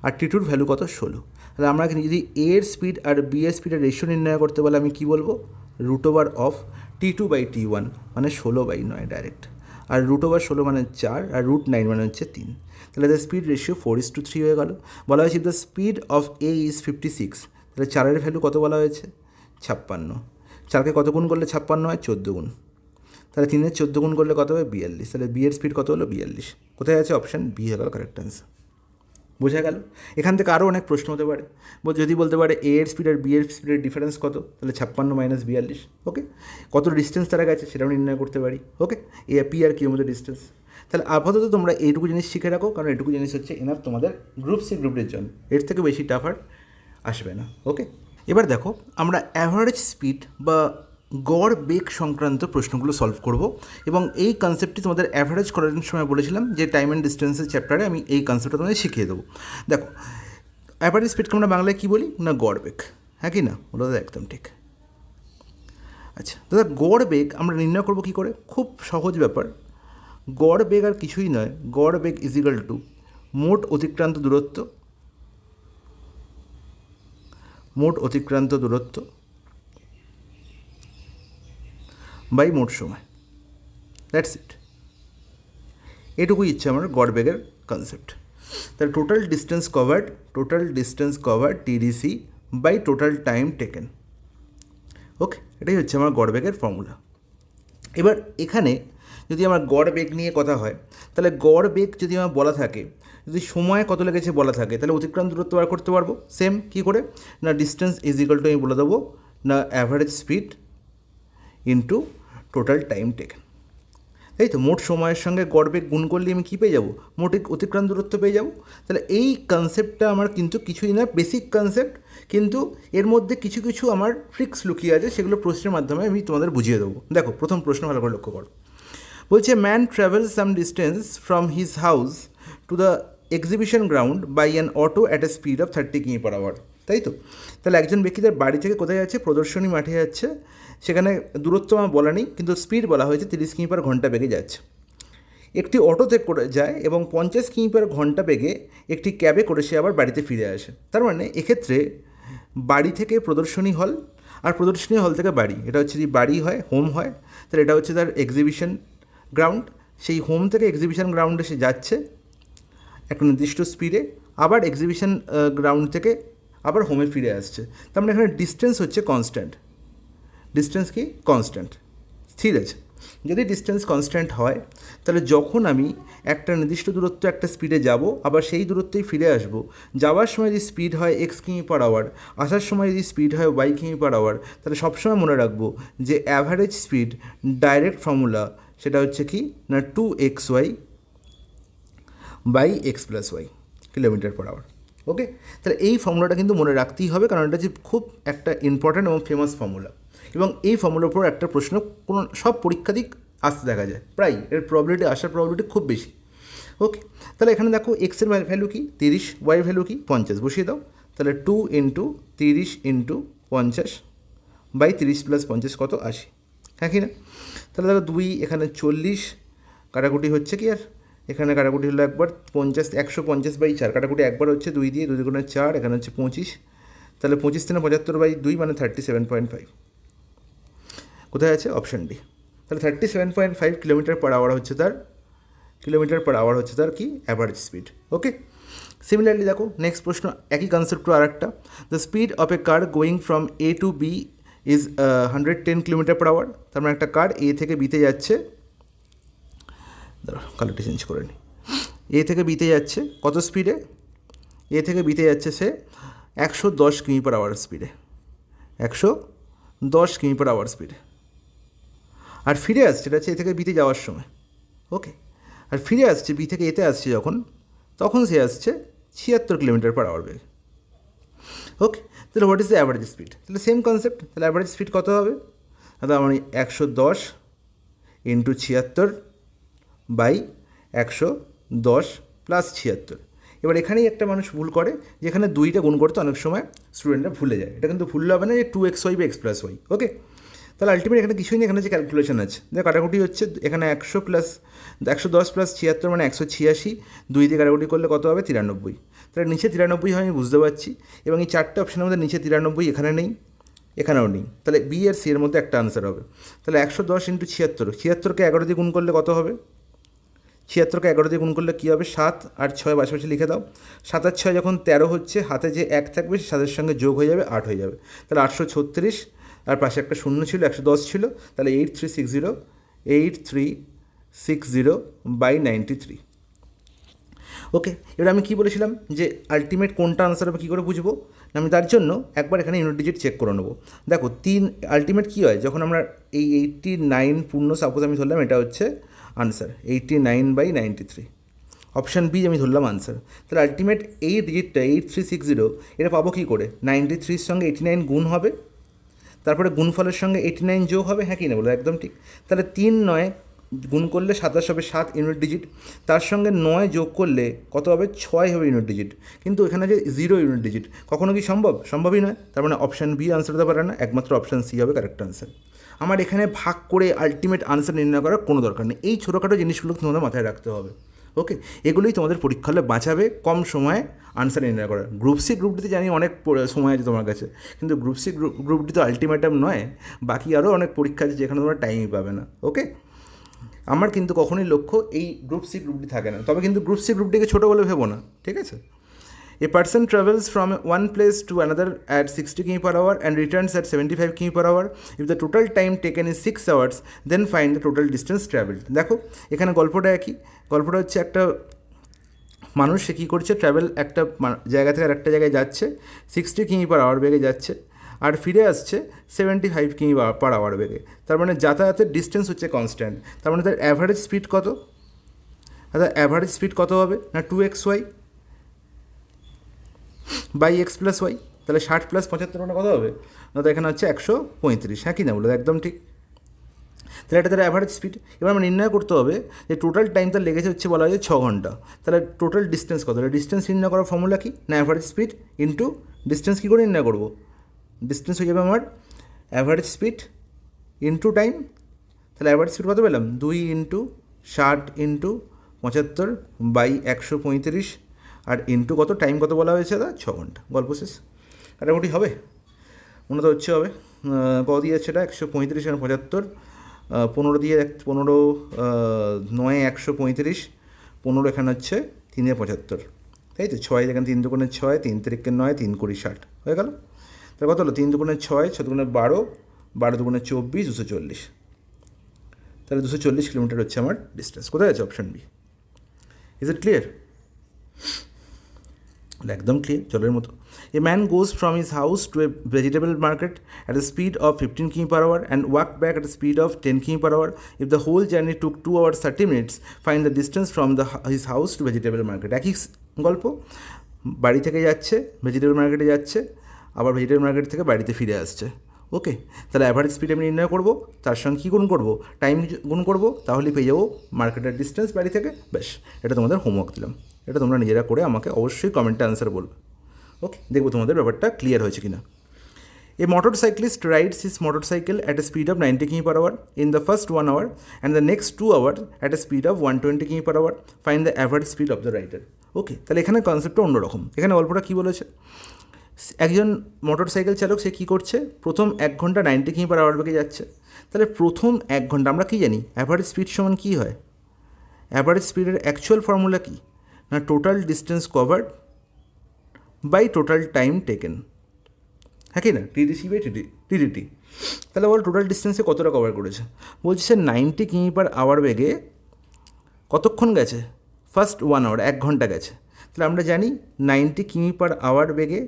আর T2 ভ্যালু কত? 16। তাহলে আমরা যদি এ এর স্পিড আর বি এর স্পিডের রেশিও নির্ণয় করতে বলে আমি কী বলবো? √অফ T2/T1 মানে 16/9 ডাইরেক্ট, আর √16 মানে 4, আর √9 মানে হচ্ছে 3। তাহলে দ্য স্পিড রেশিও 4:3 হয়ে গেল। বলা হয়েছে the speed of A is 56, তাহলে 4-এর ভ্যালু কত বলা হয়েছে? 56। 4কে কত গুণ করলে 56 হয়? 14 গুণ। তাহলে 3-এর 14 গুণ করলে কত হবে? 42। তাহলে বি এর স্পিড কত হলো? 42। কোথায় আছে? অপশান বি হয়ে গেল কারেক্ট অ্যান্সার। বোঝা গেল? এখান থেকে আরও অনেক প্রশ্ন হতে পারে। যদি বলতে পারে এ এর স্পিড আর বি এর স্পিডের ডিফারেন্স কত, তাহলে 56 - 42। ওকে, কত ডিস্টেন্স তারা গেছে সেটাও নির্ণয় করতে পারি। ওকে, এ পি আর কির মধ্যে ডিস্টেন্স। তাহলে আপাতত তোমরা এইটুকু জিনিস শিখে রাখো, কারণ এইটুকু জিনিস হচ্ছে এনাফ তোমাদের গ্রুপ সি গ্রুপ ডির জন্য। এর থেকে বেশি টাফার আসবে না। ওকে, এবার দেখো আমরা অ্যাভারেজ স্পিড বা গড় বেগ সংক্রান্ত প্রশ্নগুলো সলভ করব, এবং এই কনসেপ্টটি তোমাদের অ্যাভারেজ করার সময় বলেছিলাম যে টাইম অ্যান্ড ডিস্টেন্সের চ্যাপ্টারে আমি এই কনসেপ্টটা তোমাদের শিখিয়ে দেবো। দেখো, অ্যাভারেজ স্পিডকে আমরা বাংলায় কী বলি? না গড় বেগ, হ্যাঁ কি না? বলো দাদা, একদম ঠিক। আচ্ছা দাদা, গড় বেগ আমরা নির্ণয় করবো কী করে? খুব সহজ ব্যাপার। গড় বেগ আর কিছুই নয়, গড় বেগ ইজিক্যাল টু মোট অতিক্রান্ত দূরত্ব, মোট অতিক্রান্ত দূরত্ব বাই মোট সময়। That's it. এটুকুই ইচ্ছে আমার গড় বেগের কনসেপ্ট। তাহলে total distance covered TDC by total time taken. Okay, এটাই হচ্ছে আমার গড় বেগের ফর্মুলা। এবার এখানে যদি আমার গড় বেগ নিয়ে কথা হয়, তাহলে গড় বেগ যদি আমার বলা থাকে, যদি সময় কত লেগেছে বলা থাকে, তাহলে অতিক্রান্ত দূরত্ব বার করতে পারবো। সেম কী করে? না ডিস্টেন্স ইজিক্যাল টু আমি বলে দেবো না average speed into total time taken. তাই তো, মোট সময়ের সঙ্গে গড় বেগ গুণ করলে আমি কী পেয়ে যাবো? মোট অতিক্রান্ত দূরত্ব পেয়ে যাবো। তাহলে এই কনসেপ্টটা আমার কিন্তু কিছুই না, বেসিক কনসেপ্ট, কিন্তু এর মধ্যে কিছু কিছু আমার ট্রিক্স লুকিয়ে আছে, সেগুলো প্রশ্নের মাধ্যমে আমি তোমাদের বুঝিয়ে দেবো। দেখো, প্রথম প্রশ্ন ভালো করে লক্ষ্য করো। বলছে man travels some distance from his house to the exhibition ground by an auto at a speed of 30 km per hour. তাই তো, তাহলে একজন ব্যক্তি তার বাড়ি থেকে কোথায় যাচ্ছে? প্রদর্শনী মাঠে যাচ্ছে। সেখানে দূরত্ব আমার বলা নেই, কিন্তু স্পিড বলা হয়েছে 30 কিমি/ঘন্টা বেগে যাচ্ছে। একটি অটোতে করে যায় এবং 50 কিমি/ঘন্টা বেগে একটি ক্যাবে করে সে আবার বাড়িতে ফিরে আসে। তার মানে এক্ষেত্রে বাড়ি থেকে প্রদর্শনী হল, আর প্রদর্শনী হল থেকে বাড়ি, এটা হচ্ছে যদি বাড়ি হয়, হোম হয়, তাহলে এটা হচ্ছে তার এক্সিবিশন গ্রাউন্ড। সেই হোম থেকে এক্সিবিশন গ্রাউন্ডে সে যাচ্ছে একটা নির্দিষ্ট স্পিডে, আবার এক্সিবিশন গ্রাউন্ড থেকে আবার হোমে ফিরে আসছে। তার মানে এখানে ডিস্টেন্স হচ্ছে কনস্ট্যান্ট। ডিস্টেন্স কি? কনস্ট্যান্ট, স্থির আছে। যদি ডিস্টেন্স কনস্ট্যান্ট হয়, তাহলে যখন আমি একটা নির্দিষ্ট দূরত্ব একটা স্পিডে যাব, আবার সেই দূরত্বেই ফিরে আসব, যাওয়ার সময় যদি স্পিড হয় x কিমি/আওয়ার, আসার সময় যদি স্পিড হয় y কিমি/আওয়ার, তাহলে সবসময় মনে রাখবো যে অ্যাভারেজ স্পিড ডাইরেক্ট ফর্মুলা সেটা হচ্ছে কি না 2xy বাই x+y কিলোমিটার/আওয়ার। ওকে, তাহলে এই ফর্মুলাটা কিন্তু মনে রাখতেই হবে, কারণ এটা যে খুব একটা ইম্পর্ট্যান্ট এবং ফেমাস ফর্মুলা, এবং এই ফর্মুলার উপর একটা প্রশ্ন কোনো সব পরীক্ষাতেই আসতে দেখা যায়, প্রায় এর প্রবাবিলিটি আসার প্রবাবিলিটি খুব বেশি। ওকে, তাহলে এখানে দেখো এক্সের ভ্যালু কি 30, ওয়াইয়ের ভ্যালু কি 50, বসিয়ে দাও। তাহলে 2 × 30 × 50 বাই 30 + 50 কত? 80, হ্যাঁ কি না? তাহলে দেখো 2, এখানে 40, কাটাকুটি হচ্ছে কি, আর এখানে কাটাকুটি হলো একবার 50, 150/4, কাটাকুটি একবার হচ্ছে 2 দিয়ে, 2 × 4, এখানে হচ্ছে 25, তাহলে 25 × 75/2 মানে 37.5। কোথায় আছে? Option D. তাহলে 37.5 কিলোমিটার/আওয়ার হচ্ছে তার কি অ্যাভারেজ স্পিড। ওকে, সিমিলারলি দেখো নেক্সট প্রশ্ন, একই কনসেপ্ট আর একটা। The speed of A car going from A to B is 110 কিলোমিটার/আওয়ার। তার মানে একটা কার এ থেকে বিতে যাচ্ছে, কালারটি চেঞ্জ করে নিই, এ থেকে বিতে যাচ্ছে কত স্পিডে? এ থেকে বিতে যাচ্ছে সে 110 কিমি/আওয়ার স্পিডে, 110 কিমি/আওয়ার স্পিডে, আর ফিরে আসছে, এটা হচ্ছে এ থেকে বিতে যাওয়ার সময়। ওকে, আর ফিরে আসছে বি থেকে এতে আসছে যখন, তখন সে আসছে 76 কিলোমিটার/আওয়ার বেগে। ওকে, তাহলে what is the average speed? তাহলে সেম কনসেপ্ট, তাহলে অ্যাভারেজ স্পিড কত হবে? তাহলে আমার 110 × 76 বাই 110 + 76, এবার এখানেই একটা মানুষ ভুল করে, যেখানে 2টা গুণ করতে অনেক সময় স্টুডেন্টরা ভুলে যায়। এটা কিন্তু ভুললে হবে না যে 2xy বা x+y। ওকে, তাহলে আলটিমেট এখানে কিছুই নেই, এখানে যে ক্যালকুলেশন আছে, দেখ কাটাকুটি হচ্ছে, এখানে 100 প্লাস 110 প্লাস 76 মানে 186, 2 দিয়ে কাটাকুটি করলে কত হবে 93। তাহলে নিচে 93 হয় আমি বুঝতে পারছি, এবং এই 4টে অপশনের মধ্যে নিচে 93 এখানে নেই, এখানেও নেই, তাহলে বি আর সি এর মধ্যে একটা আনসার হবে। তাহলে 110 ইন্টু 76, 76কে 11 দিয়ে গুণ করলে কত হবে, 76কে 11 দিয়ে গুণ করলে কী হবে, 7 আর 6 পাশাপাশি লিখে দাও, 7 আর 6 যখন 13 হচ্ছে, হাতে যে 1 থাকবে 7-এর সঙ্গে যোগ হয়ে যাবে 8 হয়ে যাবে, তাহলে 836, আর পাশে একটা শূন্য ছিল, 110 ছিল, তাহলে 8360/93। ওকে, এবার আমি কী বলেছিলাম যে আলটিমেট কোনটা আনসার হবে কী করে বুঝবো, আমি তার জন্য একবার এখানে ইউনিট ডিজিট চেক করে নেবো। দেখো আলটিমেট কী হয়, যখন আমরা এই 89 পূর্ণ, সাপোজ আমি ধরলাম এটা হচ্ছে আনসার 89/93, অপশান বি আমি ধরলাম আনসার। তাহলে আলটিমেট এই ডিজিটটা 8360 এটা পাবো কী করে, 93-র সঙ্গে 89 গুণ হবে, তারপরে গুণফলের সঙ্গে 89 যোগ হবে, হ্যাঁ কি না বলো, একদম ঠিক। তাহলে 3-9 গুণ করলে 27 হবে, 7 ইউনিট ডিজিট, তার সঙ্গে 9 যোগ করলে কত হবে, 6 হবে ইউনিট ডিজিট, কিন্তু এখানে যে 0 ইউনিট ডিজিট, কখনো কি সম্ভব, সম্ভবই নয়। তার মানে অপশান বি আনসার হতে পারে না, একমাত্র অপশান সি হবে কারেক্ট আনসার। আমার এখানে ভাগ করে আলটিমেট আনসার নির্ণয় করার কোনো দরকার নেই, এই ছোটোখাটো জিনিসগুলো তোমাদের মাথায় রাখতে হবে। ওকে, এগুলোই তোমাদের পরীক্ষা হলে বাঁচাবে কম সময়ে আনসার নির্ণয় করা। গ্রুপ সি গ্রুপ ডিতে জানি অনেক সময় আছে তোমার কাছে, কিন্তু গ্রুপ সি গ্রুপ ডি তো আলটিমেটাম নয়, বাকি আরও অনেক পরীক্ষা আছে যেখানে তোমরা টাইমই পাবে না। ওকে, আমার কিন্তু কখনোই লক্ষ্য এই গ্রুপ সি গ্রুপ ডি থাকে না, তবে কিন্তু গ্রুপ সি গ্রুপ ডিকে ছোটো বলে ভেবো না, ঠিক আছে। A person travels from one place to another at 60 km/h and returns at 75 km/h. If the total time taken is 6 hours, then find the total distance traveled. দেখো এখানে গল্পটা একই, গল্পটা হচ্ছে একটা মানুষ, সে কী করছে, ট্রাভেল একটা জায়গা থেকে আরেকটা জায়গায় যাচ্ছে, 60 km/h বেগে যাচ্ছে, আর ফিরে আসছে 75 km/h বেগে। তার মানে যাতায়াতের ডিস্টেন্স হচ্ছে কনস্ট্যান্ট, তার মানে তার অ্যাভারেজ স্পিড কত, তার অ্যাভারেজ স্পিড কত হবে না 2xy বাই x+y, তাহলে 60 + 75 মানে কত হবে না, তো এখানে হচ্ছে 135, হ্যাঁ কি না বলো, একদম ঠিক। তাহলে এটা তার অ্যাভারেজ স্পিড। এবার আমরা নির্ণয় করতে হবে যে টোটাল টাইম তার লেগেছে হচ্ছে বলা হয় 6 ঘন্টা, তাহলে টোটাল ডিস্টেন্স কত, ডিস্টেন্স নির্ণয় করার ফর্মুলা কি না, অ্যাভারেজ স্পিড ইন্টু ডিস্টেন্স। কী করে নির্ণয় করবো, ডিস্টেন্স হয়ে যাবে আমার অ্যাভারেজ স্পিড ইন্টু টাইম, তাহলে অ্যাভারেজ স্পিড কত পেলাম, 2 × 60 × 75/135, আর ইন্টু কত, টাইম কত বলা হয়েছে দাদা, 6 ঘন্টা, গল্প শেষ। কাটাকুটি হবে, মনে তো হচ্ছে হবে, কত দিয়ে যাচ্ছে এটা, 135 আর 75, 15 দিয়ে 15, 9 135, 15 এখানে হচ্ছে 3 75, তাই তো, 6 এখানে 3 দুগুণে 6, 3 তারিখে 9, 3 × 20 60 হয়ে গেল। তাহলে কত হলো, 3 দুগুণে 6, 6 দুগুণে 12, 12 দুগুণে 24, 240, তাহলে 240 কিলোমিটার হচ্ছে আমার ডিস্টেন্স। কোথায় আছে, option B. Is it clear, একদম ক্লিয়ার, জলের মতো। A man goes from his house to a vegetable market at a speed of 15 km/h and walk back at a speed of 10 km/h. If the whole journey took 2 hours 30 minutes, find the distance from his house to vegetable market. একই গল্প, বাড়ি থেকে যাচ্ছে vegetable মার্কেটে যাচ্ছে, আবার vegetable market থেকে বাড়িতে ফিরে আসছে। ওকে, তাহলে অ্যাভারেজ স্পিড আমি নির্ণয় করবো, তার সঙ্গে কী গুণ করবো, টাইম গুণ করবো, তাহলেই পেয়ে যাবো মার্কেটের ডিস্টেন্স বাড়ি থেকে। ব্যাস, এটা তোমাদের হোমওয়ার্ক দিলাম, এটা তোমরা নিজেরা করে আমাকে অবশ্যই কমেন্টে আনসার বলবে। ওকে, দেখবো তোমাদের ব্যাপারটা ক্লিয়ার হয়েছে কিনা। A motorcyclist rides his motorcycle at a speed of 90 km/h in the first 1 hour and the next 2 hours at a speed of 120 km/h. Find the average speed of the rider. Okay, তাহলে এখানে কনসেপ্টটা অন্যরকম। এখানে গল্পটা কী বলেছে, একজন motor cycle চালক, সে কী করছে, প্রথম 1 ঘন্টা 90 km/h বেগে যাচ্ছে। তাহলে প্রথম 1 ঘন্টা আমরা কী জানি, অ্যাভারেজ স্পিড সমান কী হয়, অ্যাভারেজ স্পিডের অ্যাকচুয়াল ফর্মুলা কী না, total distance covered by total time taken, হ্যাঁ কি না, TDT। তাহলে বল টোটাল ডিস্টেন্সে কতটা কভার করেছে, বলছে 90 km/h বেগে কতক্ষণ গেছে, ফার্স্ট 1 hour 1 ঘন্টা গেছে। তাহলে আমরা জানি 90 km/h বেগে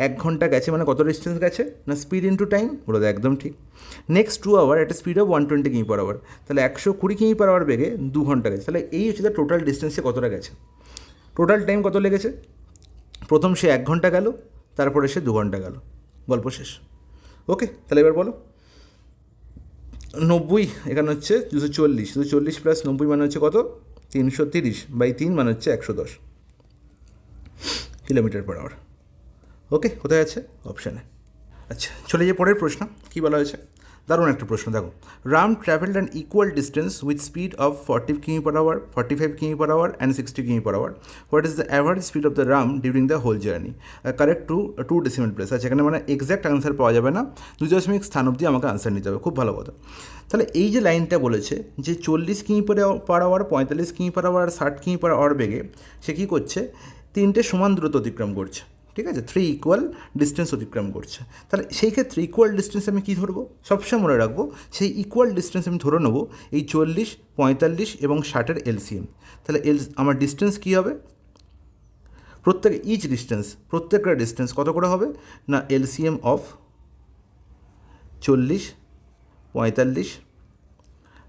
1 ঘন্টা গেছে মানে কত ডিস্টেন্স গেছে না, স্পিড ইন্টু টাইম, বলো একদম ঠিক। নেক্সট 2 hour একটা স্পিড অফ 120 km/h, তাহলে 120 km/h বেগে 2 ঘন্টা গেছে। তাহলে এই হচ্ছে তার টোটাল ডিস্টেন্সে কতটা গেছে, টোটাল টাইম কত লেগেছে, প্রথম সে 1 ঘন্টা গেল, তারপরে সে 2 ঘন্টা গেল, গল্প শেষ। ওকে, তাহলে এবার বলো 90 এখানে হচ্ছে 240, 240 + 90 মানে হচ্ছে কত, 330/3 মানে হচ্ছে 110। Kilometre per hour. ওকে, কোথায় আছে? অপশানে। আচ্ছা, চলে যাই পরের প্রশ্ন। কী বলা হয়েছে? দারুণ একটা প্রশ্ন, দেখো। Ram travelled an equal distance with speed of 40 কিমি পার আওয়ার, 45 কিমি per hour and 60 km per hour. What is the average speed of the Ram during the whole journey? Correct to decimal place আছে এখানে, মানে এক্স্যাক্ট আনসার পাওয়া যাবে না, 2 স্থান অবধি আমাকে আনসার নিতে হবে। খুব ভালো কথা। তাহলে এই যে লাইনটা বলেছে যে 40 কিমি পার আওয়ার, 45 কিমি per hour, 60 km per hour বেগে সে কী করছে? 3টে সমান দূরত্ব অতিক্রম করছে, ঠিক আছে? 3 ইকুয়াল ডিস্টেন্স অতিক্রম করছে। তাহলে সেই ক্ষেত্রে ইকুয়াল ডিস্টেন্স আমি কী ধরবো? সবসময় মনে রাখবো সেই ইকুয়াল ডিস্টেন্স আমি ধরে নেবো এই 40, 45 এবং 60-এর এলসিএম। তাহলে আমার ডিস্টেন্স কী হবে? প্রত্যেকটা ডিস্টেন্স কত করে হবে না? এলসিএম অফ 40, 45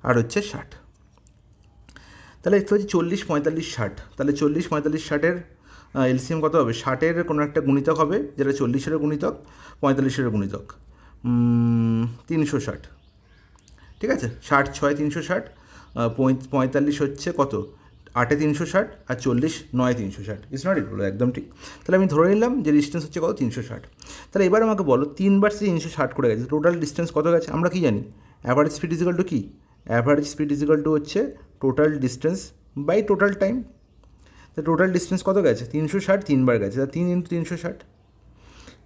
আর হচ্ছে 60। তাহলে দেখতে পাচ্ছি 40, 45, 60। তাহলে 40, 45, 60-এর এলসিএম কত হবে? 60-এর কোনো একটা গুণিতক হবে, যেটা 40-এর গুণিতক, 45-এর গুণিতক, 360। ঠিক আছে? 60, 6, 360, 45 হচ্ছে কত? 8-এ 360 আর 40, 9-এ 360। ইটস নট ইট, বলো একদম ঠিক। তাহলে আমি ধরে নিলাম যে ডিস্টেন্স হচ্ছে কত? 360। তাহলে এবার আমাকে বলো 3বার 360 করে গেছে, টোটাল ডিস্টেন্স কত গেছে? আমরা কি জানি? অ্যাভারেজ স্পিড ইজিক্যাল টু কী? অ্যাভারেজ স্পিড ইজিক্যাল টু হচ্ছে total distance by total time. তো টোটাল ডিস্টেন্স কত গেছে? 360 3বার গেছে, তাহলে 3 × 360।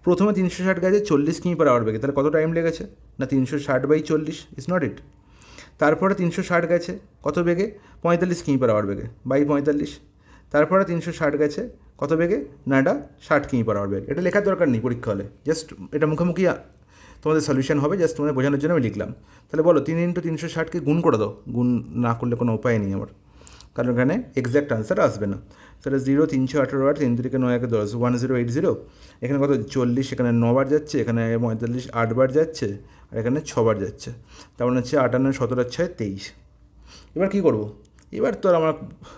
প্রথমে 360 গেছে 40 কিমি পার আওয়ার বেগে, তাহলে কত টাইম লেগেছে না? 360/40। ইটস নট ইট। তারপরে 360 গেছে কত বেগে? 45 কিমি পার আওয়ার বেগে, বাই 45। তারপরে 360 গেছে কত বেগে না? এটা 60 কিমি পার আওয়ার বেগে। এটা লেখার দরকার নেই পরীক্ষা হলে, জাস্ট এটা মুখোমুখি তোমাদের সলিউশন হবে, জাস্ট তোমাদের বোঝানোর জন্য আমি লিখলাম। তাহলে বলো 3 × 360-কে গুণ করে দাও। গুণ না করলে কোনো উপায় নেই আমার, কারণ এখানে এক্স্যাক্ট আনসার আসবে না। তাহলে 0, 318 বার, 3 3 9 10, 1080। এখানে কত? 40, এখানে 9বার যাচ্ছে, এখানে 45 8বার যাচ্ছে, আর এখানে 6বার যাচ্ছে। তার মানে হচ্ছে 58, 17, 6, 23। এবার কী করবো? এবার তো আর আমার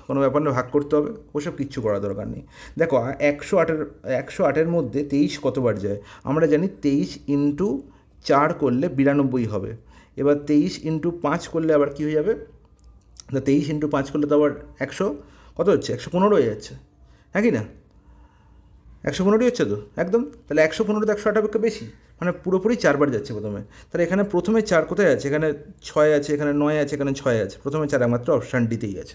কোনো ব্যাপার না, ভাগ করতে হবে, ওসব কিচ্ছু করার দরকার নেই। দেখো 108-এর মধ্যে 23 কতবার যায়? আমরা জানি 23 × 4 করলে 92 হবে। এবার 23 × 5 করলে আবার কী হয়ে যাবে? 23 × 5 করলে তো আবার 100 কত হচ্ছে? 115 হয়ে যাচ্ছে, হ্যাঁ কি না? 115 হচ্ছে তো একদম। তাহলে 115 তো 108 অপেক্ষা বেশি, মানে পুরোপুরি 4বার যাচ্ছে প্রথমে। তাহলে এখানে প্রথমে 4 কোথায় আছে? এখানে 6 আছে, এখানে 9 আছে, এখানে 6 আছে, প্রথমে 4 একমাত্র অপশান ডিতেই আছে।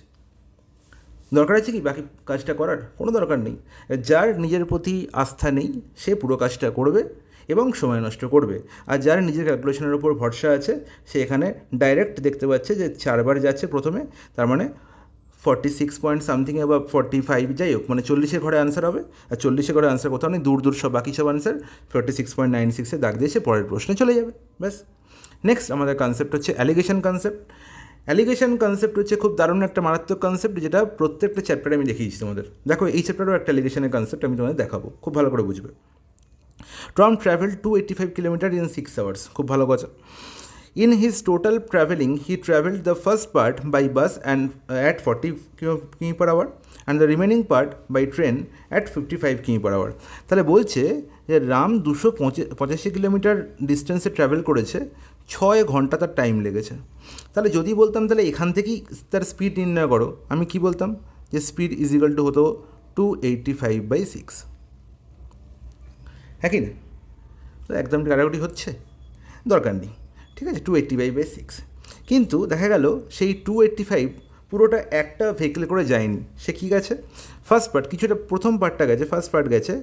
দরকার আছে কি বাকি কাজটা করার? কোনো দরকার নেই। যার নিজের প্রতি আস্থা নেই সে পুরো কাজটা করবে এবং সময় নষ্ট করবে। আর যার নিজের ক্যালকুলেশনের উপর ভরসা আছে সে এখানে ডাইরেক্ট দেখতে পাচ্ছে যে 4বার যাচ্ছে প্রথমে, তার মানে 46 পয়েন্ট সামথিং বা 45, যাই হোক, মানে 40-এর ঘরে আনসার হবে। আর 40-এর ঘরে আনসার কোথাও নেই, দূর সব বাকি সব আনসার 46.96-এ দাগ দিয়েছে, পরের প্রশ্নে চলে যাবে, ব্যাস। নেক্সট আমাদের কনসেপ্ট হচ্ছে অ্যালিগেশন কনসেপ্ট। অ্যালিগেশন কনসেপ্ট হচ্ছে খুব দারুণ একটা মারাত্মক কনসেপ্ট, যেটা প্রত্যেকটা চ্যাপ্টারে আমি দেখিয়েছি তোমাদের। দেখো এই চ্যাপ্টারেও একটা অ্যালিগেশনের কনসেপ্ট আমি তোমাদের দেখাবো, খুব ভালো করে বুঝবে। Tom travel 285 kilometre in 6 hours, খুব ভালো কথা। In his total traveling, he travelled the first part by bus and at 40 km per hour and the remaining part by train at 55 km per hour. তাহলে বলছে যে Ram 285 kilometre ডিস্টেন্সে travel করেছে, 6 ঘন্টা তার time লেগেছে। তাহলে যদি বলতাম তাহলে এখান থেকেই তার স্পিড নির্ণয় করো, আমি কি বলতাম? যে স্পিড ইজ ইকুয়াল টু হতো 285/6, হ্যাঁ কি না? তো একদম কাটাকুটি হচ্ছে, দরকার নেই, ঠিক আছে? 285/6। কিন্তু দেখা গেল সেই 285 পুরোটা একটা ভেহিকেল করে যায়নি, সে কী গেছে? ফার্স্ট পার্ট কিছুটা, প্রথম পার্টটা গেছে, ফার্স্ট পার্ট গেছে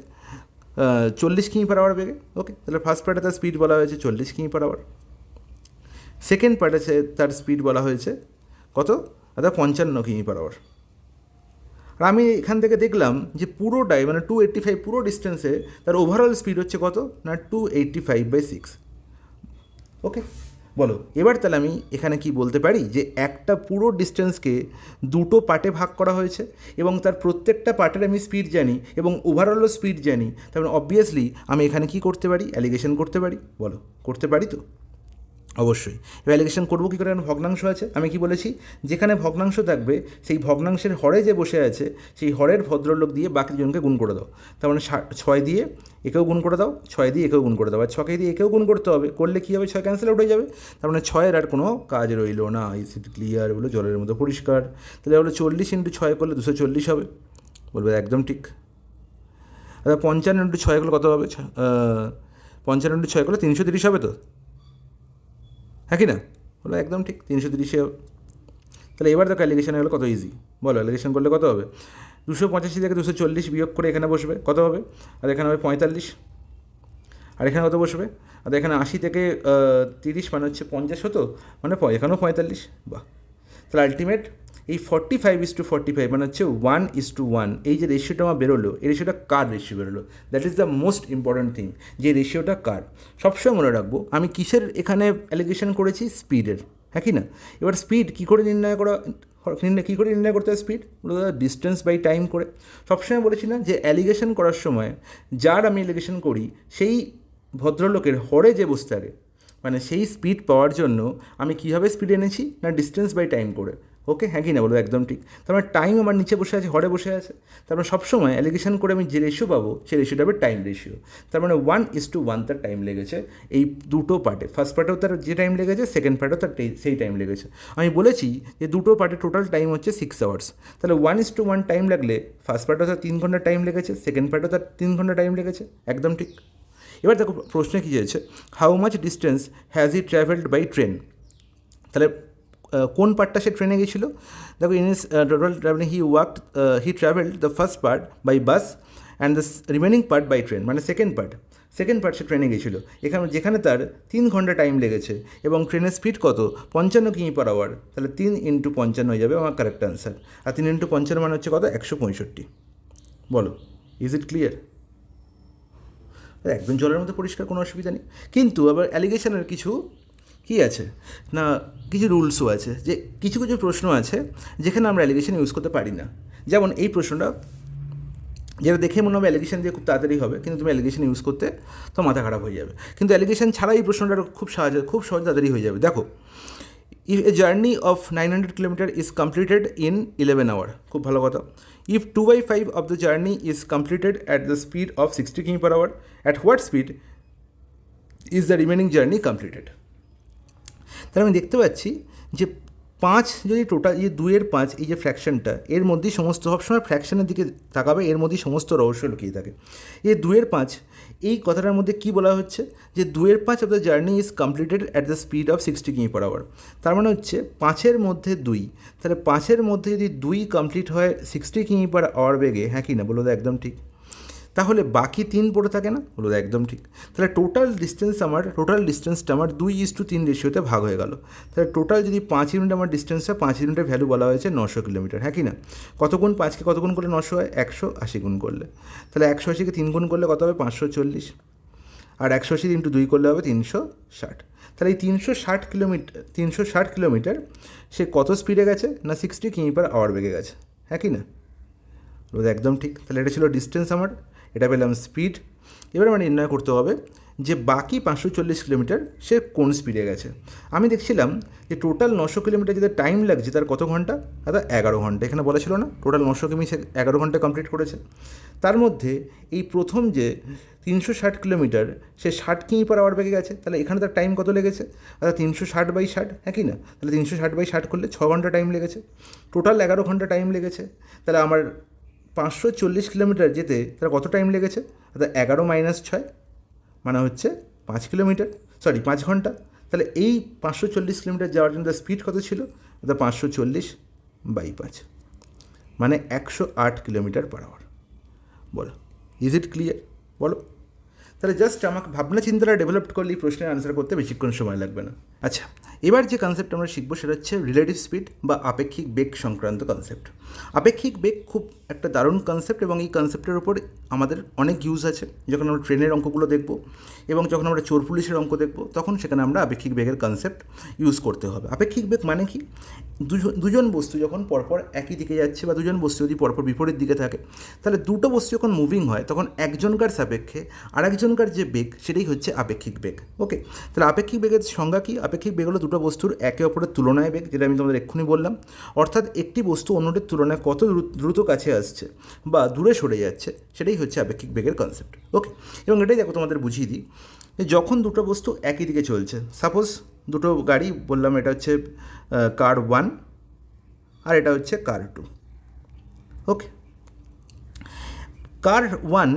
40 কিমি পার আওয়ার বেগে। ওকে, তাহলে ফার্স্ট পার্টে তার স্পিড বলা হয়েছে 40 কিমি পার আওয়ার। সেকেন্ড পার্টে তার স্পিড বলা হয়েছে কত? অর্থাৎ 55 কিমি পার আওয়ার। আর আমি এখান থেকে দেখলাম যে পুরোটাই, মানে 285 পুরো ডিস্টেন্সে তার ওভারঅল স্পিড হচ্ছে কত না? 285/6। ওকে, বলো এবার তাহলে আমি এখানে কি বলতে পারি? যে একটা পুরো ডিস্টেন্সকে দুটো পার্টে ভাগ করা হয়েছে এবং তার প্রত্যেকটা পার্টের আমি স্পিড জানি এবং ওভারঅলও স্পিড জানি, তার মানে অবভিয়াসলি আমি এখানে কি করতে পারি? অ্যালিগেশন করতে পারি। বলো করতে পারি তো? অবশ্যই। ভ্যালিডেশন করবো কী করে? ভগ্নাংশ আছে, আমি কি বলেছি? যেখানে ভগ্নাংশ থাকবে সেই ভগ্নাংশের হরে যে বসে আছে সেই হরের ভদ্রলোক দিয়ে বাকি জনকে গুণ করে দাও। তার মানে 6 দিয়ে একেও গুণ করে দাও, 6 দিয়ে একেও গুণ করে দাও, আর 6কে দিয়ে একেও গুণ করতে হবে, করলে কী হবে? 6 ক্যান্সেল আউট হয়ে যাবে। তার মানে 6-এর আর কোনো কাজ রইল না। Is it clear? বলো জলের মতো পরিষ্কার। তাহলে হলো 40 × 6 করলে 240 হবে। বলবে একদম ঠিক। আচ্ছা 55 × 6 করলে কত হবে? 55 × 6 করলে 330 হবে তো, হ্যাঁ কি না? বলো একদম ঠিক, 330 হবে। তাহলে এবার দেখো অ্যালিগেশন হলো কত ইজি, বলো অ্যালিগেশন করলে কত হবে? 285 থেকে 240 বিয়োগ করে এখানে বসবে, কত হবে? আর এখানে হবে 45, আর এখানে কত বসবে? আর এখানে 80 থেকে 30 মানে হচ্ছে 50 হতো, মানে এখানেও 45, বাহ। তাহলে আলটিমেট এই 45:45 মানে হচ্ছে 1:1, এই যে রেশিওটা আমার বেরোলো, এই রেশিওটা কার রেশিও বেরোলো? That is the most important thing, যে রেশিওটা কার। সবসময় মনে রাখবো আমি কিসের এখানে অ্যালিগেশন করেছি? স্পিডের, হ্যাঁ কি না? এবার স্পিড কী করে নির্ণয় করতে হয় স্পিড? ডিস্টেন্স বাই টাইম করে। সবসময় বলেছি না যে অ্যালিগেশন করার সময় যার আমি অ্যালিগেশন করি সেই ভদ্রলোকের হরে যে বসতে থাকে, মানে সেই স্পিড পাওয়ার জন্য আমি কীভাবে স্পিড এনেছি না ডিস্টেন্স বাই টাইম করে। ওকে, হ্যাঁ কি না বলো একদম ঠিক। তার মানে টাইম আমার নিচে বসে আছে, হরে বসে আছে। তার মানে সবসময় অ্যালিগেশন করে আমি যে রেশিও পাবো সেই রেশিওটা হবে টাইম রেশিও। তার মানে 1:1 তার টাইম লেগেছে এই দুটো পার্টে। ফার্স্ট পার্টেও তার যে টাইম লেগেছে, সেকেন্ড পার্টেও তার সেই টাইম লেগেছে। আমি বলেছি যে দুটো পার্টে টোটাল টাইম হচ্ছে 6 আওয়ার্স। তাহলে 1:1 টাইম লাগলে ফার্স্ট পার্টেও তার 3 ঘন্টা টাইম লেগেছে, সেকেন্ড পার্টেও তার 3 ঘন্টা টাইম লেগেছে, একদম ঠিক। এবার দেখো প্রশ্নে কী চেয়েছে, how much distance has he travelled by train. তাহলে কোন পার্টটা সে ট্রেনে গেছিলো? দেখো in his total travelling he travelled the first part by bus and the remaining part by train, মানে সেকেন্ড পার্ট সে ট্রেনে গেছিলো, যেখানে তার 3 ঘন্টা টাইম লেগেছে এবং ট্রেনের স্পিড কত? 55 কিমি/আওয়ার। তাহলে 3 × 55 হয়ে যাবে আমার কারেক্ট আনসার। আর 3 × 55 মানে হচ্ছে কত? 165। বলো, ইজ ইট ক্লিয়ার? একদম জলের মধ্যে পরিষ্কার, কোনো অসুবিধা নেই। কিন্তু আবার অ্যালিগেশনের কিছু কী আছে না, কিছু রুলসও আছে, যে কিছু প্রশ্ন আছে যেখানে আমরা অ্যালিগেশন ইউজ করতে পারি না। যেমন এই প্রশ্নটা, যেটা দেখে মনে হবে অ্যালিগেশন দিয়ে খুব তাড়াতাড়ি হবে, কিন্তু তুমি অ্যালিগেশন ইউজ করতে তো মাথা খারাপ হয়ে যাবে। কিন্তু অ্যালিগেশন ছাড়া এই প্রশ্নটা খুব সহজ তাড়াতাড়ি হয়ে যাবে। দেখো, if a journey of 900 kilometre is completed in 11 hour, খুব ভালো কথা। If 2/5 of the journey is completed at the speed of 60 km per hour, at what speed is the remaining journey completed. তাহলে আমি দেখতে পাচ্ছি যে 5 যদি টোটাল, এই 2/5 এই যে ফ্র্যাকশনটা, এর মধ্যেই সমস্ত, সবসময় ফ্র্যাকশনের দিকে তাকাবে, এর মধ্যেই সমস্ত রহস্য লুকিয়ে থাকে। এই 2/5 এই কথাটার মধ্যে কি বলা হচ্ছে, যে 2/5 of the journey is completed at the speed of 60 কিমি/আওয়ার। তার মানে হচ্ছে 5-এর মধ্যে 2, তাহলে 5-এর মধ্যে যদি 2 কমপ্লিট হয় 60 কিমি/আওয়ার বেগে, হ্যাঁ কি না বলো তো একদম ঠিক। তাহলে বাকি 3 পড়ে থাকে না, বলো একদম ঠিক। তাহলে টোটাল ডিস্টেন্সটা আমার 2:3 রেশিওতে ভাগ হয়ে গেল। তাহলে টোটাল যদি 5 ইউনিট আমার ডিস্টেন্সটা, 5 ইউনিটের ভ্যালু বলা হয়েছে 900 কিলোমিটার, হ্যাঁ কি না? কত গুণ 5কে কত গুণ করলে 900 হয়? 180 গুণ করলে। তাহলে 180কে 3 গুণ করলে কত হবে? 540। আর 180 × 2 করলে হবে 360। তাহলে এই 360 কিলোমিটার সে কত স্পিডে গেছে না 60 কিমি/আওয়ার বেগে গেছে, হ্যাঁ কি না? একদম ঠিক। তাহলে এটা ছিল ডিস্টেন্স আমার, এটা পেলাম স্পিড। এবার আমার নির্ণয় করতে হবে যে বাকি 540 কিলোমিটার সে কোন স্পিডে গেছে। আমি দেখছিলাম যে টোটাল 900 কিলোমিটার যেটা টাইম লাগছে তার কত ঘন্টা? দাদা 11 ঘন্টা। এখানে বলা ছিল না টোটাল 900 কিমি সে 11 ঘন্টা কমপ্লিট করেছে। তার মধ্যে এই প্রথম যে 360 কিলোমিটার সে 60 কিমি/আওয়ার বেগে গেছে, তাহলে এখানে তার টাইম কত লেগেছে? দাদা 360/60, হ্যাঁ কি না? তাহলে 360/60 করলে 6 ঘন্টা টাইম লেগেছে। টোটাল 11 ঘন্টা টাইম লেগেছে। তাহলে আমার 540 কিলোমিটার যেতে তার কত টাইম লেগেছে? অর্থাৎ 11 - 6 মানে হচ্ছে 5 কিলোমিটার, 5 ঘন্টা। তাহলে এই 540 কিলোমিটার যাওয়ার জন্য তার স্পিড কত ছিল? অর্থাৎ 540/5 মানে 108 কিলোমিটার/আওয়ার। বলো, ইজ ইট ক্লিয়ার? বলো। তাহলে জাস্ট আমাকে ভাবনা চিন্তাটা ডেভেলপ করলে এই প্রশ্নের আনসার করতে বেশিক্ষণ সময় লাগবে না। আচ্ছা, এবার যে কনসেপ্ট আমরা শিখবো সেটা হচ্ছে রিলেটিভ স্পিড বা আপেক্ষিক বেগ সংক্রান্ত কনসেপ্ট। আপেক্ষিক বেগ খুব একটা দারুণ কনসেপ্ট এবং এই কনসেপ্টের ওপর আমাদের অনেক ইউজ আছে। যখন আমরা ট্রেনের অঙ্কগুলো দেখব এবং যখন আমরা চোর পুলিশের অঙ্ক দেখব, তখন সেখানে আমরা আপেক্ষিক বেগের কনসেপ্ট ইউজ করতে হবে। আপেক্ষিক বেগ মানে কি? দুজন বস্তু যখন পরপর একই দিকে যাচ্ছে বা দুজন বস্তু যদি পরপর বিপরীত দিকে থাকে, তাহলে দুটো বস্তু যখন মুভিং হয় তখন একজনকার সাপেক্ষে আরেকজনকার যে বেগ সেটাই হচ্ছে আপেক্ষিক বেগ। ওকে, তাহলে আপেক্ষিক বেগের সংজ্ঞা কি? আপেক্ষিক বেগ হলো দুটো বস্তুর একে অপরের তুলনায় বেগ, যেটা আমি তোমাদের এক্ষুনি বললাম। অর্থাৎ একটি বস্তু অন্যটির তুলনায় কত দ্রুত কাছে আসছে বা দূরে সরে যাচ্ছে, সেটাই হচ্ছে আপেক্ষিক বেগের কনসেপ্ট। ওকে, এবং এটাই দেখো তোমাদের বুঝিয়ে দিই যে যখন দুটো বস্তু একই দিকে চলছে, সাপোজ দুটো গাড়ি বললাম, এটা হচ্ছে কার 1 আর এটা হচ্ছে কার 2। ওকে, কার 1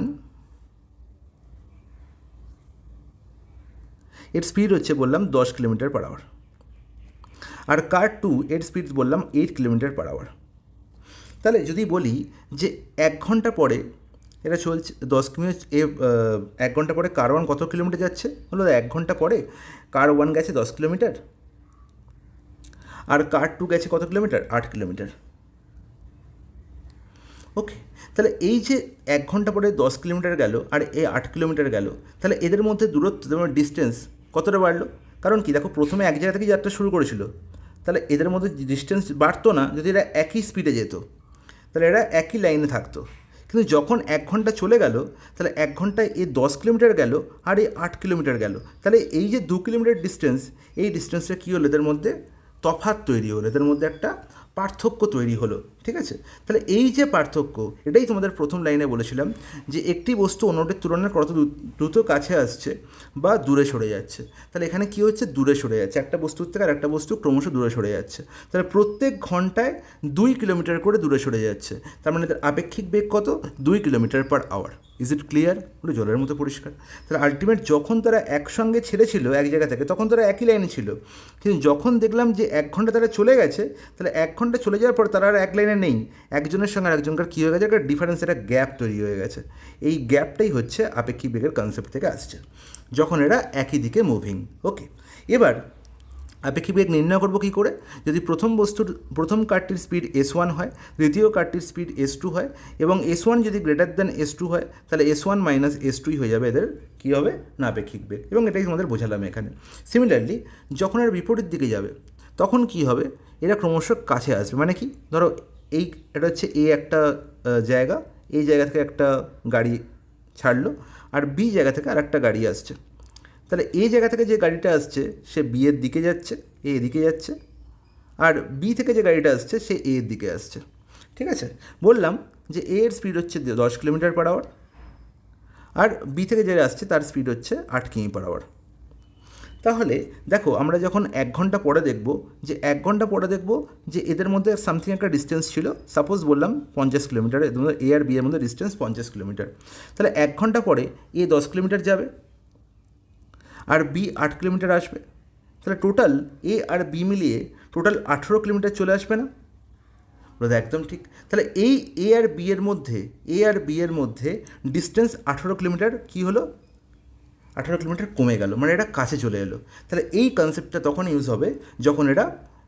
এর স্পিড হচ্ছে বললাম 10 কিলোমিটার পার আওয়ার। আর কার 2 এর স্পিড বললাম 8 কিলোমিটার পার আওয়ার। তাহলে যদি বলি যে 1 ঘন্টা পরে এটা চলছে 10 কিলোমিটার, 1 ঘন্টা পরে কার 1 কত কিলোমিটার যাচ্ছে, বলো 1 ঘন্টা পরে কার 1 গেছে 10 কিলোমিটার, আর কার 2 গেছে কত কিলোমিটার, 8 কিলোমিটার। ওকে, তাহলে এই যে 1 ঘন্টা পরে 10 কিলোমিটার গেল আর এই 8 কিলোমিটার গেল, তাহলে এদের মধ্যে দূরত্ব ডিস্টেন্স কতটা বাড়লো? কারণ কি দেখো, প্রথমে এক জায়গা থেকে যাত্রা শুরু করেছিল, তাহলে এদের মধ্যে ডিস্টেন্স বাড়তো না যদি এরা একই স্পিডে যেত, তাহলে এরা একই লাইনে থাকতো। কিন্তু যখন 1 ঘন্টা চলে গেল, তাহলে 1 ঘন্টায় এই 10 কিলোমিটার গেল আর এই 8 কিলোমিটার গেল, তাহলে এই যে 2 কিলোমিটার ডিস্টেন্স, এই ডিস্টেন্সটা কী হলো, এদের মধ্যে তফাৎ তৈরি হলো, এদের মধ্যে একটা পার্থক্য তৈরি হলো। ঠিক আছে, তাহলে এই যে পার্থক্য, এটাই তোমাদের প্রথম লাইনে বলেছিলাম যে একটি বস্তু অন্যটির তুলনায় কত দ্রুত কাছে আসছে বা দূরে সরে যাচ্ছে। তাহলে এখানে কী হচ্ছে, দূরে সরে যাচ্ছে, একটা বস্তুর থেকে আর একটা বস্তু ক্রমশ দূরে সরে যাচ্ছে। তাহলে প্রত্যেক ঘন্টায় 2 কিলোমিটার করে দূরে সরে যাচ্ছে, তার মানে এদের আপেক্ষিক বেগ কত, 2 kilometre per hour. Is it clear? পুরো জলের মতো পরিষ্কার। তাহলে আলটিমেট যখন তারা একসঙ্গে ছেড়েছিল এক জায়গা থেকে, তখন তারা একই লাইনে ছিল, কিন্তু যখন দেখলাম যে 1 ঘন্টা তারা চলে গেছে, তাহলে 1 ঘন্টা চলে যাওয়ার পর তারা আর এক লাইনে নেই, একজনের সঙ্গে আরেকজনকার কী হয়ে গেছে, একটা ডিফারেন্স, একটা গ্যাপ তৈরি হয়ে গেছে। এই গ্যাপটাই হচ্ছে আপেক্ষিক বেগের কনসেপ্ট থেকে আসছে, যখন এরা একই দিকে মুভিং। ওকে, এবার আপেক্ষিক বেগ নির্ণয় করবো কী করে? যদি প্রথম কারটির স্পিড S1 হয়, দ্বিতীয় কারটির স্পিড S2 হয়, এবং S1 যদি গ্রেটার দ্যান S2 হয়, তাহলে S1 মাইনাস S2 হয়ে যাবে এদের কী হবে না আপেক্ষিক বেগ, এবং এটাই আমাদের বোঝালাম এখানে। সিমিলারলি যখন এরা বিপরীত দিকে যাবে, তখন কি হবে, এরা ক্রমশ কাছে আসবে। মানে কি, ধরো এটা হচ্ছে একটা জায়গা, এই জায়গা থেকে একটা গাড়ি ছাড়লো, আর বি জায়গা থেকে আর একটা গাড়ি আসছে। তাহলে এই জায়গা থেকে যে গাড়িটা আসছে সে বি এর দিকে যাচ্ছে, এ এদিকে যাচ্ছে, আর বি থেকে যে গাড়িটা আসছে সে এ এর দিকে আসছে। ঠিক আছে, বললাম যে এ এর স্পিড হচ্ছে 10 কিলোমিটার পার আওয়ার, আর বি থেকে যে আসছে তার স্পিড হচ্ছে 8 কিমি পার আওয়ার। তাহলে দেখো, আমরা যখন 1 ঘন্টা পরে দেখব, যে 1 ঘন্টা পরে দেখব যে এদের মধ্যে সামথিং একটা ডিস্টেন্স ছিল, সাপোজ বললাম 50 কিলোমিটার, এদের মধ্যে এ আর বি এর মধ্যে ডিস্টেন্স 50 কিলোমিটার। তাহলে 1 ঘন্টা পরে এ 10 কিলোমিটার যাবে আর বি 8 কিলোমিটার আসবে, তাহলে টোটাল এ আর বি মিলিয়ে টোটাল 18 কিলোমিটার চলে আসবে না? বলে একদম ঠিক। তাহলে এই এ আর বি এর মধ্যে ডিস্টেন্স 18 কিলোমিটার কী হলো, 18 কিলোমিটার কমে গেল, মানে এটা কাছে চলে এলো। তাহলে এই কনসেপ্টটা তখন ইউজ হবে যখন এরা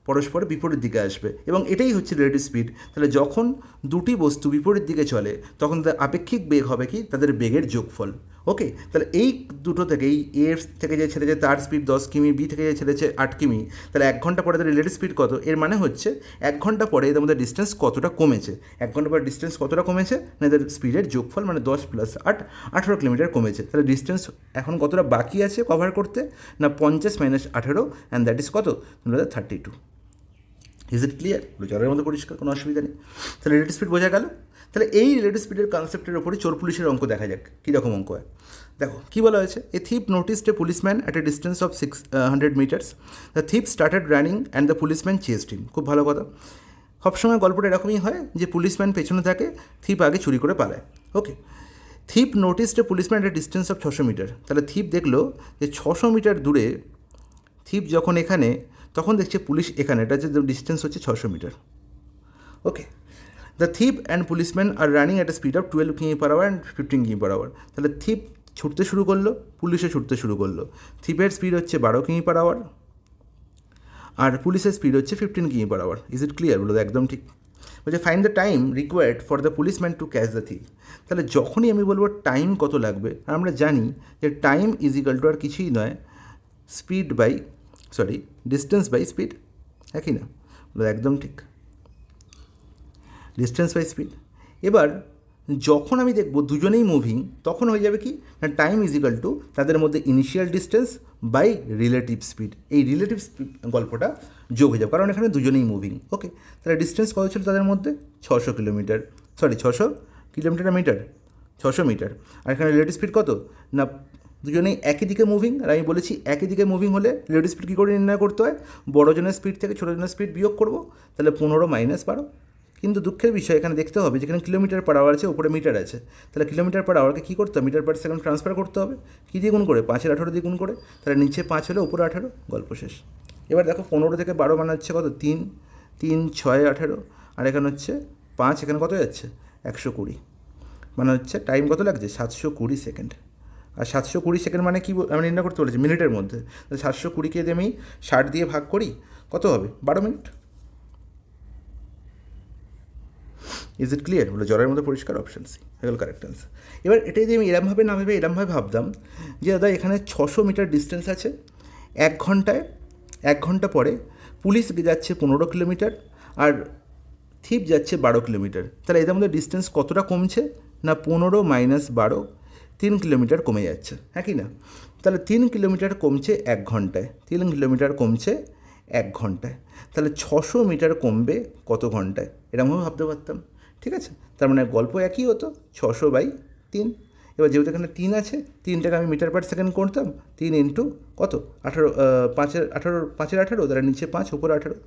পরস্পর বিপরীত দিকে আসবে, এবং এটাই হচ্ছে রিলেটিভ স্পিড। তাহলে যখন দুটি বস্তু বিপরীত দিকে চলে, তখন তাদের আপেক্ষিক বেগ হবে কি, তাদের বেগের যোগফল। ওকে, তাহলে এই দুটো থেকে, এই এ থেকে যে ছেড়েছে তার স্পিড 10 কিমি, বি থেকে যে ছেড়েছে 8 কিমি, তাহলে 1 ঘন্টা পরে তাদের রিলেটিভ স্পিড কত, এর মানে হচ্ছে 1 ঘন্টা পরে এদের মধ্যে ডিস্টেন্স কতটা কমেছে। 1 ঘন্টা পরে ডিস্টেন্স কতটা কমেছে না, এদের স্পিডের যোগফল, মানে 10 + 8 18 কিলোমিটার কমেছে। তাহলে ডিস্টেন্স এখন কতটা বাকি আছে কভার করতে না, 50 - 18, অ্যান্ড দ্যাট ইজ কত, 32। Is it clear? জলের মধ্যে পরিষ্কার, কোনো অসুবিধা নেই। তাহলে রিলেটিভ স্পিড বোঝা গেল। তাহলে এই রিলেটিভ স্পিডের কনসেপ্টের ওপরে চোর পুলিশের অঙ্ক দেখা যাক কীরকম অঙ্ক হয়। দেখো কী বলা হয়েছে, a thief noticed a policeman at a distance of 600 metres, the thief started running and the policeman chased him. খুব ভালো কথা, সবসময় গল্পটা এরকমই হয় যে পুলিশম্যান পেছনে থাকে, থিপ আগে চুরি করে পালায়। Okay, thief noticed a policeman at a distance of 600 metre. তাহলে থিপ দেখলো যে 600 মিটার দূরে, থিপ যখন এখানে, তখন দেখছে পুলিশ এখানে, এটা হচ্ছে ডিস্টেন্স হচ্ছে 600 metre. Okay, the thief and policeman are running at a speed of 12 km per hour and 15 km per hour. তাহলে থিপ ছুটতে শুরু করলো, পুলিশও ছুটতে শুরু করলো। থিপের স্পিড হচ্ছে 12 কিমি পার আওয়ার, আর পুলিশের স্পিড হচ্ছে 15 km per hour. Is it clear? বলো একদম ঠিক। বলছে find the time required for the policeman to catch the thief. তাহলে যখনই আমি বলবো টাইম কত লাগবে, আর আমরা জানি যে টাইম ইজ ইকাল টু আর কিছুই নয়, ডিস্টেন্স বাই স্পিড, একই না? বলো একদম ঠিক, ডিস্টেন্স বাই স্পিড। এবার যখন আমি দেখব দুজনেই মুভিং, তখন হয়ে যাবে কি না, টাইম ইজ ইকাল টু তাদের মধ্যে initial distance by relative speed. এই রিলেটিভ স্পিড গল্পটা যোগ হয়ে যাবে, কারণ এখানে দুজনেই মুভিং। ওকে, তাহলে ডিস্টেন্স কত ছিল তাদের মধ্যে, 600 কিলোমিটার, 600 কিলোমিটার মিটার, 600 মিটার। আর এখানে রিলেটিভ স্পিড কত না, দুজনেই একই দিকে মুভিং, আর আমি বলেছি একই দিকে মুভিং হলে রিলেটিভ স্পিড কী করে নির্ণয় করতে হয়, বড়জনের স্পিড থেকে ছোটোজনের স্পিড বিয়োগ করবো, তাহলে 15 - 12, কিন্তু দুঃখের বিষয় এখানে দেখতে হবে যেখানে কিলোমিটার পার আওয়ার আছে ওপরে মিটার আছে, তাহলে কিলোমিটার পার আওয়ারকে কী করতে হবে, মিটার পার সেকেন্ড ট্রান্সফার করতে হবে, কী দিয়ে গুণ করে, 5-18 দিয়ে গুণ করে, তাহলে নিচে 5 হলে উপরে 18, গল্প শেষ। এবার দেখো 15 থেকে 12 মানে হচ্ছে কত, 3, 3, 6, 18, আর এখানে হচ্ছে 5, এখানে কত যাচ্ছে 120, মানে হচ্ছে টাইম কত লাগছে 720 সেকেন্ড। আর 720 সেকেন্ড মানে কি আমি নির্ণয় করতে বলেছি মিনিটের মধ্যে, 720কে যদি আমি 60 দিয়ে ভাগ করি কত হবে, 12 মিনিট। Is it clear? বলে জ্বরের মধ্যে পরিষ্কার, অপশন সি হয়ে গেল কারেক্ট অ্যান্সার। এবার এটাই যদি আমি এরমভাবে না ভেবে এরমভাবে ভাবতাম যে দাদা এখানে 600 মিটার ডিস্টেন্স আছে, 1 ঘন্টা পরে পুলিশ যাচ্ছে 15 কিলোমিটার আর থিপ যাচ্ছে 12 কিলোমিটার, তাহলে এদের মধ্যে ডিস্টেন্স কতটা কমছে না 15 মাইনাস 12, 3 কিলোমিটার কমে যাচ্ছে, হ্যাঁ কি না? তাহলে 3 কিলোমিটার কমছে 1 ঘন্টায়, 3 কিলোমিটার কমছে 1 ঘন্টায়, তাহলে 600 মিটার কমবে কত ঘন্টায়, এরকমভাবে ভাবতে পারতাম। ঠিক আছে, তার মানে গল্প একই হতো, 600/3। এবার যেহেতু এখানে 3 আছে, 3টাকে আমি মিটার পার সেকেন্ড করতাম, 3 ইন্টু কত 18, 5-এর 18, তাহলে নিচে 5 উপরে 18,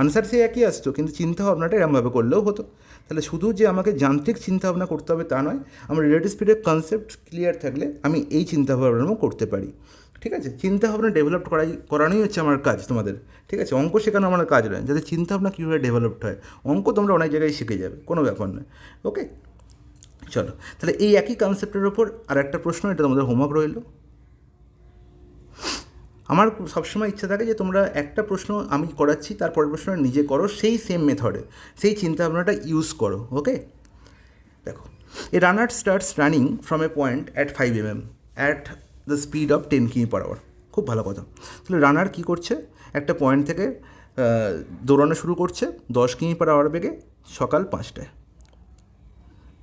আনসার সে একই আসতো, কিন্তু চিন্তাভাবনাটা এরমভাবে করলেও হতো। তাহলে শুধু যে আমাকে যান্ত্রিক চিন্তাভাবনা করতে হবে তা নয়, আমার রিলেটিভ স্পিডের কনসেপ্ট ক্লিয়ার থাকলে আমি এই চিন্তাভাবনাও করতে পারি। ঠিক আছে, চিন্তাভাবনা ডেভেলপ করানোই হচ্ছে আমার কাজ তোমাদের। ঠিক আছে, অঙ্ক শেখানো আমার কাজ নয়, যাতে চিন্তাভাবনা কীভাবে ডেভেলপড হয়, অঙ্ক তোমরা অনেক জায়গায় শিখে যাবে, কোনো ব্যাপার নয়। ওকে, চলো তাহলে এই একই কনসেপ্টের ওপর আর একটা প্রশ্ন, এটা তোমাদের হোমওয়ার্ক রইল। আমার সবসময় ইচ্ছা থাকে যে তোমরা একটা প্রশ্ন আমি করাচ্ছি, তারপরের প্রশ্নটা নিজে করো সেই সেম মেথডে, সেই চিন্তাভাবনাটা ইউজ করো। ওকে, দেখো, a runner starts running from a point at 5 mm at the speed of 10 km per hour. খুব ভালো কথা। তাহলে রানার কী করছে, একটা পয়েন্ট থেকে দৌড়ানো শুরু করছে 10 কিমি/আওয়ার বেগে সকাল 5টায়,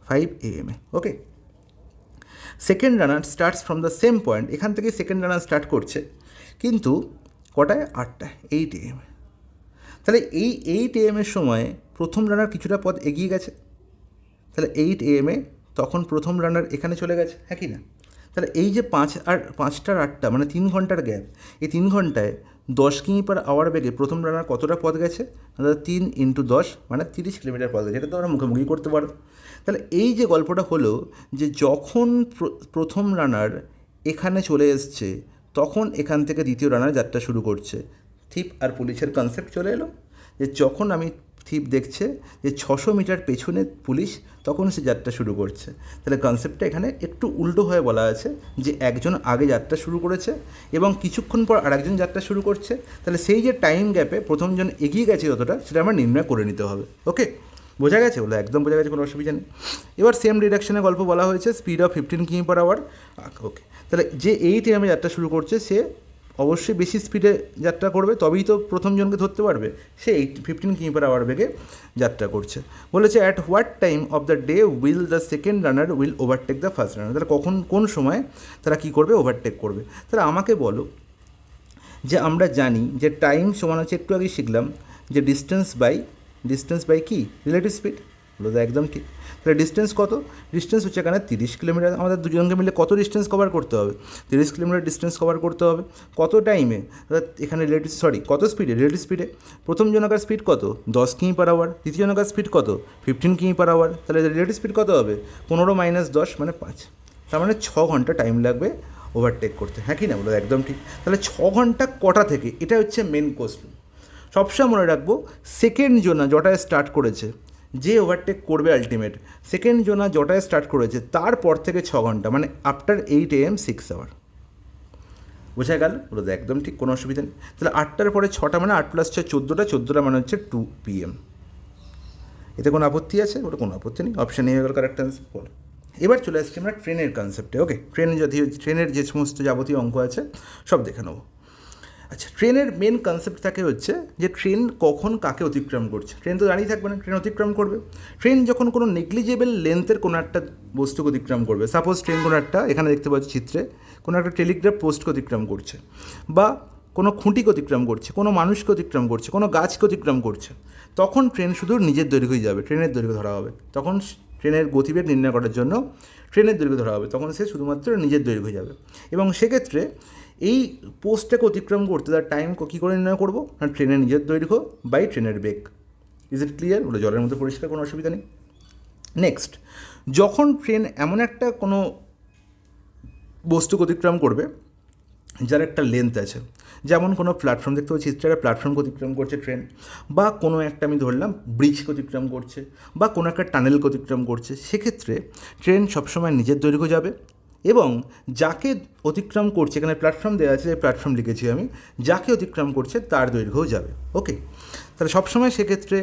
5 AM। Okay, second runner starts from the same point, এখান থেকে সেকেন্ড রানার স্টার্ট করছে, কিন্তু কটায়, 8টায়, 8 AM। তাহলে এই 8 AM-এর সময় প্রথম রানার কিছুটা পথ এগিয়ে গেছে, তাহলে 8 AM তখন প্রথম রানার এখানে চলে গেছে, হ্যাঁ কি না? তাহলে এই যে 5টার 8টা মানে 3 ঘন্টার গ্যাপ, এই 3 ঘন্টায় 10 কিমি/আওয়ার বেগে প্রথম রানার কতটা পথ গেছে, 3 ইন্টু 10 মানে 30 কিলোমিটার পথ গেছে, এটা তো আমরা মুখোমুখি করতে পারো। তাহলে এই যে গল্পটা হলো যে যখন প্রথম রানার এখানে চলে এসছে, তখন এখান থেকে দ্বিতীয় রানার যাত্রা শুরু করছে। থিপ আর পুলিশের কনসেপ্ট চলে এলো যে যখন আমি থিপ দেখছে যে 600 মিটার পেছনে পুলিশ, তখন সে যাত্রা শুরু করছে। তাহলে কনসেপ্টটা এখানে একটু উল্টো হয়ে বলা আছে যে একজন আগে যাত্রা শুরু করেছে এবং কিছুক্ষণ পর আরেকজন যাত্রা শুরু করছে, তাহলে সেই যে টাইম গ্যাপে প্রথমজন এগিয়ে গেছে যতটা, সেটা আমরা নির্ণয় করে নিতে হবে। ওকে, বোঝা গেছে? বলে একদম বোঝা গেছে, কোনো অসুবিধা নেই। এবার সেম ডিরেকশনের গল্প বলা হয়েছে, স্পিড অফ 15 কিমি/আওয়ার। ওকে, তাহলে যে 8 AM যাত্রা শুরু করছে সে অবশ্যই বেশি স্পিডে যাত্রা করবে, তবেই তো প্রথমজনকে ধরতে পারবে। সে 15 কিমি/আওয়ার বেগে যাত্রা করছে। বলেছে at what time of the day will the second runner will overtake the first runner. তাহলে কোন সময় তারা কী করবে, ওভারটেক করবে। তাহলে আমাকে বলো যে আমরা জানি যে টাইম সমান হচ্ছে, একটু আগে শিখলাম যে ডিস্টেন্স বাই কি, রিলেটিভ স্পিড। বলো তো একদম ঠিক। তাহলে ডিস্টেন্স কত, ডিস্টেন্স হচ্ছে এখানে 30 কিলোমিটার। আমাদের দুজনকে মিলে কত ডিস্টেন্স কভার করতে হবে, 30 কিলোমিটার ডিস্টেন্স কভার করতে হবে। কত টাইমে, এখানে কত স্পিডে, রিলেটিভ স্পিডে। প্রথম জনকার স্পিড কত, 10 কিমি/আওয়ার, দ্বিতীয় জনকার স্পিড কত, 15 কিমি/আওয়ার। তাহলে রিলেটিভ স্পিড কত হবে, 15 - 10 মানে 5, তার মানে 6 ঘন্টা টাইম লাগবে ওভারটেক করতে, হ্যাঁ কি না? বলো একদম ঠিক। তাহলে 6 ঘন্টা কটা থেকে, এটা হচ্ছে মেন কোশ্চেন। সবসময় মনে রাখবো, সেকেন্ড জোনা জটায় স্টার্ট করেছে, যে ওভারটেক করবে আলটিমেট, সেকেন্ড জোনা জটায় স্টার্ট করেছে তারপর থেকে 6 ঘন্টা, মানে আফটার 8 AM 6 আওয়ার। বোঝা গেল? বলো তো একদম ঠিক, কোনো অসুবিধা নেই। তাহলে 8টার পরে 6টা মানে 8 + 6 14টা, 14টা মানে হচ্ছে 2 PM। এতে কোনো আপত্তি আছে? ওটা কোনো আপত্তি নেই, অপশান এ হয়ে গেল কারেক্ট অ্যান্সার। বলো, এবার চলে আসছি আমরা ট্রেনের কনসেপ্টে। ওকে, ট্রেনের যে সমস্ত যাবতীয় অঙ্ক আছে সব দেখে নেবো। আচ্ছা, ট্রেনের মেন কনসেপ্ট থাকে হচ্ছে যে ট্রেন কখন কাকে অতিক্রম করছে। ট্রেন তো দাঁড়িয়ে থাকবে না, ট্রেন অতিক্রম করবে। ট্রেন যখন কোনো নেগলিজেবল লেন্থের কোনো একটা বস্তুকে অতিক্রম করবে, সাপোজ ট্রেন কোনো একটা, এখানে দেখতে পাচ্ছি চিত্রে, কোনো একটা টেলিগ্রাফ পোস্টকে অতিক্রম করছে, বা কোনো খুঁটিকে অতিক্রম করছে, কোনো মানুষকে অতিক্রম করছে, কোনো গাছকে অতিক্রম করছে, তখন ট্রেন শুধু নিজের দৈর্ঘ্যই যাবে, ট্রেনের দৈর্ঘ্য ধরা হবে। তখন ট্রেনের গতিবেগ নির্ণয় করার জন্য ট্রেনের দৈর্ঘ্য ধরা হবে, তখন সে শুধুমাত্র নিজের দৈর্ঘ্য যাবে। এবং সেক্ষেত্রে এই পোস্টটাকে অতিক্রম করতে তার টাইম কী করে নির্ণয় করবো না, ট্রেনের নিজের দৈর্ঘ্য বাই ট্রেনের বেগ। Is it clear? বলে জলের মধ্যে পরিষ্কার, কোনো অসুবিধা নেই। নেক্সট, যখন ট্রেন এমন একটা কোনো বস্তু অতিক্রম করবে যার একটা লেন্থ আছে, যেমন কোনো প্ল্যাটফর্ম দেখতে পাচ্ছি, চিত্রে প্ল্যাটফর্ম অতিক্রম করছে ট্রেন, বা কোনো একটা আমি ধরলাম ব্রিজ অতিক্রম করছে, বা কোনো একটা টানেল অতিক্রম করছে, সেক্ষেত্রে ট্রেন সবসময় নিজের দৈর্ঘ্য যাবে এবং যাকে অতিক্রম করছে, এখানে প্ল্যাটফর্ম দেওয়া আছে, প্ল্যাটফর্ম লিখেছি আমি, যাকে অতিক্রম করছে তার দৈর্ঘ্যও যাবে। ওকে, তাহলে সবসময় সেক্ষেত্রে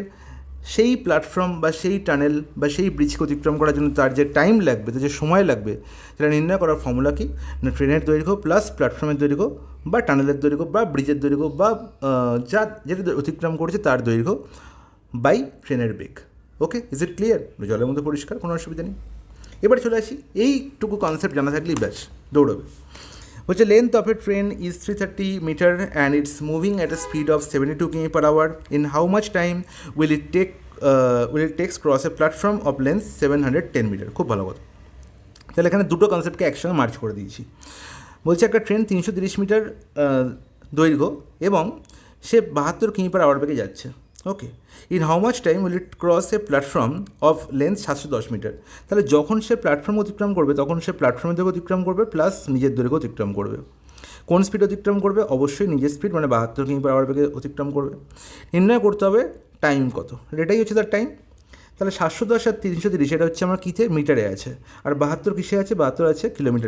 সেই প্ল্যাটফর্ম বা সেই টানেল বা সেই ব্রিজকে অতিক্রম করার জন্য তার যে টাইম লাগবে, তার যে সময় লাগবে, সেটা নির্ণয় করার ফর্মুলা কি না, ট্রেনের দৈর্ঘ্য প্লাস প্ল্যাটফর্মের দৈর্ঘ্য বা টানেলের দৈর্ঘ্য বা ব্রিজের দৈর্ঘ্য বা যেটা অতিক্রম করেছে তার দৈর্ঘ্য বাই ট্রেনের বেগ। ওকে, ইজ ইট ক্লিয়ার? জলের মধ্যে পরিষ্কার, কোনো অসুবিধা নেই। এবার চলে আসি, এইটুকু কনসেপ্ট জানা থাকলেই ব্যাস দৌড়বে। বলছে length of a train is 330 metre and its moving at a speed of 72 km/h. In how much time will it takes cross a platform of length 710 metre? খুব ভালো কথা। তাহলে এখানে দুটো কনসেপ্টকে একসঙ্গে মার্চ করে দিয়েছি। বলছে একটা ট্রেন 330 মিটার দৈর্ঘ্য এবং সে 72 km/h বেগে যাচ্ছে। Okay, in how much time will it cross a platform of length 710 metre? তাহলে যখন সে প্ল্যাটফর্ম অতিক্রম করবে তখন সে প্ল্যাটফর্মের দৈর্ঘ্য অতিক্রম করবে প্লাস নিজের দৈর্ঘ্য অতিক্রম করবে। কোন স্পিড অতিক্রম করবে? অবশ্যই নিজের স্পিড, মানে 72 km/h বেগে অতিক্রম করবে। নির্ণয় করতে হবে টাইম কত, এটাই হচ্ছে তার টাইম। তাহলে 710 আর 330 এটা হচ্ছে আমার কিতে, মিটারে আছে, আর 72 কিসে আছে? 72 আছে km/h।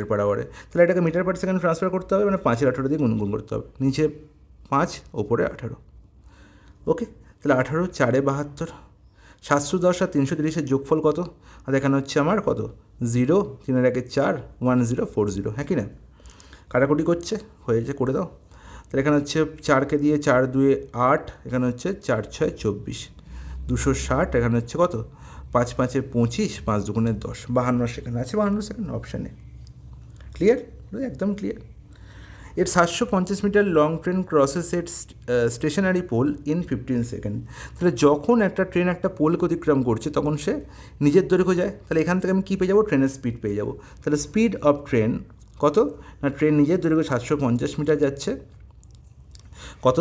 তাহলে এটাকে মিটার পার সেকেন্ড ট্রান্সফার করতে হবে, মানে 5 আর 18 দিয়ে গুণ করতে হবে, নিচে 5 ওপরে 18। ওকে, তাহলে 18 4 72, 710 আর 330 যোগফল কত? আর এখানে হচ্ছে আমার কত, 0, 3 আর 1 4, 1040, হ্যাঁ কি না? কাটাকুটি করছে, হয়েছে, করে দাও। তাহলে এখানে হচ্ছে 4কে দিয়ে 4 2 8, এখানে হচ্ছে 4 6 24, 260, এখানে হচ্ছে কত, 5 5 25, 5 2 10, 52 সেকেন্ড আছে, 52 সেকেন্ড অপশানে। ক্লিয়ার? একদম ক্লিয়ার। এর 750 metre long train crosses at stationary pole in 15 second. তাহলে যখন একটা ট্রেন একটা পোলকে অতিক্রম করছে তখন সে নিজের দৈর্ঘ্য যায়। তাহলে এখান থেকে আমি কী পেয়ে যাবো? ট্রেনের স্পিড পেয়ে যাবো। তাহলে স্পিড অফ ট্রেন কত না, ট্রেন নিজের দৈর্ঘ্য 750 মিটার যাচ্ছে কত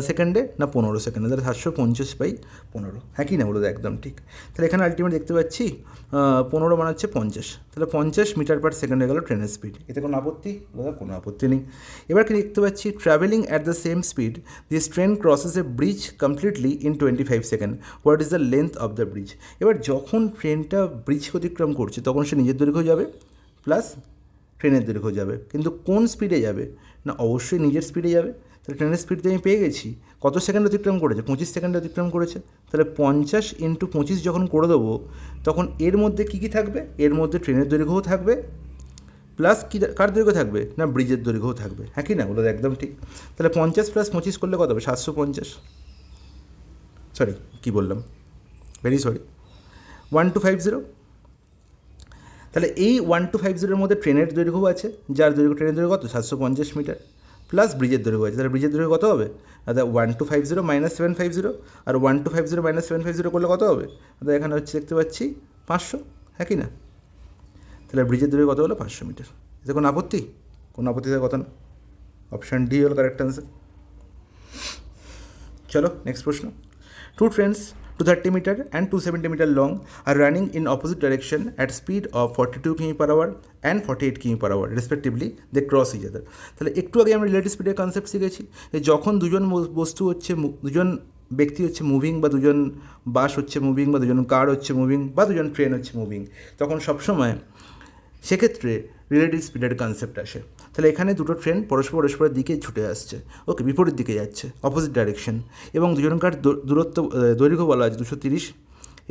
সেকেন্ডে না, 15 সেকেন্ডে। তাহলে 750/15, হ্যাঁ কি না? বলো একদম ঠিক। তাহলে এখানে আলটিমেট দেখতে পাচ্ছি 15 মানে হচ্ছে 50, তাহলে 50 মিটার পার সেকেন্ড হয়ে গেল ট্রেনের স্পিড। এতে কোনো আপত্তি? দাদা কোনো আপত্তি নেই। এবার কি দেখতে পাচ্ছি, travelling at the same speed this train crosses a bridge completely in 25 second, what is the length of the bridge? এবার যখন ট্রেনটা ব্রিজ অতিক্রম করছে তখন সে নিজের দৈর্ঘ্য যাবে প্লাস ট্রেনের দৈর্ঘ্য যাবে, কিন্তু কোন স্পিডে যাবে না, অবশ্যই নিজের স্পিডে যাবে। তাহলে ট্রেনের স্পিড আমি পেয়ে গেছি, কত সেকেন্ড অতিক্রম করেছে? 25 সেকেন্ড অতিক্রম করেছে। তাহলে 50 × 25 যখন করে দেবো তখন এর মধ্যে কী কী থাকবে? এর মধ্যে ট্রেনের দৈর্ঘ্যও থাকবে প্লাস কী, কার দৈর্ঘ্য থাকবে না, ব্রিজের দৈর্ঘ্যও থাকবে, হ্যাঁ কি না? বলো একদম ঠিক। তাহলে 50 + 25 করলে কত হবে? 750, সরি কী বললাম, ভেরি সরি, 1250। তাহলে এই 1250-এর মধ্যে ট্রেনের দৈর্ঘ্য আছে, যার দৈর্ঘ্য, ট্রেনের দৈর্ঘ্য কত? 750 মিটার, প্লাস ব্রিজের দৈর্ঘ্য আছে। তাহলে ব্রিজের দৈর্ঘ্য কত হবে? দাদা 1250 - 750, আর 1250 - 750 করলে কত হবে? দাদা এখানে হচ্ছে দেখতে পাচ্ছি 500, হ্যাঁ কি না? তাহলে ব্রিজের দৈর্ঘ্য কত হলো? 500 মিটার। এতে কোনো আপত্তি? কোনো আপত্তি থাকার কথা না। অপশান ডি হলো কারেক্ট অ্যান্সার। চলো নেক্সট প্রশ্ন। Two trains 230 metre and 270 metre long are running in opposite direction at speed of 42 km/h and 48 km/h respectively, they cross each other. তাহলে একটু আগে আমরা রিলেটিভ স্পিডের কনসেপ্ট শিখেছি, যে যখন দুজন বস্তু হচ্ছে, দুজন ব্যক্তি হচ্ছে মুভিং, বা দুজন বাস হচ্ছে মুভিং, বা দুজন কার হচ্ছে মুভিং, বা দুজন ট্রেন হচ্ছে মুভিং, তখন সবসময় সেক্ষেত্রে রিলেটিভ স্পিডের কনসেপ্ট আসে। তাহলে এখানে দুটো ট্রেন পরস্পরের দিকে ছুটে আসছে, ওকে, বিপরীত দিকে যাচ্ছে, অপোজিট ডাইরেকশন, এবং দুজনকার দূরত্ব, দৈর্ঘ্য বলা আছে 230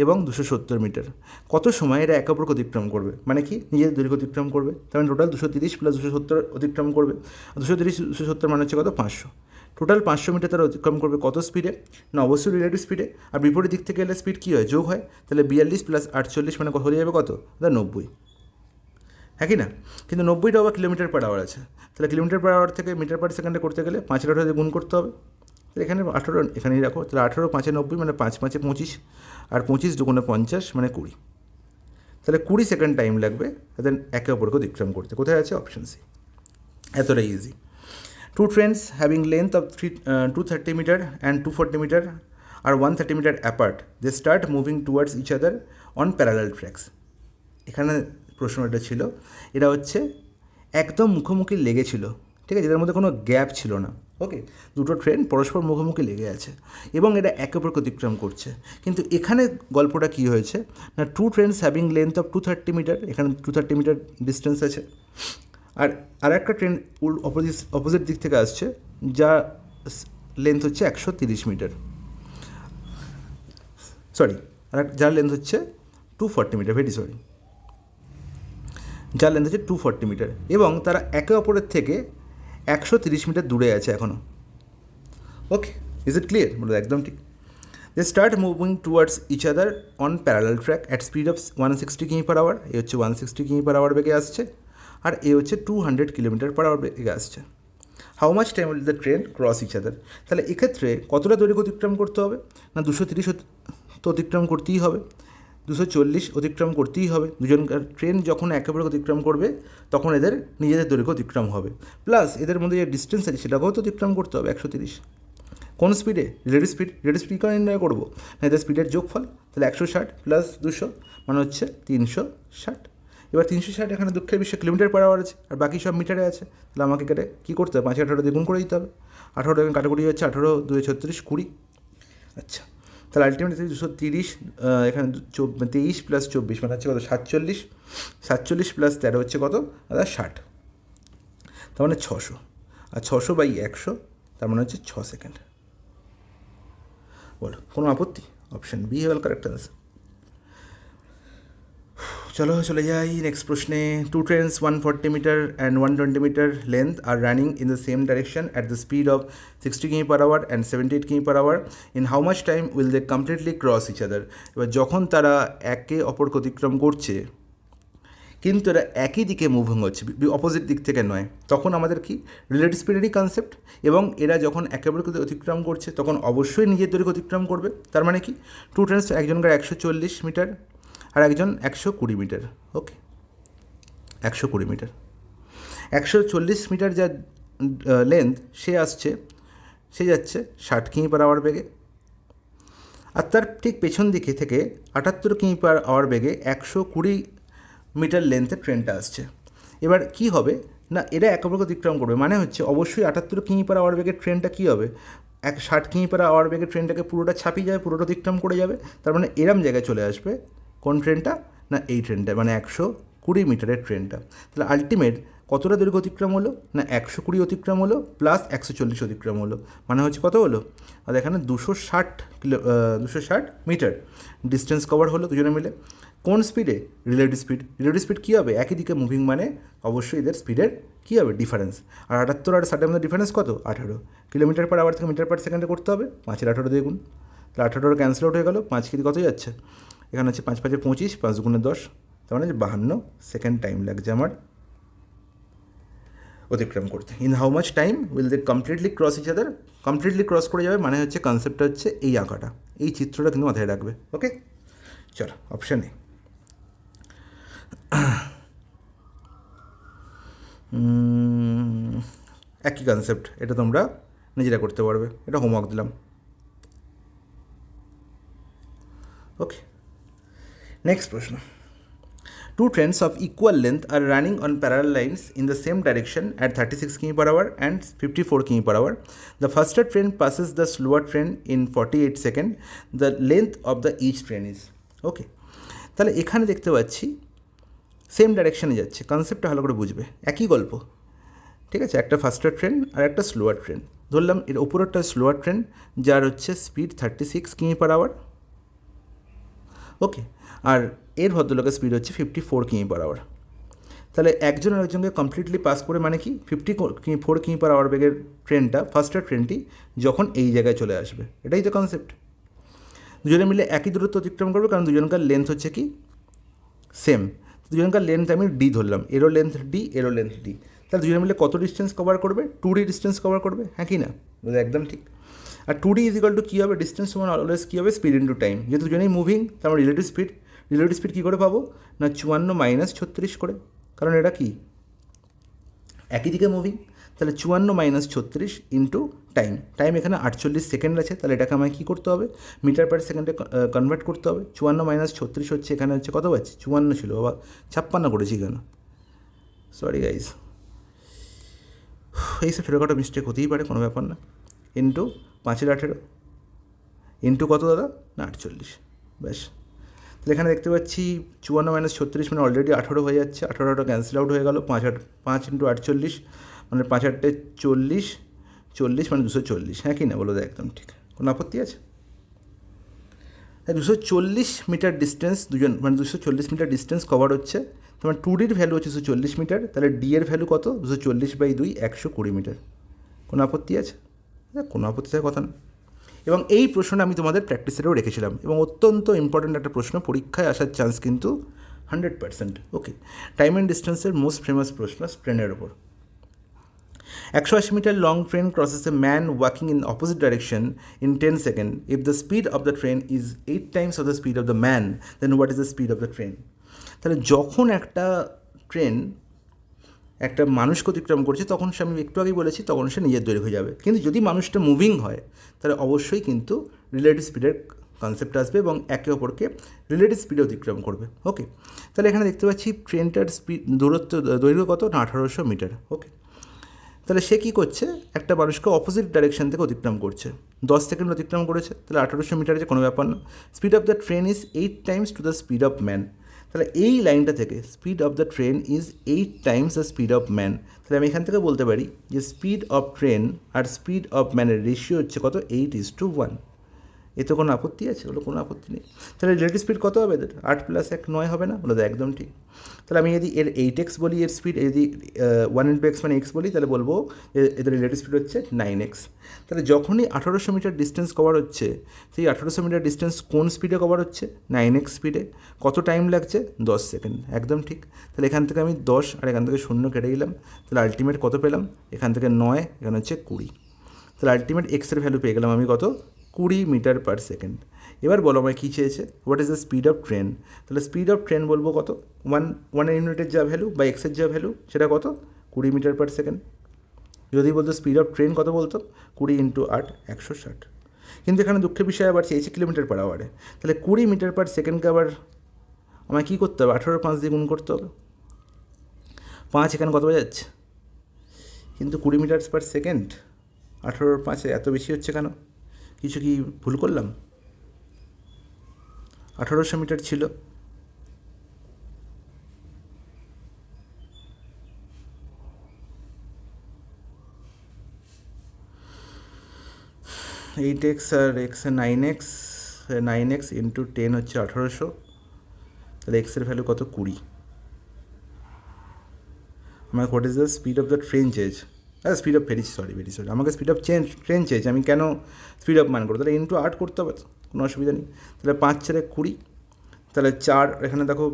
এবং 270 মিটার। কত সময় এরা একে অপরকে অতিক্রম করবে? মানে কি, নিজের দৈর্ঘ্য অতিক্রম করবে। তাহলে টোটাল 230 + 270 অতিক্রম করবে। 230 270 মানে হচ্ছে কত? 500। টোটাল 500 মিটার তারা অতিক্রম করবে কত স্পিডে না, অবশ্যই রিলেটিভ স্পিডে। আর বিপরীত দিক থেকে এলে স্পিড কী হয়? যোগ হয়। তাহলে 42 + 48 মানে হয়ে যাবে কত? 90, হ্যাঁ কি না? কিন্তু 90টা আবার km/h আছে। তাহলে km/h থেকে মিটার পার সেকেন্ডে করতে গেলে 5 আর 18 গুণ করতে হবে। তাহলে এখানে 18 এখানেই রাখো। তাহলে 18 5 90 মানে 5 5 25, আর 25 2 50 মানে 20। তাহলে 20 সেকেন্ড টাইম লাগবে তাদের একে অপরকে অতিক্রম করতে। কোথায় আছে? Option C. এতটাই easy. Two trains having length of 230 metre and 240 metre are 130 meter apart, they start moving towards each other on parallel tracks. এখানে প্রশ্নটা ছিল, এটা হচ্ছে একদম মুখোমুখি লেগেছিল, ঠিক আছে, এদের মধ্যে কোনো গ্যাপ ছিল না। ওকে, দুটো ট্রেন পরস্পর মুখোমুখি লেগে আছে এবং এটা একে অপরকে অতিক্রম করছে। কিন্তু এখানে গল্পটা কী হয়েছে না, two trains having length of 230 metre, এখানে 230 মিটার ডিস্টেন্স আছে। আর একটা ট্রেন অপোজিট দিক থেকে আসছে, যা লেন্থ হচ্ছে 130 মিটার, সরি, যার লেন্থ হচ্ছে 240 মিটার, ভেরি সরি, যার লেন্থ হচ্ছে 240 মিটার, এবং তারা একে অপরের থেকে 130 মিটার দূরে আছে এখনও। Okay, is it clear? বলো একদম ঠিক। They start moving towards each other on parallel track at speed of 160 km per hour, এ হচ্ছে 160 কিমি পার আওয়ার বেগে আসছে, আর এ হচ্ছে 200 কিলোমিটার পার আওয়ার বেগে আসছে। How much time will the train cross each other? তাহলে এক্ষেত্রে কতটা দৈর্ঘ্য অতিক্রম করতে হবে না, 230 তো অতিক্রম করতেই হবে, 240 অতিক্রম করতেই হবে। দুজনকার ট্রেন যখন একেবারে অতিক্রম করবে তখন এদের নিজেদের দৈর্ঘ্য অতিক্রম হবে, প্লাস এদের মধ্যে যে ডিস্টেন্স আছে সেটাকেও তো অতিক্রম করতে হবে 130। কোন স্পিডে? রিলেটিভ স্পিড করে নির্ণয় করবো না, এদের স্পিডের যোগফল, তাহলে 160 প্লাস 200 মানে হচ্ছে 360। এবার 360 এখানে দুঃখের বিষয় কিলোমিটার পার আওয়ার আছে, আর বাকি সব মিটারে আছে, তাহলে আমাকে কেটে কী করতে হবে, 5 18 দ্বিগুণ করে দিতে হবে। 18 এখানে কাটাকুটি হচ্ছে, 18 2 36 20। আচ্ছা, তাহলে আলটিমেটলি 230 এখানে 23 প্লাস 24 মানে হচ্ছে কত, 47, 47 প্লাস 13 হচ্ছে কত, 60, তার মানে 600, আর 600/100 তার মানে হচ্ছে 6 সেকেন্ড। বলো কোনো আপত্তি? অপশান বি হল কারেক্ট আনসার। চলো চলে যাই নেক্সট প্রশ্নে। Two trains 140 metre and 120 metre length are running in the same direction at the speed of 60 km per hour and 78 km per hour, in how much time will they completely cross each other? এবার যখন তারা একে অপরকে অতিক্রম করছে কিন্তু এরা একই দিকে মুভিং হচ্ছে, অপোজিট দিক থেকে নয়, তখন আমাদের কি রিলেটিভ স্পিডেরই কনসেপ্ট, এবং এরা যখন একে অপরকে অতিক্রম করছে তখন অবশ্যই নিজের দৈর্ঘ্য অতিক্রম করবে। তার মানে কি, টু ট্রেনস একজনকার 140 মিটার আর একজন 120 মিটার। ওকে, 120 মিটার, 140 মিটার যা লেন্থ, সে যাচ্ছে 60 কিমি পার আওয়ার বেগে, আর তার ঠিক পেছন দিকে থেকে 78 কিমি পার আওয়ার বেগে 120 মিটার লেন্থের ট্রেনটা আসছে। এবার কি হবে না, এরা একে অপরকে অতিক্রম করবে, মানে হচ্ছে অবশ্যই 78 কিমি পার আওয়ার বেগের ট্রেনটা কী হবে, 60 কিমি পার আওয়ার বেগের ট্রেনটাকে পুরোটা ছাপিয়ে যাবে, পুরোটা অতিক্রম করে যাবে। তার মানে এরম জায়গায় চলে আসবে কোন ট্রেনটা না, এই ট্রেনটা, মানে 120 মিটারের ট্রেনটা। তাহলে আলটিমেট কতটা দৈর্ঘ্য অতিক্রম হলো না, 120 অতিক্রম হলো প্লাস 140 অতিক্রম হলো, মানে হচ্ছে কত হলো, আর এখানে 260 মিটার ডিস্টেন্স কভার হলো দুজনে মিলে। কোন স্পিডে? রিলেটিভ স্পিড কী হবে, একই দিকে মুভিং মানে অবশ্যই এদের স্পিডের কী হবে, ডিফারেন্স। আর 78 আর 60 মধ্যে ডিফারেন্স কত, 18 কিলোমিটার পার আওয়ার থেকে মিটার পার সেকেন্ডে করতে হবে, 5 18 দ্বিগুণ, তাহলে 18 ক্যান্সেল আউট হয়ে গেল, 5 কেজি কত যাচ্ছে, এখানে হচ্ছে 5 5 25, 5 গুণে 10, তার মানে 52 সেকেন্ড টাইম লাগছে আমার অতিক্রম করতে। In how much time will they completely cross each other? Completely cross করে যাবে মানে হচ্ছে কনসেপ্টটা হচ্ছে এই আঁকাটা, এই চিত্রটা কিন্তু মাথায় রাখবে। ওকে, চলো অপশান এ। একই কনসেপ্ট, এটা তোমরা নিজেরা করতে পারবে, এটা হোমওয়ার্ক দিলাম। ওকে, নেক্সট প্রশ্ন। Two trains of equal length are running on parallel lines in the same direction at 36 km per hour and 54 km per hour. The faster train passes the slower train in 48 seconds. The length of the each train is. Okay, তাহলে এখানে দেখতে পাচ্ছি same ডাইরেকশানে যাচ্ছে, কনসেপ্টটা ভালো করে বুঝবে, একই গল্প, ঠিক আছে, একটা ফাস্টার ট্রেন আর একটা স্লোয়ার ট্রেন। ধরলাম এর ওপরেরটা স্লোয়ার ট্রেন, যার হচ্ছে স্পিড 36 কিমি পার আওয়ার। ওকে, আর এর ভদ্রলোকের স্পিড হচ্ছে 54 কিমি পার আওয়ার। তাহলে একজন আরেকজনকে কমপ্লিটলি পাস করে মানে কি, 54 কিমি পার আওয়ার বেগের ট্রেনটা, ফার্স্টার ট্রেনটি যখন এই জায়গায় চলে আসবে, এটাই তো কনসেপ্ট। দুজনে মিলে একই দূরত্ব অতিক্রম করবে, কারণ দুজনকার লেন্থ হচ্ছে কি সেম, দুজনকার লেন্থ আমি ডি ধরলাম, এরও লেন্থ ডি, এরও লেন্থ ডি, তাহলে দুজনে মিলে কত ডিস্টেন্স কভার করবে, 2D ডিস্টেন্স কভার করবে, হ্যাঁ কি না, একদম ঠিক। আর 2D ইজ ইকাল টু কী হবে, ডিস্টেন্স সমান অলওয়েজ কী হবে, স্পিড ইন্টু টাইম, যেহেতু দুজনেই মুভিং তার মানে রিলেটিভ স্পিড কী করে পাবো না, 54 - 36 করে, কারণ এটা কি একই দিকে মুভিং, তাহলে 54 - 36 ইন্টু টাইম, টাইম এখানে 48 সেকেন্ড আছে, তাহলে এটাকে আমায় কী করতে হবে, মিটার পার সেকেন্ডে কনভার্ট করতে হবে। 54 - 36 হচ্ছে, এখানে হচ্ছে কত পাচ্ছি, 54 ছিল বাবা, 56 করেছি কেন, সরি গাইজ, এইসব ছোটোখাটো মিস্টেক হতেই পারে, কোনো ব্যাপার না। ইন্টু 5-18 ইন্টু কত দাদা না 48, ব্যাস। তাহলে এখানে দেখতে পাচ্ছি 54 - 36 মানে অলরেডি 18 হয়ে যাচ্ছে, 18টা ক্যান্সেল আউট হয়ে গেল, 5 ইন্টু 48 মানে 5-8 40, 40 মানে 240, হ্যাঁ কি না বলো, একদম ঠিক, কোনো আপত্তি আছে? 240 মিটার ডিস্টেন্স দুজন, মানে 240 মিটার ডিস্টেন্স কভার হচ্ছে, তোমার 2Dর ভ্যালু হচ্ছে 240 মিটার, তাহলে ডি এর ভ্যালু কত, 240/2 120 মিটার, কোনো আপত্তি আছে? কোনো আপত্তি থাকার কথা না। এবং এই প্রশ্নটা আমি তোমাদের প্র্যাকটিসেরও রেখেছিলাম, এবং অত্যন্ত ইম্পর্ট্যান্ট একটা প্রশ্ন, পরীক্ষায় আসার চান্স কিন্তু 100%। ওকে, টাইম অ্যান্ড ডিস্টেন্সের মোস্ট ফেমাস প্রশ্ন ট্রেনের ওপর। 180 metre long train crosses a man walking in opposite direction in 10 second. If the speed of the train is 8 times of the speed of the man, then what is the speed of the train? তাহলে যখন একটা train একটা মানুষকে অতিক্রম করছে, তখন সে, আমি একটু আগেই বলেছি, তখন সে নিজের দৈর্ঘ্য হয়ে যাবে। কিন্তু যদি মানুষটা মুভিং হয়, তাহলে অবশ্যই কিন্তু রিলেটিভ স্পিডের কনসেপ্ট আসবে এবং একে অপরকে রিলেটিভ স্পিডে অতিক্রম করবে। ওকে, তাহলে এখানে দেখতে পাচ্ছি ট্রেনটার দৈর্ঘ্য কত না 1800 মিটার। ওকে, তাহলে সে কী করছে, একটা মানুষকে অপোজিট ডাইরেকশন থেকে অতিক্রম করছে, 10 সেকেন্ড অতিক্রম করেছে, তাহলে 1800 মিটার আছে, কোনো ব্যাপার না। Speed of the train is 8 times to the speed of man, তাহলে এই লাইনটা থেকে speed of the train is 8 times the speed of man, তাহলে আমি এখান থেকে বলতে পারি যে স্পিড অফ ট্রেন আর স্পিড অফ ম্যানের রেশিও হচ্ছে কত, 8:1। এতে কোনো আপত্তি আছে? বলো কোনো আপত্তি নেই। তাহলে রিলেটিভ স্পিড কত হবে এদের, 8 + 1 9 হবে না? বলো একদম ঠিক। তাহলে আমি যদি এর 8x বলি, এর স্পিড যদি 1 × x মানে x বলি, তাহলে বলবো যে এদের রিলেটিভ স্পিড হচ্ছে 9x। তাহলে যখনই 1800 মিটার ডিস্টেন্স কভার হচ্ছে, সেই 1800 মিটার ডিস্টেন্স কোন স্পিডে কভার হচ্ছে, 9x স্পিডে। কত টাইম লাগছে, 10 সেকেন্ড, একদম ঠিক। তাহলে এখান থেকে আমি 10 আর এখান থেকে 0 কেটে দিলাম, তাহলে আলটিমেট কত পেলাম, এখান থেকে 9, এখানে হচ্ছে 20। তাহলে আলটিমেট এক্সের ভ্যালু পেয়ে গেলাম আমি কত, 20 মিটার পার সেকেন্ড। এবার বলো আমায় কী চেয়েছে, what is the speed of train? তাহলে স্পিড অফ ট্রেন বলবো কত, 1 ইউনিটের যা ভ্যালু বা এক্সের যা ভ্যালু সেটা কত, 20 মিটার পার সেকেন্ড। যদি বলতো স্পিড অফ ট্রেন কত বলতো, 20 × 8 160। কিন্তু এখানে দুঃখের বিষয় আবার চেয়েছে কিলোমিটার পার আওয়ারে, তাহলে 20 মিটার পার সেকেন্ডকে আবার আমায় কী করতে হবে, 18 5 দিয়ে গুণ করতে হবে। 5 এখানে কত যাচ্ছে, কিন্তু 20 মিটার পার সেকেন্ড 18 5 এত বেশি হচ্ছে কেন, কিছু কি ভুল করলাম? 1800 মিটার ছিল, এইট এক্স আর এক্স 9x ইন্টু 10 হচ্ছে 1800, তাহলে এক্সের ভ্যালু কত, 20। আমার what is the speed of the train change, speed of very sorry আমাকে স্পিড অফ ট্রেন চেঞ্জ, আমি কেন স্পিড অফ মান করবো, তাহলে ইন্টু 8 করতে হবে, কোনো অসুবিধা নেই। তাহলে 5 × 4 = 20, তাহলে 4 এখানে দেখো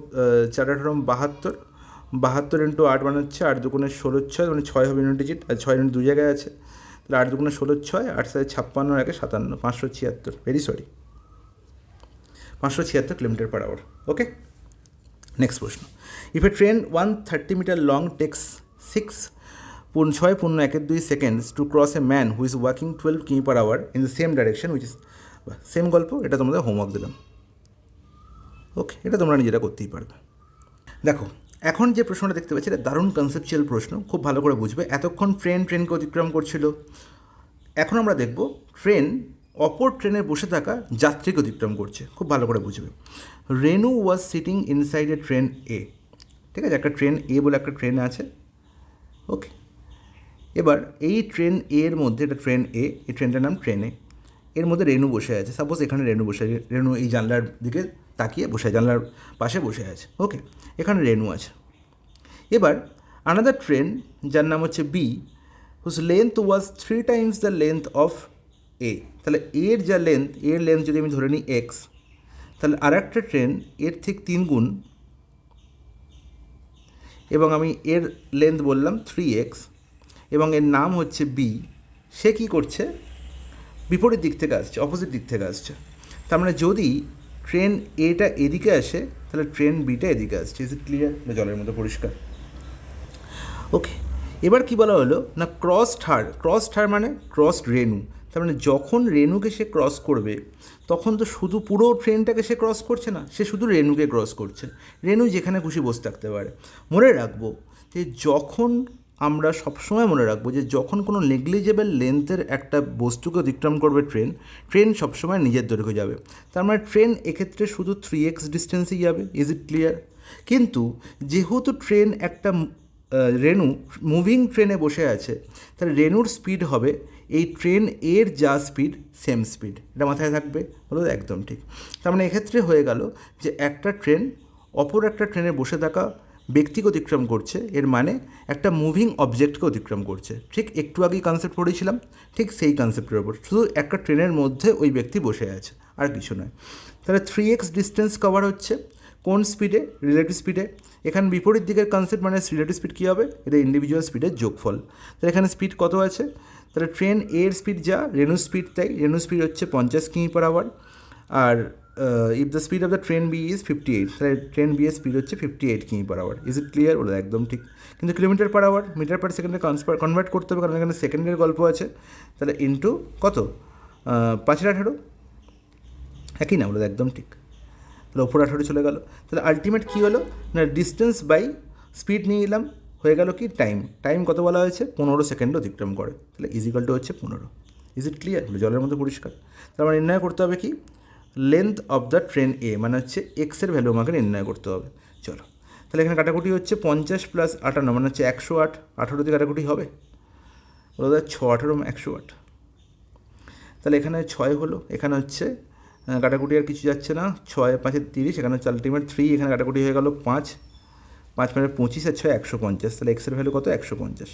4 × 18 72, 72 ইন্টু 8 মানে হচ্ছে 8 × 2 = 16 6, মানে 6 হবে ইউনিট ডিজিট, আর 6 ইউনিট 2 জায়গায় আছে, তাহলে 8 × 2 = 16 6, 8 × 7 = 56, 57 576, very sorry 576 kilometre per hour. Okay, next প্রশ্ন। If a train 130 metre long takes 6.1 seconds to cross a man who is walking 12 km per hour in the same direction which is, same গল্প, এটা তোমাদের homework দিলাম। ওকে, এটা তোমরা নিজেরা করতেই পারবে। দেখো এখন যে প্রশ্নটা দেখতে পাচ্ছি, এটা দারুণ কনসেপচুয়াল প্রশ্ন, খুব ভালো করে বুঝবে। এতক্ষণ ট্রেনকে অতিক্রম করছিল, এখন আমরা দেখব ট্রেন অপর ট্রেনে বসে থাকা যাত্রীকে অতিক্রম করছে, খুব ভালো করে বুঝবে। Renu was sitting inside a train A, ঠিক আছে, একটা ট্রেন এ বলে একটা ট্রেন আছে। ওকে, এবার এই ট্রেন এর মধ্যে, এটা ট্রেন এ, এই ট্রেনটার নাম ট্রেন এ, এর মধ্যে রেনু বসে আছে। সাপোজ এখানে রেনু বসে আছে, রেনু এই জানলার দিকে তাকিয়ে বসে, জানলার পাশে বসে আছে। ওকে, এখানে রেনু আছে। এবার আনাদার ট্রেন যার নাম হচ্ছে B, whose length was 3 times the length of A, তাহলে এর যা লেন্থ, এর লেন্থ যদি আমি ধরে নিই এক্স, তাহলে আর একটা ট্রেন এর ঠিক 3 গুণ, এবং আমি এর লেন্থ বললাম 3x, এবং এর নাম হচ্ছে বি। সে কী করছে, বিপরীত দিক থেকে আসছে, অপোজিট দিক থেকে আসছে। তার মানে যদি ট্রেন এটা এদিকে আসে, তাহলে ট্রেন বিটা এদিকে আসছে। Is it clear? জলের মতো পরিষ্কার। ওকে, এবার কি বলা হলো না ক্রস ঠার মানে ক্রস রেনু, তার মানে যখন রেনুকে সে ক্রস করবে তখন তো শুধু পুরো ট্রেনটাকে সে ক্রস করছে না, সে শুধু রেনুকে ক্রস করছে। রেনু যেখানে খুশি বসে থাকতে পারে। মনে রাখবো যে যখন আমরা সবসময় মনে রাখবো যে যখন কোনো নেগলিজেবল লেন্থের একটা বস্তুকে অতিক্রম করবে ট্রেন সবসময় নিজের দৈর্ঘ্য যাবে। তার মানে ট্রেন এক্ষেত্রে শুধু 3x ডিস্টেন্সেই যাবে। Is it clear? কিন্তু যেহেতু ট্রেন একটা রেনু মুভিং ট্রেনে বসে আছে, তাহলে রেনুর স্পিড হবে এই ট্রেন এর যা স্পিড সেম স্পিড। এটা মাথায় থাকবে, বলো একদম ঠিক। তার মানে এক্ষেত্রে হয়ে গেল যে একটা ট্রেন অপর একটা ট্রেনে বসে থাকা ব্যক্তিকে অতিক্রম করছে, এর মানে একটা মুভিং অবজেক্টকে অতিক্রম করছে। ঠিক একটু আগেই কনসেপ্ট পড়েছিলাম, ঠিক সেই কনসেপ্টের ওপর, শুধু একটা ট্রেনের মধ্যে ওই ব্যক্তি বসে আছে, আর কিছু নয়। তাহলে 3x ডিস্টেন্স কভার হচ্ছে কোন স্পিডে? রিলেটিভ স্পিডে। এখানে বিপরীত দিকের কনসেপ্ট মানে রিলেটিভ স্পিড কী হবে? এটা ইন্ডিভিজুয়াল স্পিডের যোগফল। তাহলে এখানে স্পিড কত আছে? তাহলে ট্রেন এর স্পিড যা, রেনু স্পিড তাই, রেনু স্পিড হচ্ছে 50 কিমি/আওয়ার। আর if the speed of the train B is 58, তাহলে ট্রেন বি এর স্পিড হচ্ছে 58 কিমি/আওয়ার। Is it clear? বলো একদম ঠিক। কিন্তু কিলোমিটার/আওয়ার মিটার/সেকেন্ডে কনভার্ট করতে হবে, কারণ এখানে সেকেন্ডের গল্প আছে। তাহলে ইন্টু কত? 5/18, একই না? বলো একদম ঠিক। তাহলে ওপর 18 চলে গেল। তাহলে আলটিমেট কী হলো না, ডিস্টেন্স বাই স্পিড নিয়ে এলাম, হয়ে গেল কি টাইম কত বলা হয়েছে? 15 সেকেন্ড অতিক্রম করে। তাহলে ইজিক্যাল টু হচ্ছে 15। Is it clear? জলের মতো পরিষ্কার। তার মানে নির্ণয় করতে হবে কি? লেন্থ অফ দ্য ট্রেন এ, মানে হচ্ছে এক্সের ভ্যালু আমাকে নির্ণয় করতে হবে। চলো, তাহলে এখানে কাটাকুটি হচ্ছে 50 + 58, মানে হচ্ছে 108। 18 দিয়ে কাটাকুটি হবে, বলো 6×18 108। তাহলে এখানে 6 হলো, এখানে হচ্ছে কাটাকুটি আর কিছু যাচ্ছে না, 6×5 = 30, এখানে হচ্ছে আলটিমেট 3, এখানে কাটাকুটি হয়ে গেল 5 মানে 25 আর 6 150। তাহলে এক্সের ভ্যালু কত? 150।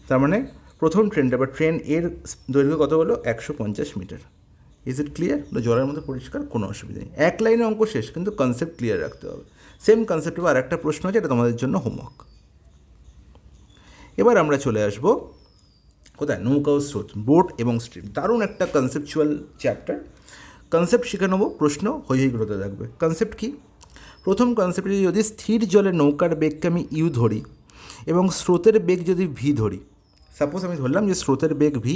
তার মানে প্রথম ট্রেনটা বা ট্রেন এর দৈর্ঘ্য কত হলো? 150 মিটার। Is it clear? জলের মধ্যে পরিষ্কার, কোনো অসুবিধা নেই। এক লাইনে অঙ্ক শেষ, কিন্তু কনসেপ্ট ক্লিয়ার রাখতে হবে। সেম কনসেপ্টে আর একটা প্রশ্ন আছে, এটা তোমাদের জন্য হোমওয়ার্ক। এবার আমরা চলে আসবো কোথায়? নৌকা ও স্রোত, বোট এবং স্ট্রিম। দারুণ একটা কনসেপচুয়াল চ্যাপ্টার। কনসেপ্ট শিখে নেবো, প্রশ্ন হই করতে থাকবে। কনসেপ্ট কি? প্রথম কনসেপ্টে যদি স্থির জলে নৌকার বেগকে আমি ইউ ধরি এবং স্রোতের বেগ যদি ভি ধরি, সাপোজ আমি ধরলাম যে স্রোতের বেগ ভি,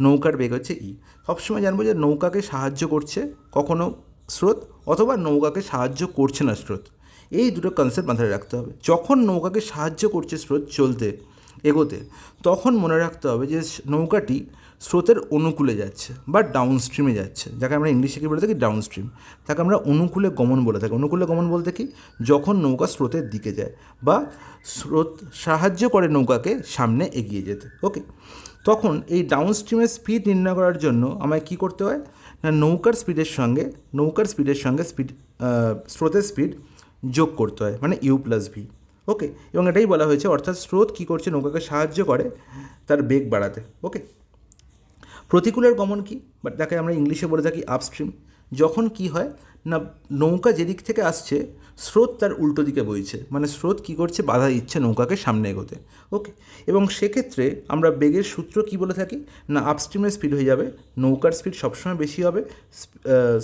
নৌকার বেগ হচ্ছে ই। সবসময় জানবো যে নৌকাকে সাহায্য করছে কখনো স্রোত, অথবা নৌকাকে সাহায্য করছে না স্রোত। এই দুটো কনসেপ্ট মাথায় রাখতে হবে। যখন নৌকাকে সাহায্য করছে স্রোত চলতে এগোতে, তখন মনে রাখতে হবে যে নৌকাটি স্রোতের অনুকূলে যাচ্ছে বা ডাউন স্ট্রিমে যাচ্ছে, যাকে আমরা ইংলিশে কী বলে থাকি? Down stream. তাকে আমরা অনুকূলে গমন বলে থাকি। অনুকূলে গমন বলতে কি? যখন নৌকা স্রোতের দিকে যায় বা স্রোত সাহায্য করে নৌকাকে সামনে এগিয়ে যেতে। ওকে, তখন এই ডাউন স্ট্রিমের স্পিড নির্ণয় করার জন্য আমায় কী করতে হয় না, নৌকার স্পিডের সঙ্গে স্রোতের স্পিড যোগ করতে হয়, মানে U+V। ওকে, এবং এটাই বলা হয়েছে, অর্থাৎ স্রোত কী করছে? নৌকাকে সাহায্য করে তার বেগ বাড়াতে। ওকে, প্রতিকূলের গমন কি? বাট তাকে আমরা ইংলিশে বলে থাকি আপস্ট্রিম। যখন কি হয় না, নৌকা যেদিক থেকে আসছে স্রোত তার উল্টো দিকে বইছে, মানে স্রোত কী করছে? বাধা দিচ্ছে নৌকাকে সামনে এগোতে। ওকে, এবং সেক্ষেত্রে আমরা বেগের সূত্র কি বলে থাকি না, আপস্ট্রিমের স্পিড হয়ে যাবে, নৌকার স্পিড সবসময় বেশি হবে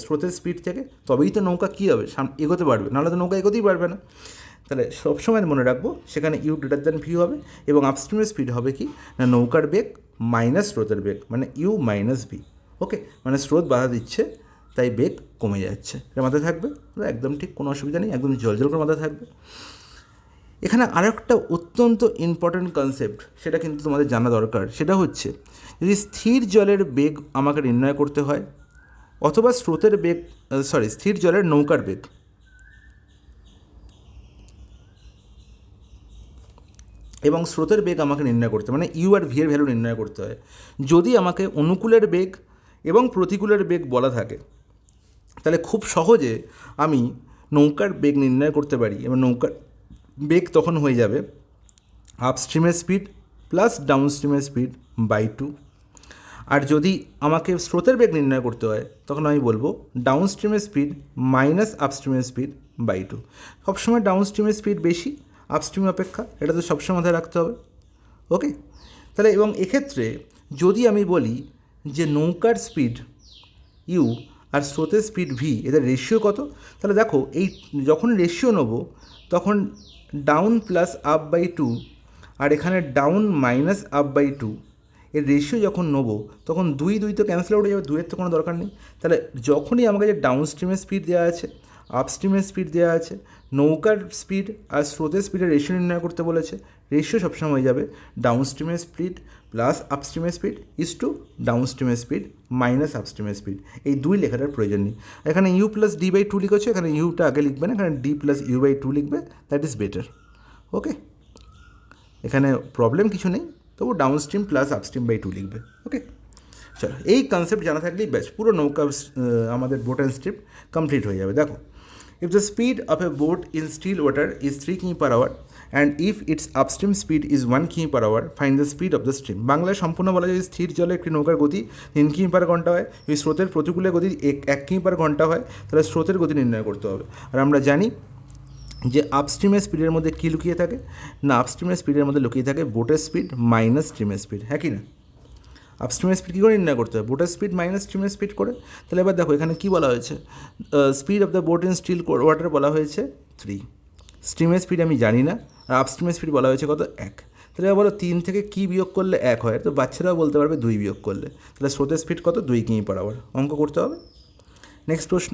স্রোতের স্পিড থেকে, তবেই তো নৌকা কী হবে? এগোতে পারবে, নাহলে তো নৌকা এগোতেই পারবে না। তাহলে সবসময় মনে রাখবো সেখানে U>V হবে, এবং আপস্ট্রিমের স্পিড হবে কি না, নৌকার বেগ মাইনাস স্রোতের বেগ, মানে U-V। ওকে, মানে স্রোত বাধা দিচ্ছে তাই বেগ কমে যাচ্ছে। এটা মাথায় থাকবে, একদম ঠিক, কোনো অসুবিধা নেই, একদম জল করে মাথায় থাকবে। এখানে আরেকটা অত্যন্ত ইম্পর্ট্যান্ট কনসেপ্ট, সেটা কিন্তু তোমাদের জানা দরকার। সেটা হচ্ছে, যদি স্থির জলের বেগ আমাকে নির্ণয় করতে হয়, অথবা স্থির জলের নৌকার বেগ, এবং স্রোতের বেগ আমাকে নির্ণয় করতে, মানে ইউ আর ভি এর ভ্যালু নির্ণয় করতে হয়। যদি আমাকে অনুকূলের বেগ এবং প্রতিকূলের বেগ বলা থাকে, তাহলে খুব সহজে আমি নৌকার বেগ নির্ণয় করতে পারি, এবং নৌকার বেগ তখন হয়ে যাবে আপস্ট্রিমের স্পিড প্লাস ডাউনস্ট্রিমের স্পিড বাই 2। আর যদি আমাকে স্রোতের বেগ নির্ণয় করতে হয়, তখন আমি বলবো ডাউনস্ট্রিমের স্পিড মাইনাস আপস্ট্রিমের স্পিড বাই 2। সবসময় ডাউনস্ট্রিমের স্পিড বেশি আপস্ট্রিম অপেক্ষা, এটা তো সবসময় মাথায় রাখতে হবে। ওকে, তাহলে এবং এক্ষেত্রে যদি আমি বলি যে নৌকার স্পিড ইউ আর স্রোতের স্পিড ভি, এদের রেশিও কত? তাহলে দেখো, এই যখন রেশিও নেব তখন ডাউন প্লাস আপ বাই 2 আর এখানে down minus up by two, এর রেশিও যখন নেবো তখন দুই দুই তো ক্যান্সেল আউট হয়ে যাবে, দুইয়ের তো কোনো দরকার নেই। তাহলে যখনই আমাকে যে ডাউন স্ট্রিমের স্পিড দেওয়া আছে, আপ স্ট্রিমের স্পিড দেওয়া আছে, নৌকার স্পিড আর স্রোতের স্পিডের রেশিও নির্ণয় করতে বলেছে, রেশিও সবসময় হয়ে যাবে ডাউন স্ট্রিমের স্পিড প্লাস আপ স্ট্রিমের স্পিড ইজ টু ডাউন স্ট্রিমের স্পিড মাইনাস আপ স্ট্রিমের স্পিড। এই দুই লেখাটার প্রয়োজন নেই। এখানে U plus D by two লিখেছো, এখানে ইউটা আগে লিখবে না, এখানে D plus U by two লিখবে, দ্যাট ইজ বেটার। ওকে, এখানে প্রবলেম কিছু নেই, তবু downstream plus upstream by two লিখবে। ওকে, চলো এই কনসেপ্ট জানা থাকলেই ব্যাস পুরো নৌকা আমাদের বোট অ্যান্ড স্ট্রিম কমপ্লিট হয়ে যাবে। দেখো, if the speed of a boat in still water is 3 km per hour and if its upstream speed is 1 km per hour find the speed of the stream. বাংলায় সম্পূর্ণ বলা যায় স্থির জলে একটি নৌকার গতি 3 কিমি পার ঘন্টা হয়, যদি স্রোতের প্রতিকূলে গতি 1 কিমি পার ঘন্টা হয় তাহলে স্রোতের গতি নির্ণয় করতে হবে। আর আমরা জানি যে আপস্ট্রিমের স্পিডের মধ্যে কী লুকিয়ে থাকে না, আপস্ট্রিমের স্পিডের মধ্যে লুকিয়ে থাকে বোটের স্পিড মাইনাস স্ট্রিমের স্পিড, হ্যাঁ কি না? আপস্ট্রিমের স্পিড কী করে নির্ণয় করতে হবে? বোটের স্পিড মাইনাস স্ট্রিমের স্পিড করে। তাহলে এবার দেখো এখানে কী বলা হয়েছে, speed of the boat in still water বলা হয়েছে 3, স্ট্রিমের স্পিড আমি জানি না, আর আপস্ট্রিমের স্পিড বলা হয়েছে কত 1। তাহলে এবার বলো 3 থেকে কী বিয়োগ করলে 1 হয়, তো বাচ্চারাও বলতে পারবে 2 বিয়োগ করলে। তাহলে স্রোতের স্পিড কত? 2 কিমি পার আওয়ার। অঙ্ক করতে হবে। নেক্সট প্রশ্ন,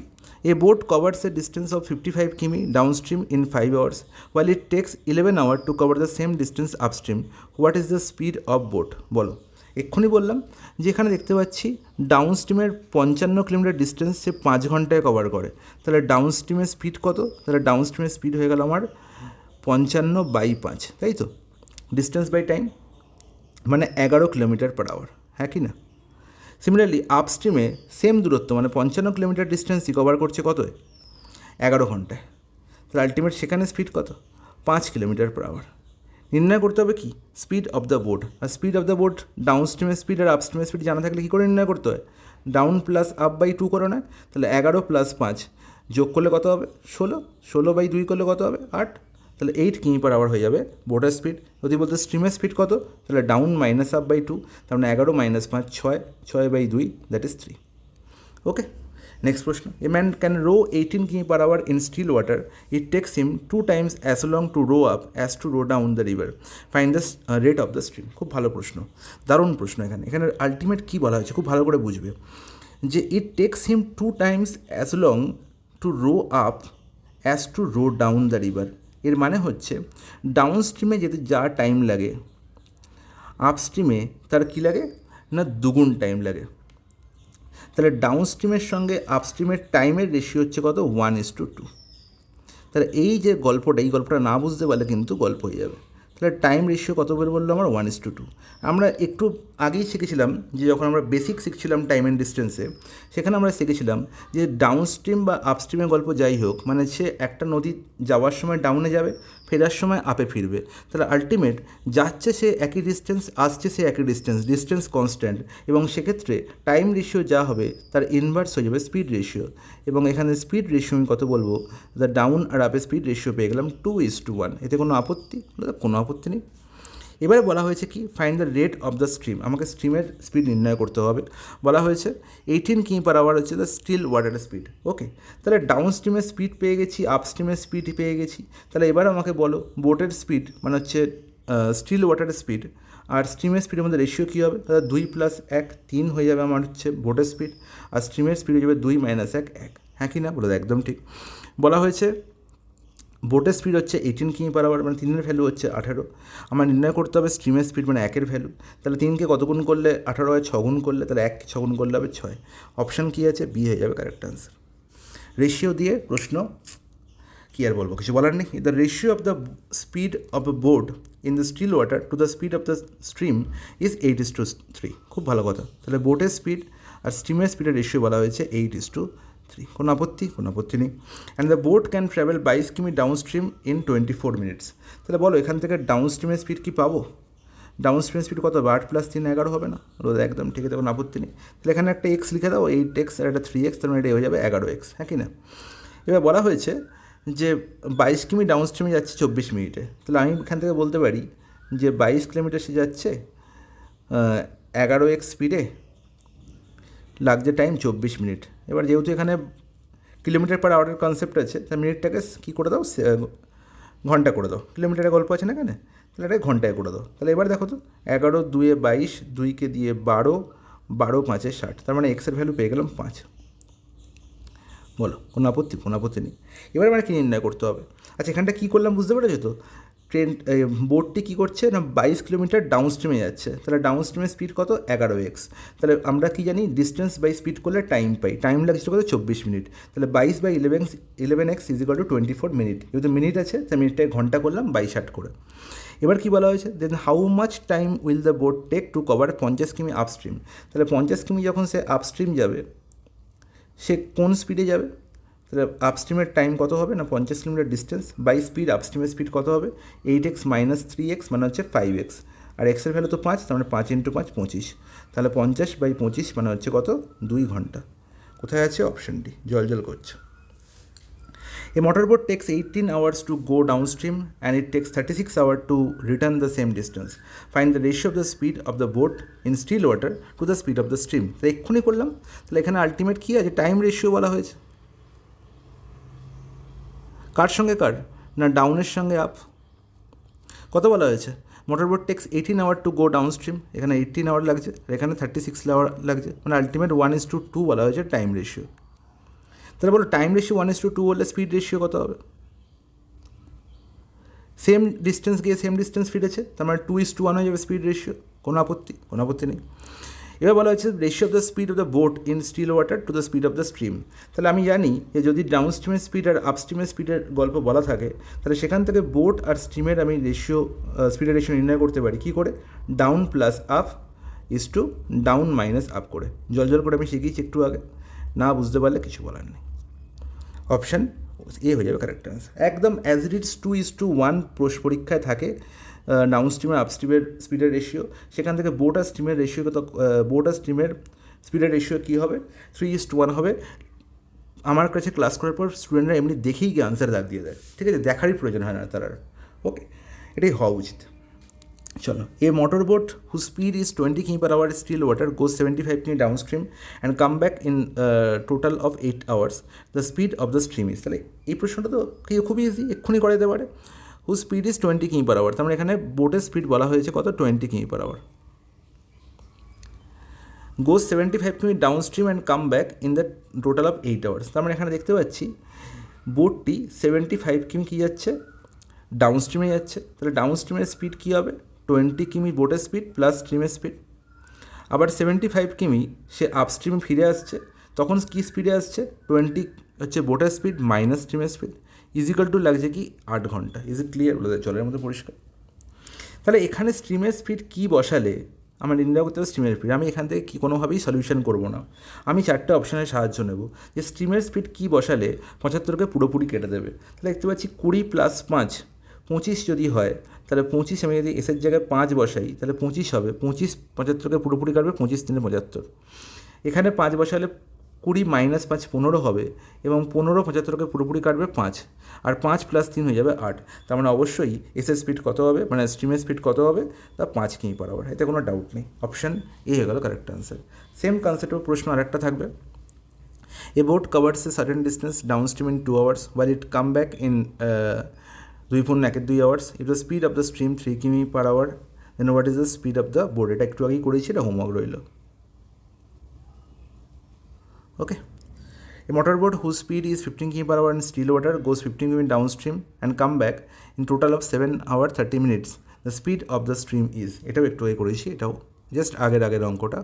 a boat covers A distance of 55 কিমি downstream in 5 hours while it takes 11 hours to cover the same distance upstream. What is the speed of boat? বলো। এক্ষুনি বললাম যে এখানে দেখতে পাচ্ছি ডাউন স্ট্রিমের 55 কিলোমিটার ডিস্টেন্স সে 5 ঘন্টায় কভার করে, তাহলে ডাউন স্ট্রিমের স্পিড কত? তাহলে ডাউন স্ট্রিমের স্পিড হয়ে গেল আমার 55/5, তাই তো? ডিস্টেন্স বাই টাইম মানে 11 কিলোমিটার পার আওয়ার, হ্যাঁ কি না? সিমিলারলি আপস্ট্রিমে সেম দূরত্ব মানে 55 কিলোমিটার ডিস্টেন্সই কভার করছে কত? 11 ঘন্টায়। তাহলে আলটিমেট সেখানে স্পিড কত? 5 কিলোমিটার পার আওয়ার। নির্ণয় করতে হবে কি? Speed of the boat. আর স্পিড অফ দ্য বোট ডাউন স্ট্রিমের স্পিড আর আপস্ট্রিমের স্পিড জানা থাকলে কী করে নির্ণয় করতে হয়? ডাউন প্লাস আপ বাই 2 করো না? তাহলে 11 প্লাস 5 যোগ করলে কত হবে? 16, 16/2 করলে কত হবে? 8। তাহলে 8 কিমি পার আওয়ার হয়ে যাবে বোটের স্পিড। যদি বলতে স্ট্রিমের স্পিড কত, তাহলে ডাউন মাইনাস আপ বাই 2, তার মানে 11 minus 5 6, 6/2 that is 3। Okay, next প্রশ্ন, a man can row 18 km per hour in still water, it takes him 2 times as long to row up as to row down the river, find the rate of the stream. খুব ভালো প্রশ্ন, দারুণ প্রশ্ন। এখানে ultimate কী বলা হয়েছে খুব ভালো করে বুঝবে, যে it takes him 2 times as long to row up as to row down the river. এর মানে হচ্ছে ডাউন স্ট্রিমে যেতে যা টাইম লাগে আপ স্ট্রিমে তার কী লাগে না, দুগুণ টাইম লাগে। তাহলে ডাউন স্ট্রিমের সঙ্গে আপ স্ট্রিমের টাইমের রেশিও হচ্ছে কত? 1:2। তাহলে এই যে গল্পটা, এই গল্পটা না বুঝতে পারলে কিন্তু গল্প হয়ে যাবে। তাহলে টাইম রেশিও কত বের বললো আমার? 1:2। আমরা একটু আগেই শিখেছিলাম যে যখন আমরা বেসিক শিখছিলাম টাইম অ্যান্ড ডিস্টেন্সে, সেখানে আমরা শিখেছিলাম যে ডাউন স্ট্রিম বা আপ স্ট্রিমের গল্প যাই হোক, মানে সে একটা নদী যাওয়ার সময় ডাউনে যাবে, ফেরার সময় আপে ফিরবে। তাহলে আলটিমেট যাচ্ছে সে একই ডিস্টেন্স, আসছে সে একই ডিস্টেন্স কনস্ট্যান্ট, এবং সেক্ষেত্রে টাইম রেশিও যা হবে তার ইনভার্স হয়ে যাবে স্পিড রেশিও। এবং এখানে স্পিড রেশিও আমি কত বলবো? দ্য ডাউন আর আপে স্পিড রেশিও পেয়ে গেলাম 2:1। এতে কোনো আপত্তি? কোনো আপত্তি নেই। এবারে বলা হয়েছে কি, find the rate of the stream. আমাকে স্ট্রিমের স্পিড নির্ণয় করতে হবে। বলা হয়েছে 18 কিমি পার আওয়ার হচ্ছে দ্য স্টিল ওয়াটারের স্পিড। ওকে, তাহলে ডাউন স্ট্রিমের স্পিড পেয়ে গেছি, আপ স্ট্রিমের স্পিড পেয়ে গেছি। তাহলে এবার আমাকে বলো বোটের স্পিড মানে হচ্ছে স্টিল ওয়াটারের স্পিড আর স্ট্রিমের স্পিডের মধ্যে রেশিও কী হবে? তাহলে 2 + 1 3 হয়ে যাবে আমার হচ্ছে বোটের স্পিড, আর স্ট্রিমের স্পিড হয়ে যাবে 2 - 1 1। হ্যাঁ কি না? বলো একদম ঠিক। বলা হয়েছে বোটের স্পিড হচ্ছে 18 কিমি পার আওয়ার, মানে 3-এর ভ্যালু হচ্ছে 18। আমার নির্ণয় করতে হবে স্ট্রিমের স্পিড মানে 1-এর ভ্যালু। তাহলে 3কে কত গুণ করলে 18 হয়? 6 গুণ করলে, তাহলে 1কে 6 গুণ করলে হবে 6। অপশান কী আছে? বি হয়ে যাবে কারেক্ট আনসার। রেশিও দিয়ে প্রশ্ন কী আর বলবো, কিছু বলার নেই। The ratio of the speed of a boat in the still water to the speed of the stream is 8:3। খুব ভালো কথা। তাহলে বোটের স্পিড আর স্ট্রিমের স্পিডের রেশিও বলা হয়েছে 8:3। কোনো আপত্তি? কোনো আপত্তি নেই। And the boat can travel 22 কিমি ডাউন স্ট্রিম ইন 24 মিনিটস। তাহলে বলো এখান থেকে ডাউন স্ট্রিমের স্পিড কী পাবো? ডাউন স্ট্রিমের স্পিড কত? 8 + 3 11 হবে না? বলো একদম ঠিক আছে, কোনো আপত্তি নেই। তাহলে এখানে একটা এক্স লিখে দাও, 8x আর একটা 3x, তার মানে এটা হয়ে যাবে 11x, হ্যাঁ কি না? এবার বলা হয়েছে যে 22 কিমি ডাউন স্ট্রিমে যাচ্ছে 24 মিনিটে। তাহলে আমি এখান থেকে বলতে পারি যে 22 কিলোমিটার সে যাচ্ছে 11x স্পিডে, লাগছে টাইম 24 মিনিট। এবার যেহেতু এখানে কিলোমিটার পার আওয়ারের কনসেপ্ট আছে, তাই মিনিটটাকে কী করে দাও? ঘন্টা করে দাও। কিলোমিটারের গল্প আছে না এখানে, তাহলে এটা ঘন্টায় করে দাও। তাহলে এবার দেখো তো 11 2 22, 2কে দিয়ে 12, 12 5 60, তার মানে এক্সের ভ্যালু পেয়ে গেলাম 5। বলো কোনো আপত্তি নেই। এবার আমার কী নির্ণয় করতে হবে? আচ্ছা এখানটা কী করলাম বুঝতে পেরেছো তো? ট্রেন বোটটি কী করছে না 22 কিলোমিটার ডাউন স্ট্রিমে যাচ্ছে, তাহলে ডাউন স্ট্রিমের স্পিড কত 11x। তাহলে আমরা কি জানি ডিস্টেন্স বাই স্পিড করলে টাইম পাই, টাইম লাগছে কত 24 মিনিট। তাহলে 22/11x = 24 মিনিট, যেহেতু মিনিট আছে তাই মিনিটটাকে ঘন্টা করলাম 22/8 করে। এবার কী বলা হয়েছে, then how much time will the boat take to cover 50 km upstream. তাহলে 50 কিমি যখন সে আপস্ট্রিম যাবে সে কোন স্পিডে যাবে? তাহলে আপস্ট্রিমের টাইম কত হবে না 50 কিলোমিটার ডিস্টেন্স বাই স্পিড, আপস্ট্রিমের স্পিড কত হবে 8x - 3x মানে হচ্ছে 5x, আর এক্সের ভ্যালু তো 5, তার মানে 5 × 5 25। তাহলে 50/25 মানে হচ্ছে কত 2 ঘন্টা। কোথায় আছে? অপশন ডি, জল করছে। A motorboat takes 18 hours to go downstream and it takes 36 hours to return the same distance. Find the ratio of the speed of the boat in still water to the speed of the stream. তো এক্ষুনি করলাম। তাহলে এখানে ultimate কী আছে? Time ratio বলা হয়েছে। কার সঙ্গে কার? না ডাউনের সঙ্গে আপ। কত বলা হয়েছে? Motorboat takes 18 hour to go downstream, এখানে 18 আওয়ার লাগছে, আর এখানে 36 আওয়ার লাগছে, মানে আলটিমেট 1:2 বলা হয়েছে টাইম রেশিও। তাহলে বলো টাইম রেশিও 1:2 হলে স্পিড রেশিও কত হবে? সেম ডিস্টেন্স গিয়ে সেম ডিস্টেন্স ফিরেছে, তার মানে 2:1 হয়ে যাবে স্পিড রেশিও। কোনো আপত্তি নেই। এবার বলা হচ্ছে ratio of the speed of the boat in still water to the speed of the stream. তাহলে আমি জানি যে যদি ডাউন স্ট্রিমের স্পিড আর আপ স্ট্রিমের স্পিডের গল্প বলা থাকে তাহলে সেখান থেকে বোট আর স্ট্রিমের আমি স্পিডের রেশিও নির্ণয় করতে পারি কী করে? Down plus up = down minus up করে। জল করে আমি শিখিয়েছি একটু আগে, না বুঝতে পারলে কিছু বলার নেই। অপশান এ হয়ে যাবে কারেক্ট অ্যান্সার। একদম অ্যাজ ইট ইজ 2:1 পরীক্ষায় থাকে ডাউন স্ট্রিমের আপ স্ট্রিমের স্পিডের রেশিও, সেখান থেকে বোট আর স্ট্রিমের রেশিও বোট আর স্ট্রিমের স্পিডের রেশিও কী হবে? 3:1 হবে। আমার কাছে ক্লাস করার পর স্টুডেন্টরা এমনি দেখেই গিয়ে আনসার দাগ দিয়ে দেয়, ঠিক আছে? দেখারই প্রয়োজন হয় না তার আর। ওকে, এটাই হওয়া উচিত। চলো, a motorboat whose speed is 20 km/h still water goes 75 km down stream and come back in total of 8 hours, the speed of the stream is. তাহলে এই প্রশ্নটা তো খুবই ইজি, এক্ষুনি করা যেতে পারে। হু স্পিড ইজ 20 km/h, তার মানে এখানে বোটের স্পিড বলা হয়েছে কত 20 km/h। Goes 75 km down stream and come back in the total of 8 hours, তার মানে এখানে দেখতে পাচ্ছি বোটটি 75 কিমি কী যাচ্ছে ডাউন স্ট্রিমে যাচ্ছে, তাহলে ডাউন স্ট্রিমের স্পিড কী হবে 20 কিমি বোটের স্পিড প্লাস স্ট্রিমের স্পিড। আবার 75 কিমি সে আপস্ট্রিমে ফিরে আসছে, তখন কী স্পিডে আসছে 20 হচ্ছে বোটের স্পিড মাইনাস স্ট্রিমের স্পিড, = লাগছে কি 8 ঘন্টা। Is it clear? বলে জলের মধ্যে পরিষ্কার। তাহলে এখানে স্ট্রিমের স্পিড কী বসালে আমার নির্ণয় করতে হবে স্ট্রিমের স্পিড। আমি এখান থেকে কোনোভাবেই সলিউশন করবো না, আমি 4টে অপশানের সাহায্য নেব। যে স্ট্রিমের স্পিড কী বসালে 75কে পুরোপুরি কেটে দেবে। তাহলে দেখতে পাচ্ছি 20 + 5 25 যদি হয়, তাহলে 25 আমি যদি এসের জায়গায় 5 বসাই তাহলে 25 হবে। 25 75কে পুরোপুরি কাটবে, 25 × 3 = 75। এখানে 5 বসালে 20 - 5 15 হবে, এবং 15 75কে পুরোপুরি কাটবে 5, আর 5 + 3 হয়ে যাবে 8। তার মানে অবশ্যই এসের স্পিড কত হবে, মানে স্ট্রিমের স্পিড কত হবে, তা 5 km/h। এতে কোনো ডাউট নেই, অপশান এ হয়ে গেল কারেক্ট আনসার। সেম কনসেপ্টের প্রশ্ন আরেকটা থাকবে। A boat covers a certain distance down stream in 2 hours while it come back in 2 hours. If the speed of the stream 3 km/h, then what is the speed of the boat? এটা একটু আগেই করেছি, এটা homework রইল। ওকে, a motorboat whose speed is 15 km/h in still water goes 15 km downstream and come back in total of 7 hours 30 minutes. The speed of the stream is, এটাও একটু আগে করেছি, এটাও জাস্ট আগের অঙ্কটা,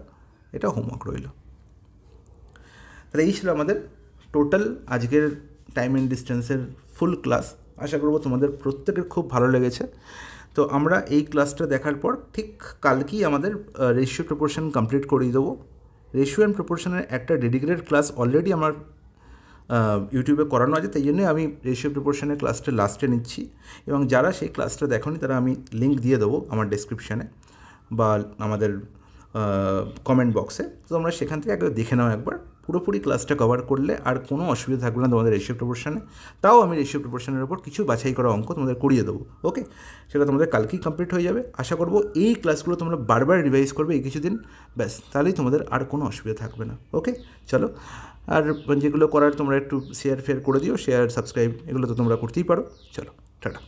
এটা হোমওয়ার্ক রইল। তাহলে এই ছিল আমাদের টোটাল আজকের টাইম অ্যান্ড ডিস্টেন্সের ফুল ক্লাস। আশা করব তোমাদের প্রত্যেকের খুব ভালো লেগেছে। তো আমরা এই ক্লাসটা দেখার পর ঠিক কালকেই আমাদের রেশিও প্রপোর্শন কমপ্লিট করিয়ে দেবো। রেশিও অ্যান্ড প্রপোর্শনের একটা ডেডিকেটেড ক্লাস অলরেডি আমার ইউটিউবে করানো আছে, তাই জন্যই আমি রেশিও প্রপোর্শনের ক্লাসটা লাস্টে নিচ্ছি, এবং যারা সেই ক্লাসটা দেখোনি তারা আমি লিঙ্ক দিয়ে দেবো আমার ডেসক্রিপশানে বা আমাদের কমেন্ট বক্সে। তো তোমরা সেখান থেকে একবার দেখে নাও একবার, পুরোপুরি ক্লাসটা কভার করলে আর কোনো অসুবিধা থাকবে না তোমাদের রেশিও প্রপোর্শনে। তাও আমি রেশিও প্রপোর্শনের ওপর কিছু বাছাই করা অঙ্ক তোমাদের করিয়ে দেবো। ওকে, সেটা তোমাদের কালকেই কমপ্লিট হয়ে যাবে। আশা করব এই ক্লাসগুলো তোমরা বারবার রিভাইজ করবে এই কিছুদিন, ব্যাস তাহলেই তোমাদের আর কোনো অসুবিধা থাকবে না। ওকে, চলো, আর যেগুলো করার তোমরা একটু শেয়ার করে দিও, শেয়ার সাবস্ক্রাইব এগুলো তো তোমরা করতেই পারো। চলো, টাটা।